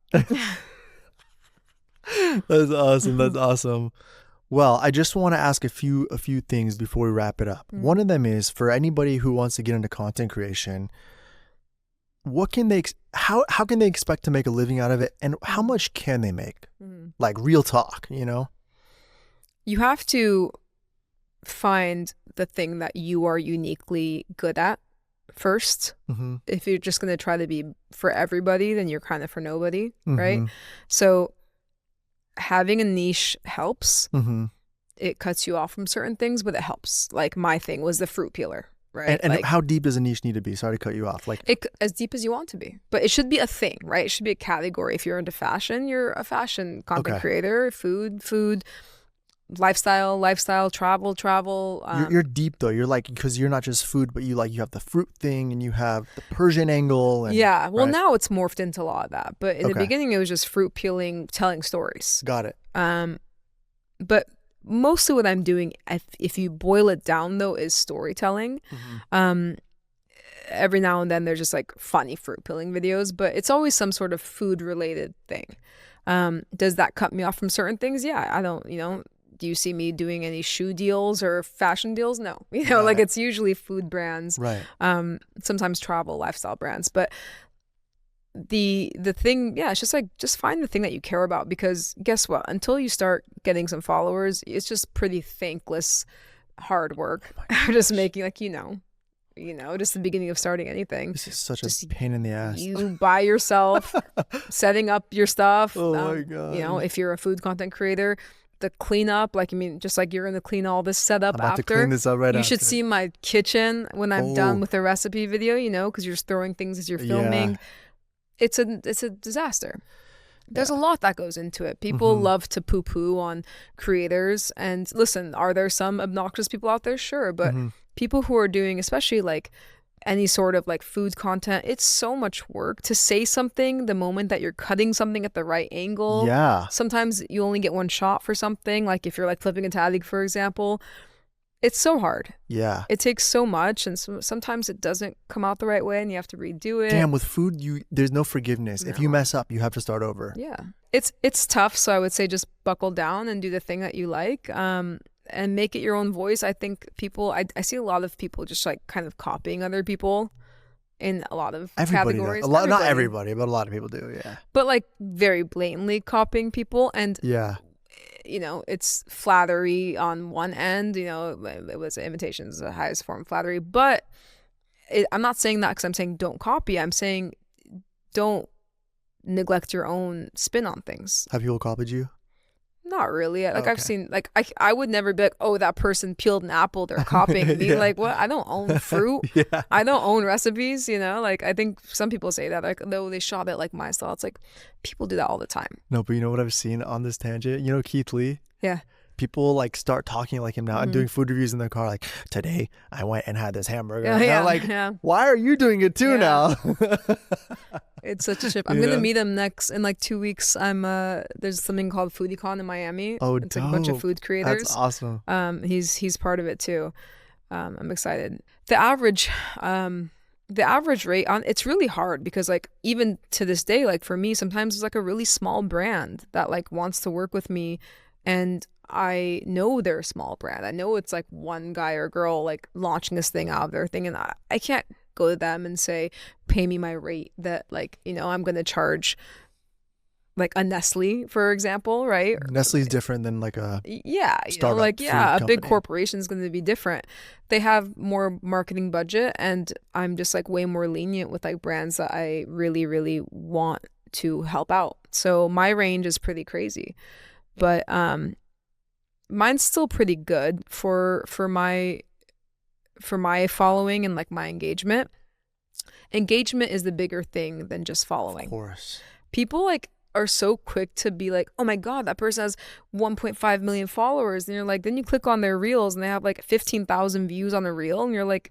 That's awesome. That's awesome. Well, I just want to ask a few things before we wrap it up. One of them is, for anybody who wants to get into content creation, what can they how can they expect to make a living out of it, and how much can they make? Like real talk, You have to find the thing that you are uniquely good at first. If you're just going to try to be for everybody, then you're kind of for nobody, right? So having a niche helps. Mm-hmm. It cuts you off from certain things, but it helps. Like my thing was the fruit peeler, right? And like, how deep does a niche need to be? Sorry to cut you off. Like as deep as you want to be, but it should be a thing, right? It should be a category. If you're into fashion, you're a fashion content creator. Food, lifestyle, travel. You're deep though. You're like, because you're not just food, but you have the fruit thing and you have the Persian angle. And, yeah. Well, now it's morphed into a lot of that, but in the beginning, it was just fruit peeling, telling stories. Got it. But mostly what I'm doing, if you boil it down though, is storytelling. Mm-hmm. Every now and then there's just like funny fruit peeling videos, but it's always some sort of food related thing. Does that cut me off from certain things? Yeah, I don't, do you see me doing any shoe deals or fashion deals? No, like it's usually food brands, right? Sometimes travel, lifestyle brands, but the thing, it's just like, just find the thing that you care about, because guess what? Until you start getting some followers, it's just pretty thankless, hard work. Just making just the beginning of starting anything. This is such a pain in the ass. You by yourself, setting up your stuff. Oh my God. If you're a food content creator, the cleanup, just like you're going to clean all this setup I'm about after. to clean this up right you after. should see my kitchen when I'm done with the recipe video, because you're just throwing things as you're filming. Yeah. It's a disaster. There's a lot that goes into it. People love to poo-poo on creators. And listen, are there some obnoxious people out there? Sure. But people who are doing, especially like any sort of like food content, it's so much work to say something the moment that you're cutting something at the right angle. Yeah. Sometimes you only get one shot for something. Like if you're like flipping a taddig, for example. It's so hard. Yeah. It takes so much, and sometimes it doesn't come out the right way and you have to redo it. Damn, with food, there's no forgiveness. No. If you mess up, you have to start over. Yeah. It's tough, so I would say just buckle down and do the thing that you like, and make it your own voice. I think people, I see a lot of people just like kind of copying other people in a lot of categories. Not everybody, but a lot of people do, yeah. But like very blatantly copying people, and yeah. It's flattery on one end, it was imitation's the highest form of flattery, but I'm not saying that because I'm saying don't copy. I'm saying don't neglect your own spin on things. Have people copied you? Not really. Like I've seen, like I would never be like, oh, that person peeled an apple, they're copying me. Like, what? I don't own fruit. Yeah. I don't own recipes. Like I think some people say that, like, though they shot it like my style. It's like people do that all the time. No, but you know what I've seen on this tangent? Keith Lee. Yeah. People like start talking like him now and doing food reviews in their car. Like, today I went and had this hamburger. Yeah, I'm like, why are you doing it too now? It's such a trip. I'm gonna meet him in like 2 weeks. There's something called FoodieCon in Miami. Oh, it's like a bunch of food creators. That's awesome. He's part of it too. I'm excited. The average rate on it's really hard, because like even to this day, like for me, sometimes it's like a really small brand that like wants to work with me, and I know they're a small brand. I know it's like one guy or girl like launching this thing out of their thing, and I can't go to them and say, pay me my rate that like, I'm going to charge like a Nestle, for example, right? Nestle's different than like a startup a big corporation is going to be different. They have more marketing budget, and I'm just like way more lenient with like brands that I really, really want to help out. So my range is pretty crazy, but mine's still pretty good for my following and like my engagement. Engagement is the bigger thing than just following. Of course. People like are so quick to be like, oh my God, that person has 1.5 million followers. And you're like, then you click on their reels and they have like 15,000 views on a reel. And you're like,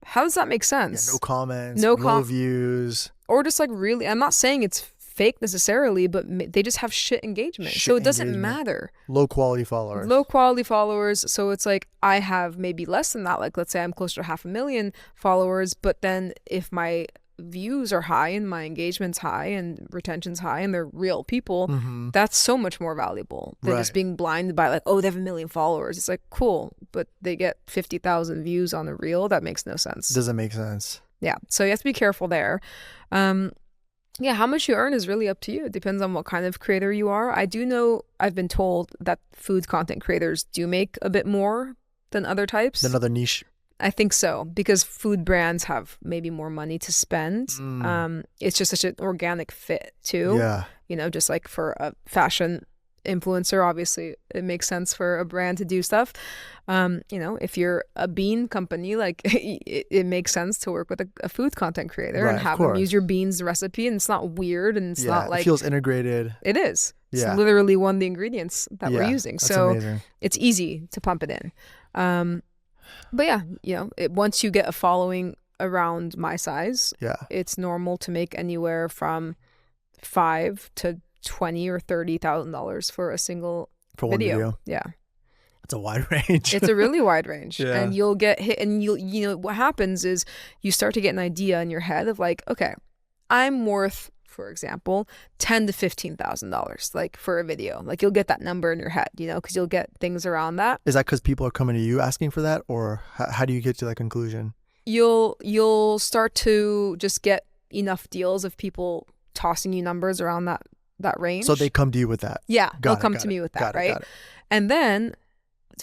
how does that make sense? Yeah, no comments, no views. Or just like really, I'm not saying it's fake necessarily, but they just have shit engagement. So it doesn't matter. Low quality followers. So it's like I have maybe less than that. Like let's say I'm closer to 500,000 followers, but then if my views are high and my engagement's high and retention's high and they're real people, that's so much more valuable than just being blinded by like, oh, they have 1 million followers. It's like, cool, but they get 50,000 views on a reel. That makes no sense. Doesn't make sense. Yeah. So you have to be careful there. Yeah, how much you earn is really up to you. It depends on what kind of creator you are. I do know, I've been told that food content creators do make a bit more than other types. Than other niche? I think so, because food brands have maybe more money to spend. It's just such an organic fit too. Yeah. Just like for a fashion influencer, obviously it makes sense for a brand to do stuff. If you're a bean company, like it makes sense to work with a food content creator and have them use your beans recipe, and it's not weird, and it's not like, it feels integrated. It is. It's literally one of the ingredients that we're using. So amazing. It's easy to pump it in. But yeah, once you get a following around my size, it's normal to make anywhere from $5,000 to $20,000 or $30,000 for a single video. Yeah. It's a wide range. It's a really wide range. And you'll get hit, and what happens is you start to get an idea in your head of like, okay, I'm worth, for example, $10,000 to $15,000 like for a video. Like you'll get that number in your head, because you'll get things around that. Is that because people are coming to you asking for that, or how do you get to that conclusion? You'll start to just get enough deals of people tossing you numbers around that range. So they come to you with that. Yeah, they'll come to me with that, right? And then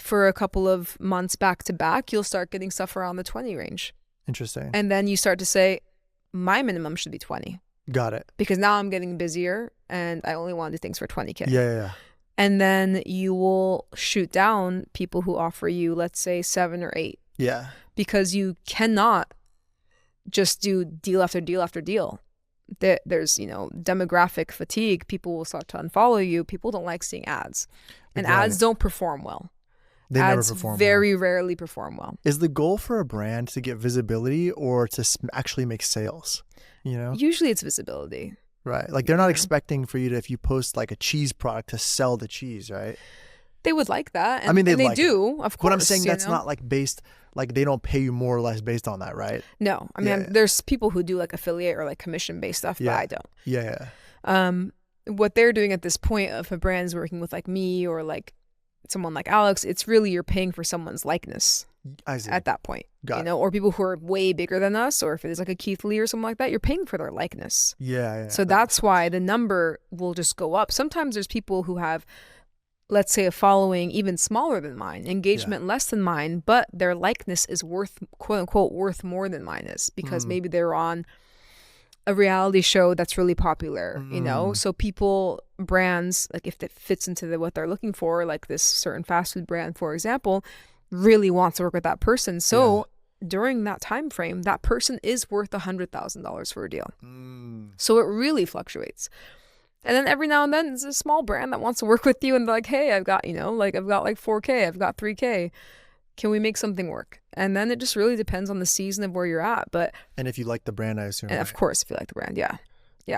for a couple of months back to back, you'll start getting stuff around the 20 range. Interesting. And then you start to say, my minimum should be 20. Got it. Because now I'm getting busier and I only want to do things for 20K. Yeah. And then you will shoot down people who offer you, let's say, 7 or 8. Yeah. Because you cannot just do deal after deal after deal. There's, demographic fatigue. People will start to unfollow you. People don't like seeing ads. And ads don't perform well. They never perform very rarely perform well. Is the goal for a brand to get visibility or to actually make sales? Usually it's visibility. Right. Like they're not expecting for you to, if you post like a cheese product, to sell the cheese, right? They would like that. And, I mean, they do, of course. But I'm saying that's not like based, like they don't pay you more or less based on that, right? No. I mean, there's people who do like affiliate or like commission-based stuff, but I don't. Yeah. What they're doing at this point, if a brand's working with like me or like someone like Alex, it's really you're paying for someone's likeness. I see. At that point, Got it. Or people who are way bigger than us, or if it is like a Keith Lee or something like that, you're paying for their likeness. Yeah. So that's why the number will just go up. Sometimes there's people who have, let's say, a following even smaller than mine, engagement less than mine, but their likeness is worth, quote unquote, worth more than mine is, because maybe they're on a reality show that's really popular, So people, brands, like if it fits into what they're looking for, like this certain fast food brand, for example, really wants to work with that person. So during that time frame, that person is worth $100,000 for a deal. So it really fluctuates. And then every now and then it's a small brand that wants to work with you and they're like, hey, I've got like 4K, I've got 3K. Can we make something work? And then it just really depends on the season of where you're at. And if you like the brand, I assume. And of course, if you like the brand, yeah.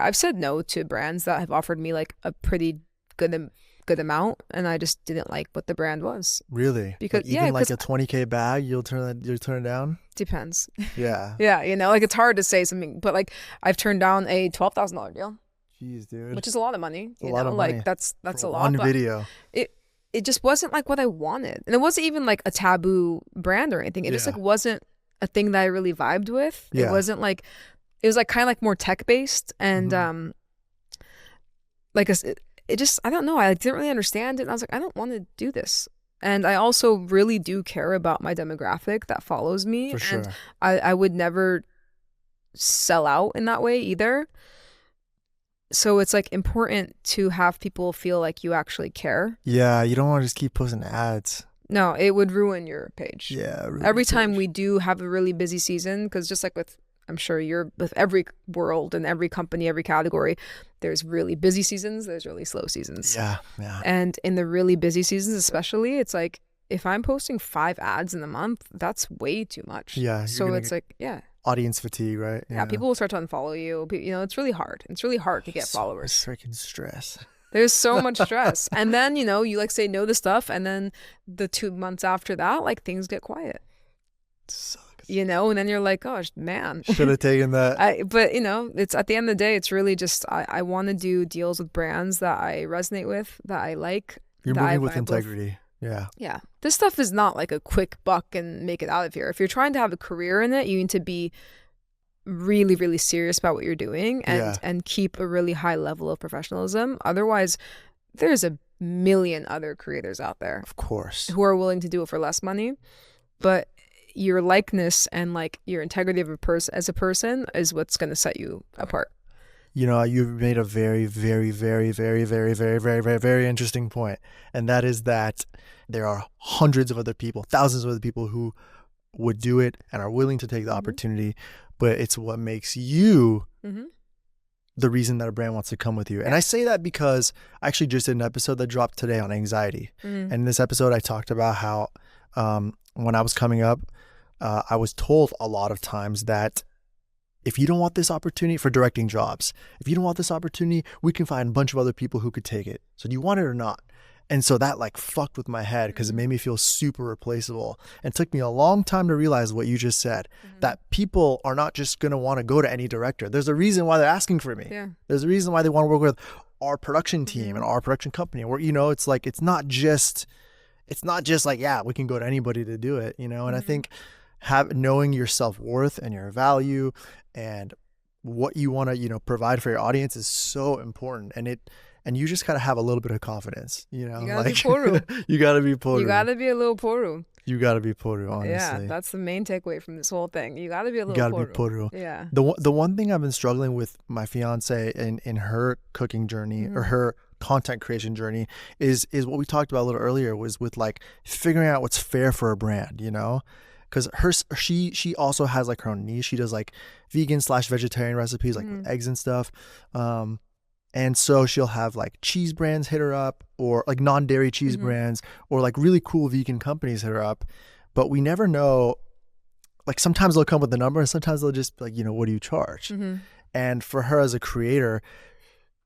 I've said no to brands that have offered me like a pretty good amount, and I just didn't like what the brand was. Really? Because like, even like a 20K bag, you'll turn it down. Depends. Yeah. Yeah, like it's hard to say something, but like I've turned down a $12,000 deal. Jeez, dude. Which is a lot of money. A lot of money. Like that's a lot. One video. It just wasn't like what I wanted, and it wasn't even like a taboo brand or anything. It just like wasn't a thing that I really vibed with. It wasn't like, it was like kind of like more tech based, and like it just, I don't know, I didn't really understand it, and I was like, I don't want to do this. And I also really do care about my demographic that follows me. For sure. And I would never sell out in that way either. So it's like important to have people feel like you actually care. Yeah, you don't want to just keep posting ads. No, it would ruin your page. Yeah. Every time we do have a really busy season, because just like with, I'm sure you're with every world and every company, every category, there's really busy seasons, there's really slow seasons. Yeah. And in the really busy seasons especially, it's like, if I'm posting 5 ads in a month, that's way too much. Yeah. So it's like, audience fatigue, right? Yeah, people will start to unfollow you. It's really hard. It's really hard to get followers. Freaking stress. There's so much stress. And then, you like say no to stuff, and then the 2 months after that, like things get quiet. Sucks. And then you're like, gosh, man. Should have taken that. But it's at the end of the day, it's really just, I want to do deals with brands that I resonate with, that I like. You're moving with integrity. Yeah. This stuff is not like a quick buck and make it out of here. If you're trying to have a career in it, you need to be really, really serious about what you're doing and keep a really high level of professionalism. Otherwise, there's a million other creators out there, of course, who are willing to do it for less money. But your likeness and like your integrity of as a person is what's going to set you apart. you've made a very, very, very, very, very, very, very, very, very interesting point. And that is that there are hundreds of other people, thousands of other people who would do it and are willing to take the opportunity, but it's what makes you the reason that a brand wants to come with you. And I say that because I actually just did an episode that dropped today on anxiety. And in this episode, I talked about how when I was coming up, I was told a lot of times that if you don't want this opportunity for directing jobs, if you don't want this opportunity, we can find a bunch of other people who could take it. So do you want it or not? And so that like fucked with my head because it made me feel super replaceable. And it took me a long time to realize what you just said, that people are not just going to want to go to any director. There's a reason why they're asking for me. Yeah. There's a reason why they want to work with our production team and our production company. Where, it's like, it's not just like, yeah, we can go to anybody to do it, And I think knowing your self-worth and your value and what you want to, provide for your audience is so important. And you just gotta have a little bit of confidence, You gotta be poru. You gotta be poru. You gotta be a little poru. You gotta be poru, honestly. Yeah, that's the main takeaway from this whole thing. You gotta be a little poru. You gotta be poru. Yeah. The one thing I've been struggling with my fiance in her cooking journey or her content creation journey is what we talked about a little earlier, was with like figuring out what's fair for a brand, Because she also has like her own niche. She does like vegan/vegetarian recipes, like eggs and stuff. And so she'll have like cheese brands hit her up, or like non-dairy cheese brands, or like really cool vegan companies hit her up. But we never know, like sometimes they'll come with the number and sometimes they'll just be like, what do you charge? And for her as a creator,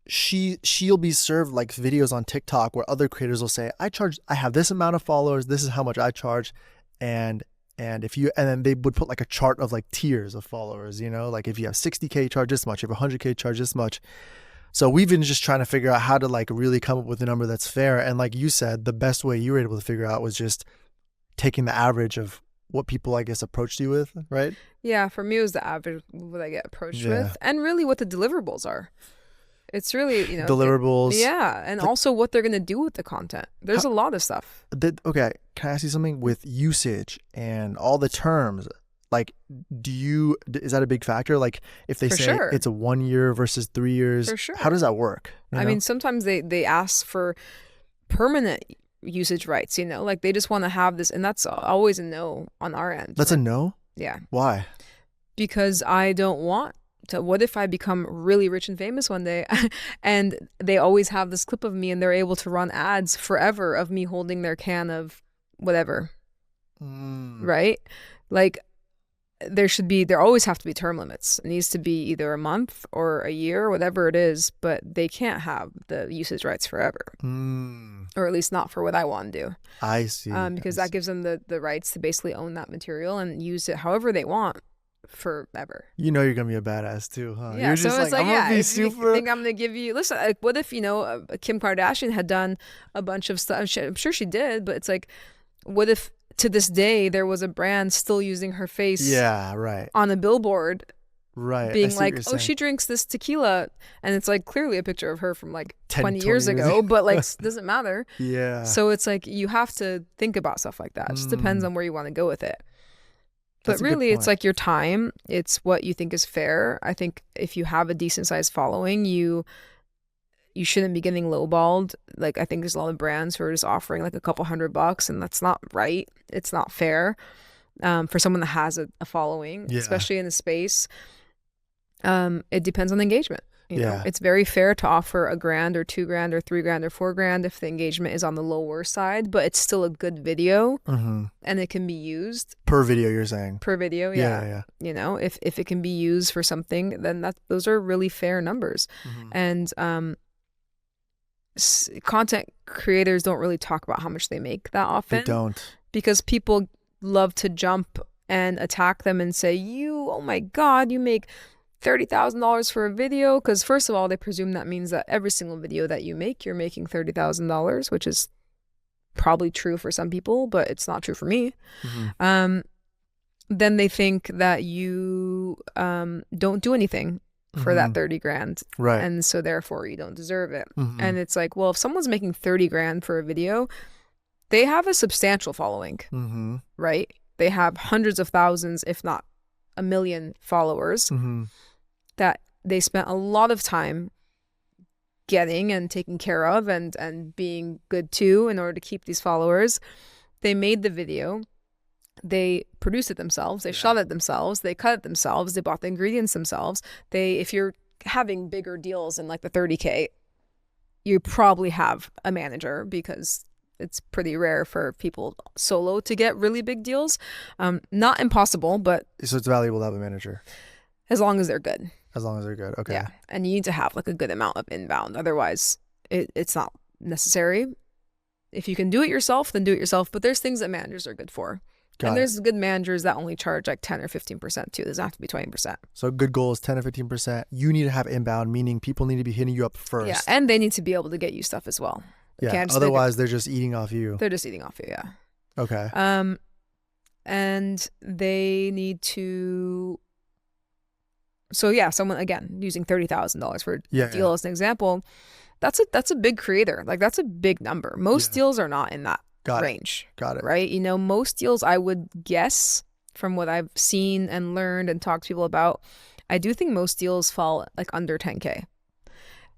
she'll be served like videos on TikTok where other creators will say, I have this amount of followers, this is how much I charge. And then they would put like a chart of like tiers of followers, like if you have 60K, charge this much, if you have 100K, charge this much. So we've been just trying to figure out how to like really come up with a number that's fair. And like you said, the best way you were able to figure out was just taking the average of what people, I guess, approached you with, right? Yeah, for me it was the average what I get approached with, and really what the deliverables are. It's really, deliverables. Yeah, and also what they're going to do with the content. There's a lot of stuff. Okay, can I ask you something with usage and all the terms? Like, is that a big factor? Like, if they say it's a 1 year versus 3 years, how does that work? I mean, sometimes they ask for permanent usage rights, like they just want to have this, and that's always a no on our end. That's a no? Yeah. Why? Because I don't want to. What if I become really rich and famous one day and they always have this clip of me and they're able to run ads forever of me holding their can of whatever, right? Like, there always have to be term limits. It needs to be either a month or a year, whatever it is, but they can't have the usage rights forever. Or at least not for what I want to do. I see. Because that gives them the rights to basically own that material and use it however they want forever. You're going to be a badass too, huh? Yeah, You're so just it's like, I'm gonna be super... you think I'm going to give you... Listen, like, what if, Kim Kardashian had done a bunch of stuff? I'm sure she did, but it's like, what if to this day there was a brand still using her face on a billboard, being like, oh, she drinks this tequila, and it's like clearly a picture of her from like 20 years ago, but like doesn't matter. Yeah. So it's like you have to think about stuff like that. It just depends on where you want to go with it. But really, it's like your time. It's what you think is fair. I think if you have a decent sized following, you shouldn't be getting lowballed. Like, I think there's a lot of brands who are just offering like a couple $100, and that's not right. It's not fair for someone that has a following, especially in the space. It depends on the engagement. You know, it's very fair to offer $1,000 or $2,000 or $3,000 or $4,000 if the engagement is on the lower side, but it's still a good video and it can be used per video. You're saying per video, yeah. If it can be used for something, then those are really fair numbers. And content creators don't really talk about how much they make that often. They don't, because people love to jump and attack them and say, oh my God, you make $30,000 for a video, because first of all, they presume that means that every single video that you make, you're making $30,000, which is probably true for some people, but it's not true for me. Then they think that you don't do anything for that 30 grand, right? And so therefore you don't deserve it. And it's like, well, if someone's making 30 grand for a video, they have a substantial following, right? They have hundreds of thousands, if not 1 million followers that they spent a lot of time getting and taking care of and being good to in order to keep these followers. They made the video. They produced it themselves. They shot it themselves. They cut it themselves. They bought the ingredients themselves. If you're having bigger deals in like the 30K, you probably have a manager, because it's pretty rare for people solo to get really big deals. Not impossible, but so it's valuable to have a manager as long as they're good. As long as they're good. Okay. Yeah. And you need to have like a good amount of inbound. Otherwise, it's not necessary. If you can do it yourself, then do it yourself. But there's things that managers are good for. And there's good managers that only charge like 10 or 15% too. It doesn't have to be 20%. So a good goal is 10 or 15%. You need to have inbound, meaning people need to be hitting you up first. Yeah. And they need to be able to get you stuff as well. Yeah. Otherwise, they're just eating off you. They're just eating off you. Yeah. Okay. And they need to. So yeah, someone, again, using $30,000 for a deal as an example, that's a big creator. Like, that's a big number. Most deals are not in that range. Got it. Right? You know, most deals, I would guess, from what I've seen and learned and talked to people about, I do think most deals fall like under 10K.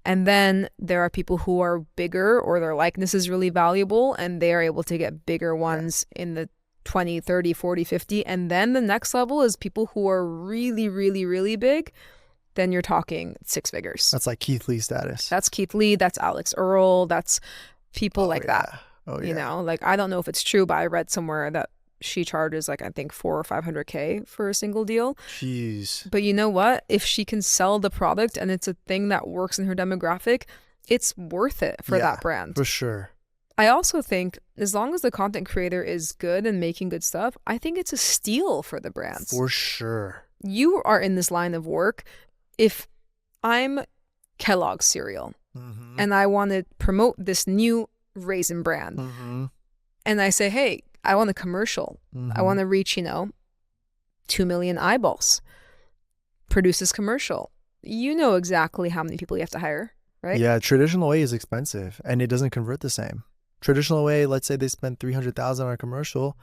And then there are people who are bigger, or their likeness is really valuable, and they are able to get bigger ones in the 20, 30, 40, 50. And then the next level is people who are really, really, really big. Then you're talking 6 figures. That's like Keith Lee status. That's Keith Lee. That's Alex Earl. That's people like that. Oh, yeah. You know, like, I don't know if it's true, but I read somewhere that she charges like, I think 400 or 500K for a single deal. Jeez. But you know what? If she can sell the product and it's a thing that works in her demographic, it's worth it for that brand. For sure. I also think as long as the content creator is good and making good stuff, I think it's a steal for the brands. For sure. You are in this line of work. If I'm Kellogg's cereal and I want to promote this new raisin brand and I say, hey, I want a commercial. I want to reach, 2 million eyeballs. Produce this commercial. You know exactly how many people you have to hire, right? Yeah, traditional way is expensive and it doesn't convert the same. Traditional way, let's say they spend $300,000 on a commercial,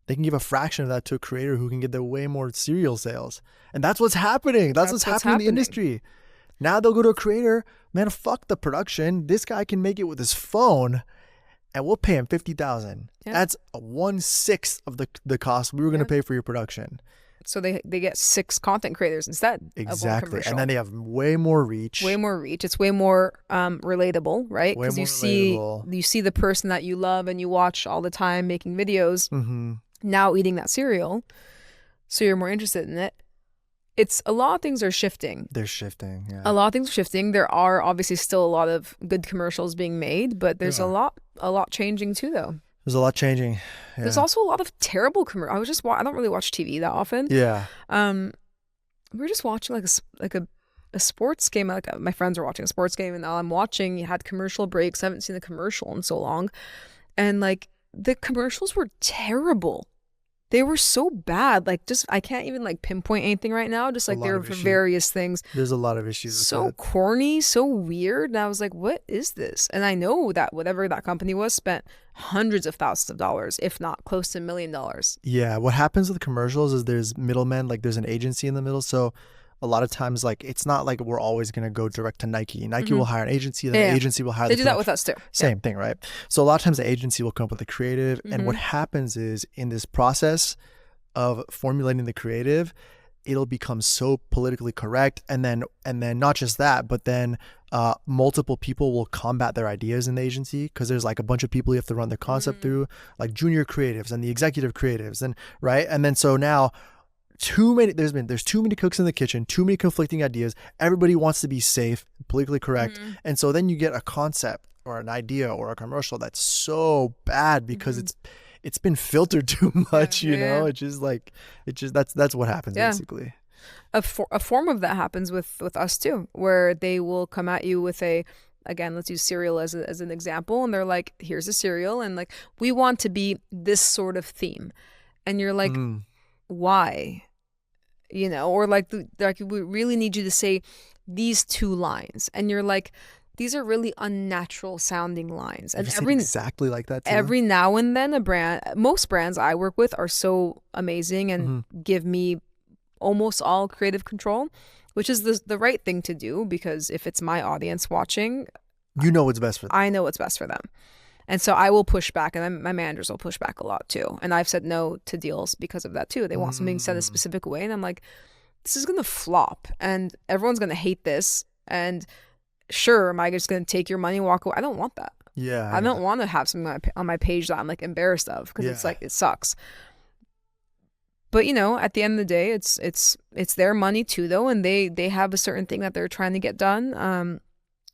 they can give a fraction of that to a creator who can get their way more cereal sales. And that's what's happening. That's what's happening in the industry. Now they'll go to a creator, man, fuck the production. This guy can make it with his phone and we'll pay him $50,000. Yeah. That's 1/6 of the cost we were going to pay for your production. So they get 6 content creators instead. Exactly. And then they have way more reach. Way more reach. It's way more relatable, right? Because you see the person that you love and you watch all the time making videos now eating that cereal. So you're more interested in it. It's a lot of things are shifting. They're shifting, yeah. A lot of things are shifting. There are obviously still a lot of good commercials being made, but there's a lot changing too, though. There's a lot changing. Yeah. There's also a lot of terrible commercials. I don't really watch TV that often. Yeah. We were just watching like a sports game. Like my friends were watching a sports game, and I'm watching. You had commercial breaks. I haven't seen a commercial in so long, and like the commercials were terrible. They were so bad. Like, just, I can't even like pinpoint anything right now. Just like there were various things. There's a lot of issues with so that. Corny, so weird. And I was like, what is this? And I know that whatever that company was spent hundreds of thousands of dollars, if not close to $1 million. Yeah. What happens with commercials is there's middlemen, like there's an agency in the middle. So a lot of times, like, it's not like we're always going to go direct to Nike. Nike will hire an agency, then the agency will hire They do that with us too. Same thing, right? So a lot of times the agency will come up with a creative. And what happens is in this process of formulating the creative, it'll become so politically correct. And then not just that, but then multiple people will combat their ideas in the agency, because there's like a bunch of people you have to run the concept through, like junior creatives and the executive creatives, and right. And then so now there's too many cooks in the kitchen, too many conflicting ideas. Everybody wants to be safe, politically correct. And so then you get a concept or an idea or a commercial that's so bad because it's been filtered too much, you know? It's just like, that's what happens basically. A form of that happens with us too, where they will come at you with again, let's use cereal as an example. And they're like, here's a cereal. And like, we want to be this sort of theme. And you're like, why? You know, or like we really need you to say these 2 lines. And you're like, these are really unnatural sounding lines. And exactly like that too? Every now and then most brands I work with are so amazing and give me almost all creative control, which is the right thing to do, because if it's my audience watching, you know what's best for them. I know what's best for them. And so I will push back, and then my managers will push back a lot too. And I've said no to deals because of that too. They want something said a specific way, and I'm like, this is gonna flop, and everyone's gonna hate this. And sure, am I just gonna take your money and walk away? I don't want that. Yeah, I don't want to have something on my page that I'm like embarrassed of, because it's like, it sucks. But you know, at the end of the day, it's their money too, though, and they have a certain thing that they're trying to get done.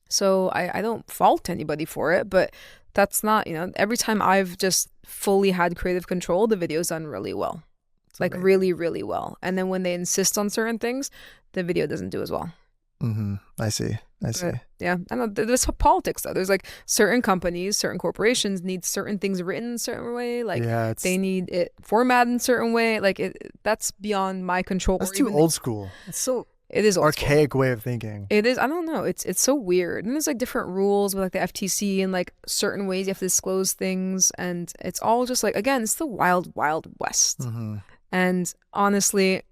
So I don't fault anybody for it, but that's not, you know, every time I've just fully had creative control, the video's done really well. It's like really, really well. And then when they insist on certain things, the video doesn't do as well. I see. But, yeah. I know there's politics though. There's like certain companies, certain corporations need certain things written in a certain way. Like they need it formatted in a certain way. Like that's beyond my control. That's too old school. It is archaic way of thinking. It is. I don't know. It's so weird. And there's like different rules with like the FTC and like certain ways you have to disclose things, and it's all just like, again, it's the wild, wild west. And honestly,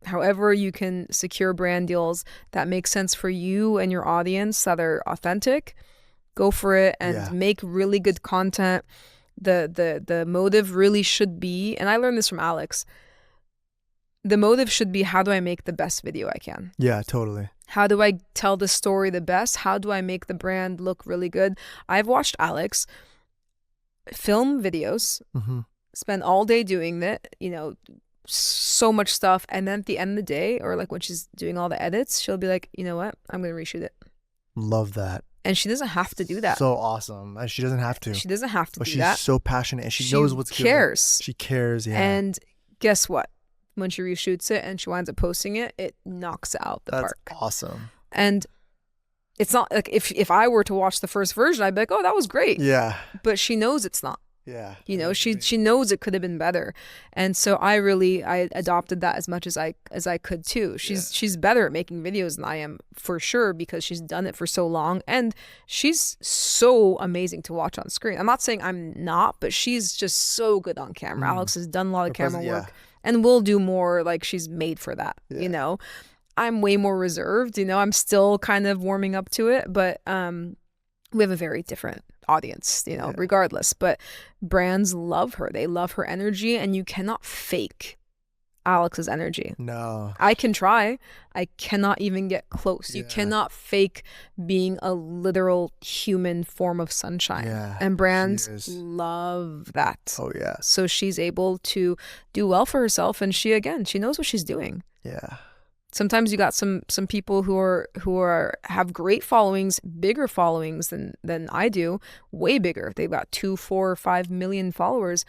however you can secure brand deals that make sense for you and your audience, that are authentic, go for it and make really good content. The motive really should be, and I learned this from Alex, the motive should be, how do I make the best video I can? Yeah, totally. How do I tell the story the best? How do I make the brand look really good? I've watched Alex film videos, spend all day doing that, you know, so much stuff. And then at the end of the day, or like when she's doing all the edits, she'll be like, you know what? I'm going to reshoot it. Love that. And she doesn't have to do that. So awesome. And she doesn't have to. She doesn't have to do that. But she's so passionate, and she knows what's good. She cares. She cares, yeah. And guess what? When she reshoots it and she winds up posting it, it knocks it out the park. That's awesome. And it's not like, if I were to watch the first version, I'd be like, oh, that was great. Yeah. But she knows it's not. Yeah. You know, she knows it could have been better. And so I adopted that as much as I could too. She's better at making videos than I am, for sure, because she's done it for so long, and she's so amazing to watch on screen. I'm not saying I'm not, but she's just so good on camera. Alex has done a lot of camera work. And we'll do more, like she's made for that, you know. I'm way more reserved, you know. I'm still kind of warming up to it, but we have a very different audience, you know, regardless. But brands love her. They love her energy, and you cannot fake Alex's energy. No. I can try. I cannot even get close. You cannot fake being a literal human form of sunshine. Yeah, and brands love that. Oh yeah. So she's able to do well for herself, and she knows what she's doing. Yeah. Sometimes you got some people who have great followings, bigger followings than I do, way bigger. They've got 2, 4, 5 million followers,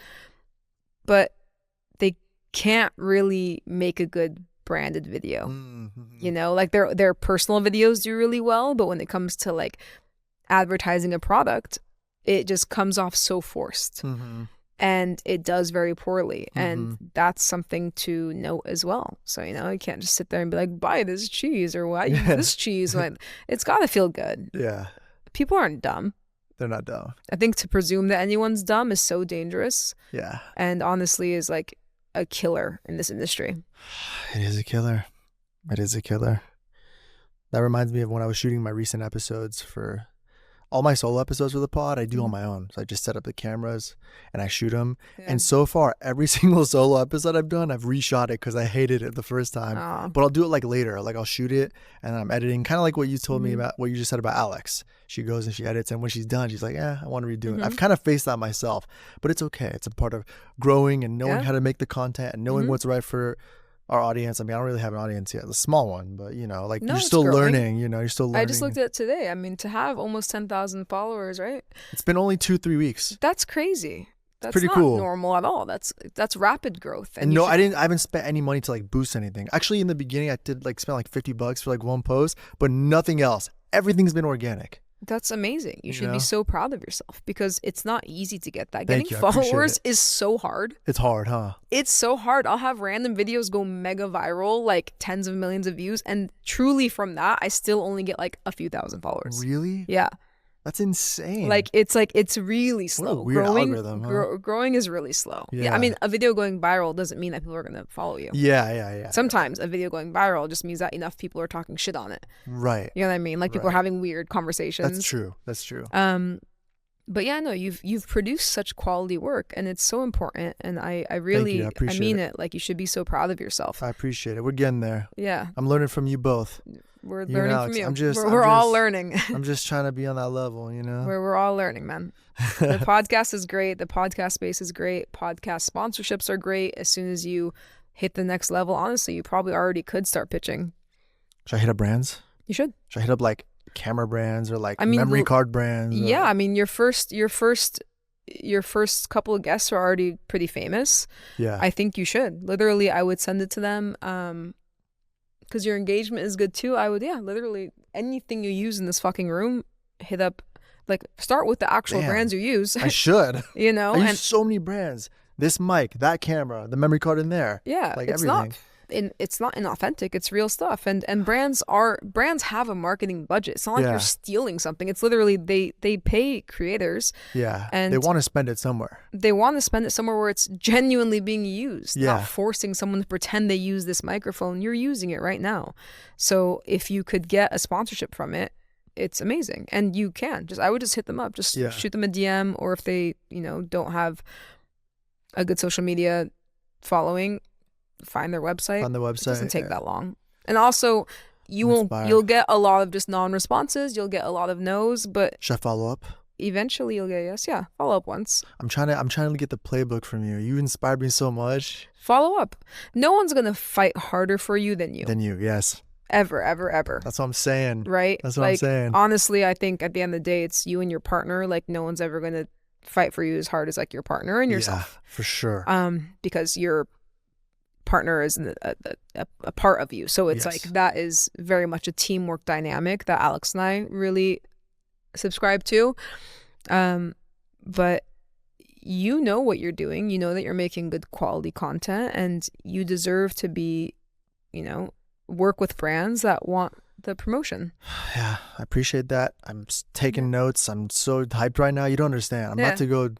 but they can't really make a good branded video. You know, like their personal videos do really well, but when it comes to like advertising a product, it just comes off so forced. And it does very poorly. And that's something to note as well. So, you know, you can't just sit there and be like, buy this cheese, or why use this cheese. Like, it's got to feel good. Yeah. People aren't dumb. They're not dumb. I think to presume that anyone's dumb is so dangerous. Yeah. And honestly is like a killer in this industry. It is a killer. It is a killer. That reminds me of when I was shooting my recent episodes for all my solo episodes for the pod. I do on my own. So I just set up the cameras and I shoot them. Yeah. And so far, every single solo episode I've done, I've reshot it because I hated it the first time. Aww. But I'll do it like later. Like I'll shoot it and I'm editing, kind of like what you told me about, what you just said about Alex. She goes and she edits, and when she's done, she's like, I want to redo it. I've kind of faced that myself, but it's okay. It's a part of growing and knowing how to make the content and knowing what's right for our audience. I mean, I don't really have an audience yet. It's a small one, but you know, like you're still learning, you know, you're still learning. I just looked at it today. I mean, to have almost 10,000 followers, right? It's been only 2-3 weeks. That's crazy. That's pretty cool. Normal at all. That's rapid growth. And no, I haven't spent any money to like boost anything. Actually, in the beginning, I did like spend like $50 for like one post, but nothing else. Everything's been organic. That's amazing. You should be so proud of yourself, because it's not easy to get that. Getting followers is so hard. It's hard, huh? It's so hard. I'll have random videos go mega viral, like tens of millions of views, and truly from that, I still only get like a few thousand followers. Really? Yeah. That's insane. Like it's really slow. What a weird algorithm, huh? Growing is really slow. Yeah. I mean, a video going viral doesn't mean that people are gonna follow you. Yeah. Sometimes a video going viral just means that enough people are talking shit on it. Right. You know what I mean? Like people are having weird conversations. That's true. But yeah, no, you've produced such quality work, and it's so important. And I really, I mean it. Like you should be so proud of yourself. I appreciate it. We're getting there. Yeah. I'm learning from you both. We're learning Alex, from you. We're all learning. I'm just trying to be on that level, you know? We're all learning, man. The podcast is great. The podcast space is great. Podcast sponsorships are great. As soon as you hit the next level, honestly, you probably already could start pitching. Should I hit up brands? You should. Should I hit up like camera brands or like memory card brands? Yeah, I mean your first couple of guests are already pretty famous. Yeah. I think you should. Literally, I would send it to them. Because your engagement is good too. I would, literally anything you use in this fucking room, hit up, like start with the actual brands you use. I should. You know, I use so many brands. This mic, that camera, the memory card in there. Yeah, like it's everything. It's not inauthentic. It's real stuff. And brands have a marketing budget. It's not like you're stealing something. It's literally they pay creators. Yeah, and they want to spend it somewhere. They want to spend it somewhere where it's genuinely being used. Yeah. Not forcing someone to pretend they use this microphone. You're using it right now. So if you could get a sponsorship from it, it's amazing. And you can. I would just hit them up. Just shoot them a DM, or if they, don't have a good social media following, find their website. On the website. It doesn't take that long. And also you'll get a lot of just non-responses. You'll get a lot of no's, but should I follow up? Eventually you'll get yes. Yeah. Follow up once. I'm trying to get the playbook from you. You inspired me so much. Follow up. No one's going to fight harder for you than you. Yes. Ever. That's what I'm saying. Right? That's what I'm saying. Honestly, I think at the end of the day, it's you and your partner. Like no one's ever going to fight for you as hard as like your partner and yourself. Yeah, for sure. Because your partner is a part of you. So it's like that is very much a teamwork dynamic that Alex and I really subscribe to. But you know what you're doing. You know that you're making good quality content, and you deserve to be, work with brands that want the promotion. Yeah, I appreciate that. I'm taking notes. I'm so hyped right now. You don't understand. I'm about to go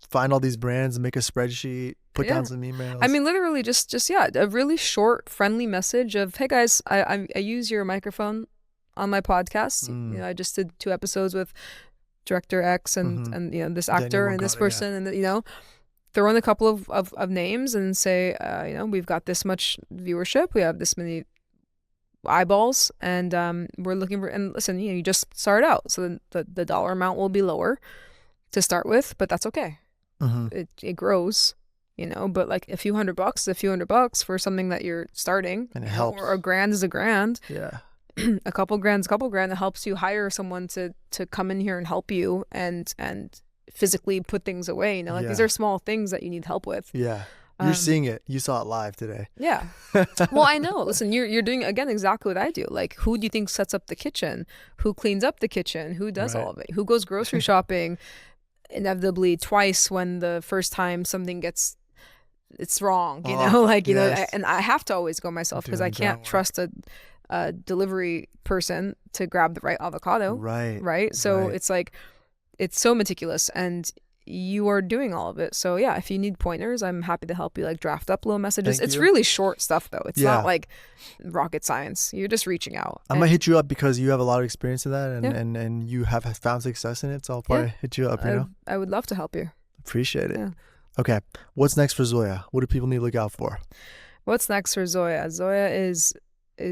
find all these brands and make a spreadsheet, put down some emails. I mean, literally just a really short, friendly message of, hey guys, I use your microphone on my podcast. I just did 2 episodes with director X and this actor and this person and throw in a couple of names and say, we've got this much viewership. We have this many eyeballs, and we're looking for, and listen, you just start out, so the dollar amount will be lower to start with, but that's okay. It grows, but like a few $100 is a few $100 for something that you're starting, and it helps. Or $1,000 is $1,000. Yeah. a couple grand that helps you hire someone to come in here and help you and physically put things away. These are small things that you need help with. Yeah. You're seeing it. You saw it live today. Yeah. Well, I know. Listen, you're doing, again, exactly what I do. Like, who do you think sets up the kitchen? Who cleans up the kitchen? Who does all of it? Who goes grocery shopping inevitably twice when the first time something it's wrong, and I have to always go myself because I can't trust a delivery person to grab the right avocado. Right. So it's like, it's so meticulous, and you are doing all of it. So yeah, if you need pointers, I'm happy to help you like draft up little messages. It's really short stuff though. It's not like rocket science. You're just reaching out. I'm gonna hit you up because you have a lot of experience in that and you have found success in it. So I'll probably hit you up, I would love to help you. Appreciate it. Yeah. Okay. What's next for Zoya? What do people need to look out for? What's next for Zoya? Zoya is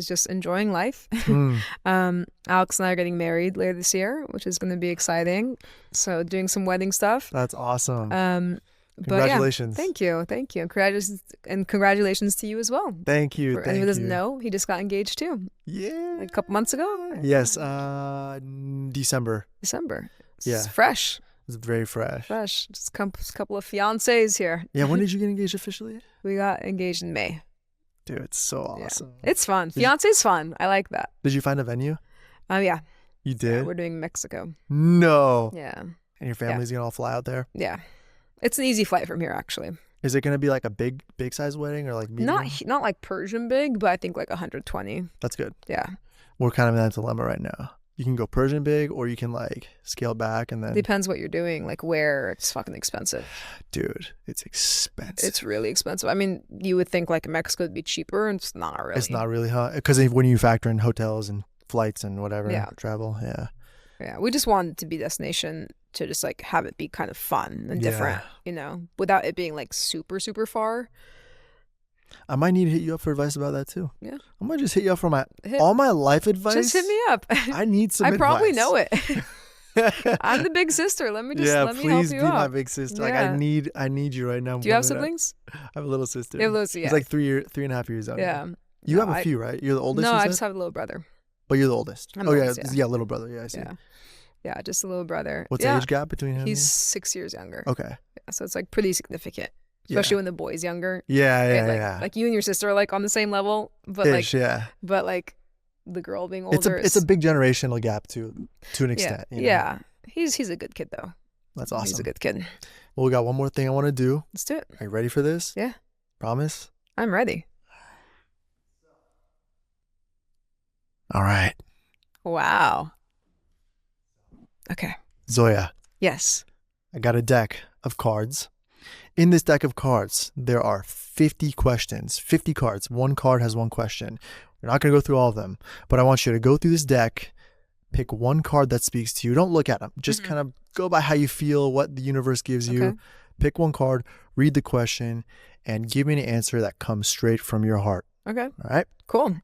just enjoying life. Alex and I are getting married later this year, which is going to be exciting. So doing some wedding stuff. That's awesome. Congratulations. Thank you. Congratulations to you as well. Thank you. For anyone who doesn't know, he just got engaged too. Yeah. Like a couple months ago. Yes. December. It's fresh. It's very fresh. Just a couple of fiancés here. Yeah. When did you get engaged officially? We got engaged in May. Dude, it's so awesome. Yeah. It's fun. Fiancé's fun. I like that. Did you find a venue? Yeah. You did? Yeah, we're doing Mexico. No. Yeah. And your family's going to all fly out there? Yeah. It's an easy flight from here, actually. Is it going to be like a big size wedding or like medium? Not like Persian big, but I think like 120. That's good. Yeah. We're kind of in that dilemma right now. You can go Persian big, or you can like scale back and then. Depends what you're doing. Like where it's fucking expensive. Dude, it's expensive. It's really expensive. I mean, you would think like Mexico would be cheaper, and it's not really. It's not really, huh? Because when you factor in hotels and flights and whatever, travel, Yeah, we just wanted to be a destination to just like have it be kind of fun and different, without it being like super, super far. I might need to hit you up for advice about that too. Yeah. I might just hit you up for all my life advice. Just hit me up. I need some advice. I probably know it. I'm the big sister. Let me help you please out. be my big sister. Like I need you right now. Do you have siblings? I have a little sister. You have a little sister, He's like 3.5 years younger. Yeah. You have a few, right? You're the oldest? No, I just have a little brother. But you're the oldest. I'm the oldest, yeah, little brother. Yeah, I see. Yeah, just a little brother. What's the age gap between him? He's 6 years younger. Okay. Yeah, so it's like pretty significant. Especially when the boy's younger. Yeah. Like you and your sister are like on the same level, but but like the girl being older. It's a big generational gap to an extent. Yeah. He's a good kid though. That's awesome. He's a good kid. Well, we got one more thing I want to do. Let's do it. Are you ready for this? Yeah. Promise? I'm ready. All right. Wow. Okay. Zoya. Yes. I got a deck of cards. In this deck of cards, there are 50 questions, 50 cards. One card has one question. We're not going to go through all of them, but I want you to go through this deck, pick one card that speaks to you. Don't look at them. Just kind of go by how you feel, what the universe gives you. Pick one card, read the question, and give me an answer that comes straight from your heart. Okay. All right? Cool.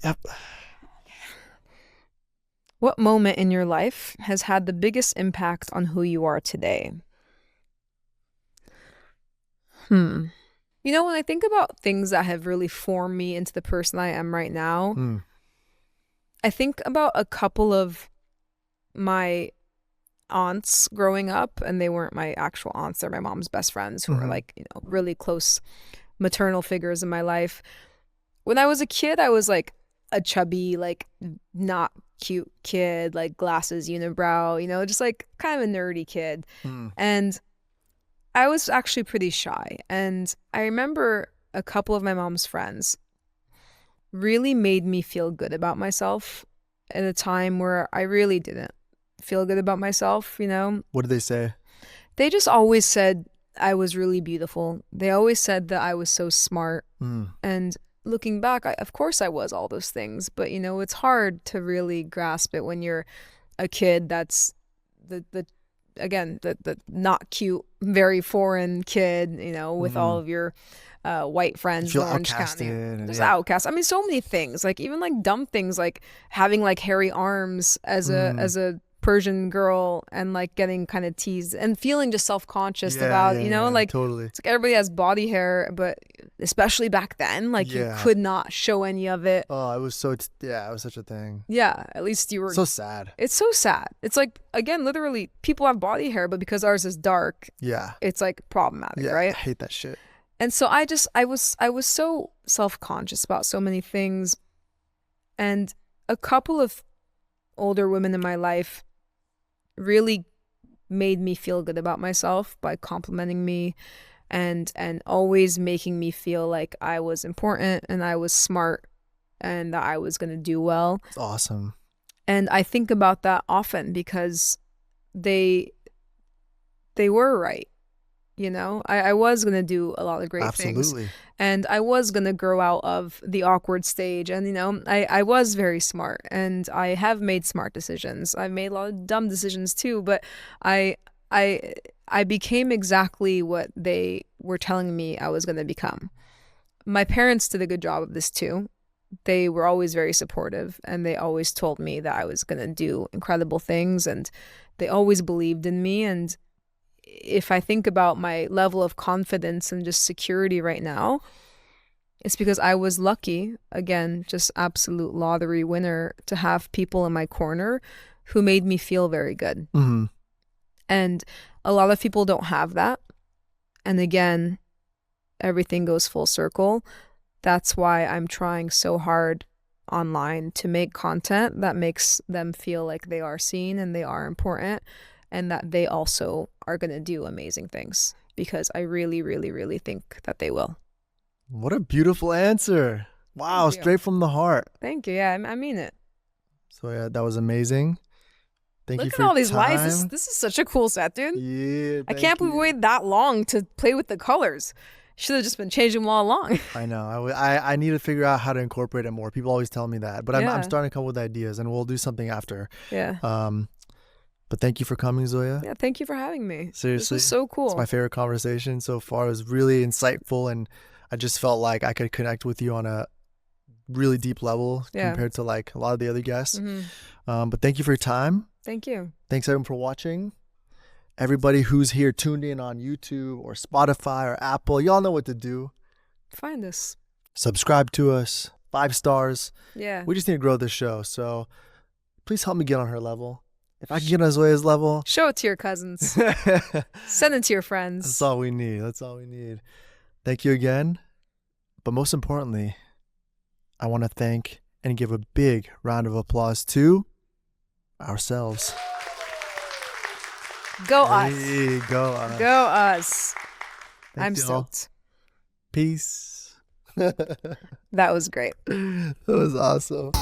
Yep. What moment in your life has had the biggest impact on who you are today? When I think about things that have really formed me into the person I am right now, I think about a couple of my aunts growing up, and they weren't my actual aunts, they're my mom's best friends who were like, really close maternal figures in my life. When I was a kid, I was like a chubby, like not cute kid, like glasses, unibrow, just like kind of a nerdy kid. And I was actually pretty shy. And I remember a couple of my mom's friends really made me feel good about myself at a time where I really didn't feel good about myself, What did they say? They just always said I was really beautiful. They always said that I was so smart. And looking back, of course I was all those things, but it's hard to really grasp it when you're a kid that's the not cute, very foreign kid, with all of your white friends in Orange County. Just outcast. I mean, so many things, like even like dumb things, like having like hairy arms as a Persian girl, and like getting kind of teased and feeling just self-conscious about, like totally. It's like everybody has body hair, but especially back then, like you could not show any of it. Oh, it was such a thing. Yeah, at least you were. So sad. It's so sad. It's like, again, literally people have body hair, but because ours is dark, it's like problematic, right? I hate that shit. And so I was so self-conscious about so many things, and a couple of older women in my life really made me feel good about myself by complimenting me and always making me feel like I was important and I was smart and that I was going to do well. It's awesome. And I think about that often because they were right. I was going to do a lot of great things. And I was going to grow out of the awkward stage. And, I was very smart, and I have made smart decisions. I've made a lot of dumb decisions too, but I became exactly what they were telling me I was going to become. My parents did a good job of this too. They were always very supportive, and they always told me that I was going to do incredible things, and they always believed in me. And if I think about my level of confidence and just security right now, it's because I was lucky, again, just absolute lottery winner, to have people in my corner who made me feel very good. And a lot of people don't have that. And again, everything goes full circle. That's why I'm trying so hard online to make content that makes them feel like they are seen and they are important, and that they also are going to do amazing things, because I really, really, really think that they will. What a beautiful answer. Wow, straight from the heart. Thank you. Yeah, I mean it. So yeah, that was amazing. Thank you for Look at all these time. lights. This is such a cool set, dude. Yeah, I can't believe we waited that long to play with the colors. Should have just been changing them all along. I know. I need to figure out how to incorporate it more. People always tell me that, but I'm starting to come up with ideas, and we'll do something after. Yeah. But thank you for coming, Zoya. Yeah, thank you for having me. Seriously, this is so cool. It's my favorite conversation so far. It was really insightful, and I just felt like I could connect with you on a really deep level compared to like a lot of the other guests. But thank you for your time. Thank you. Thanks everyone for watching. Everybody who's here tuned in on YouTube or Spotify or Apple, y'all know what to do. Find us. Subscribe to us. 5 stars. Yeah. We just need to grow this show. So please help me get on her level. If I can get on Zoya's level. Show it to your cousins. Send it to your friends. That's all we need. That's all we need. Thank you again. But most importantly, I want to thank and give a big round of applause to ourselves. Go us. Hey, go us. Go us. I'm stoked. Peace. That was great. That was awesome.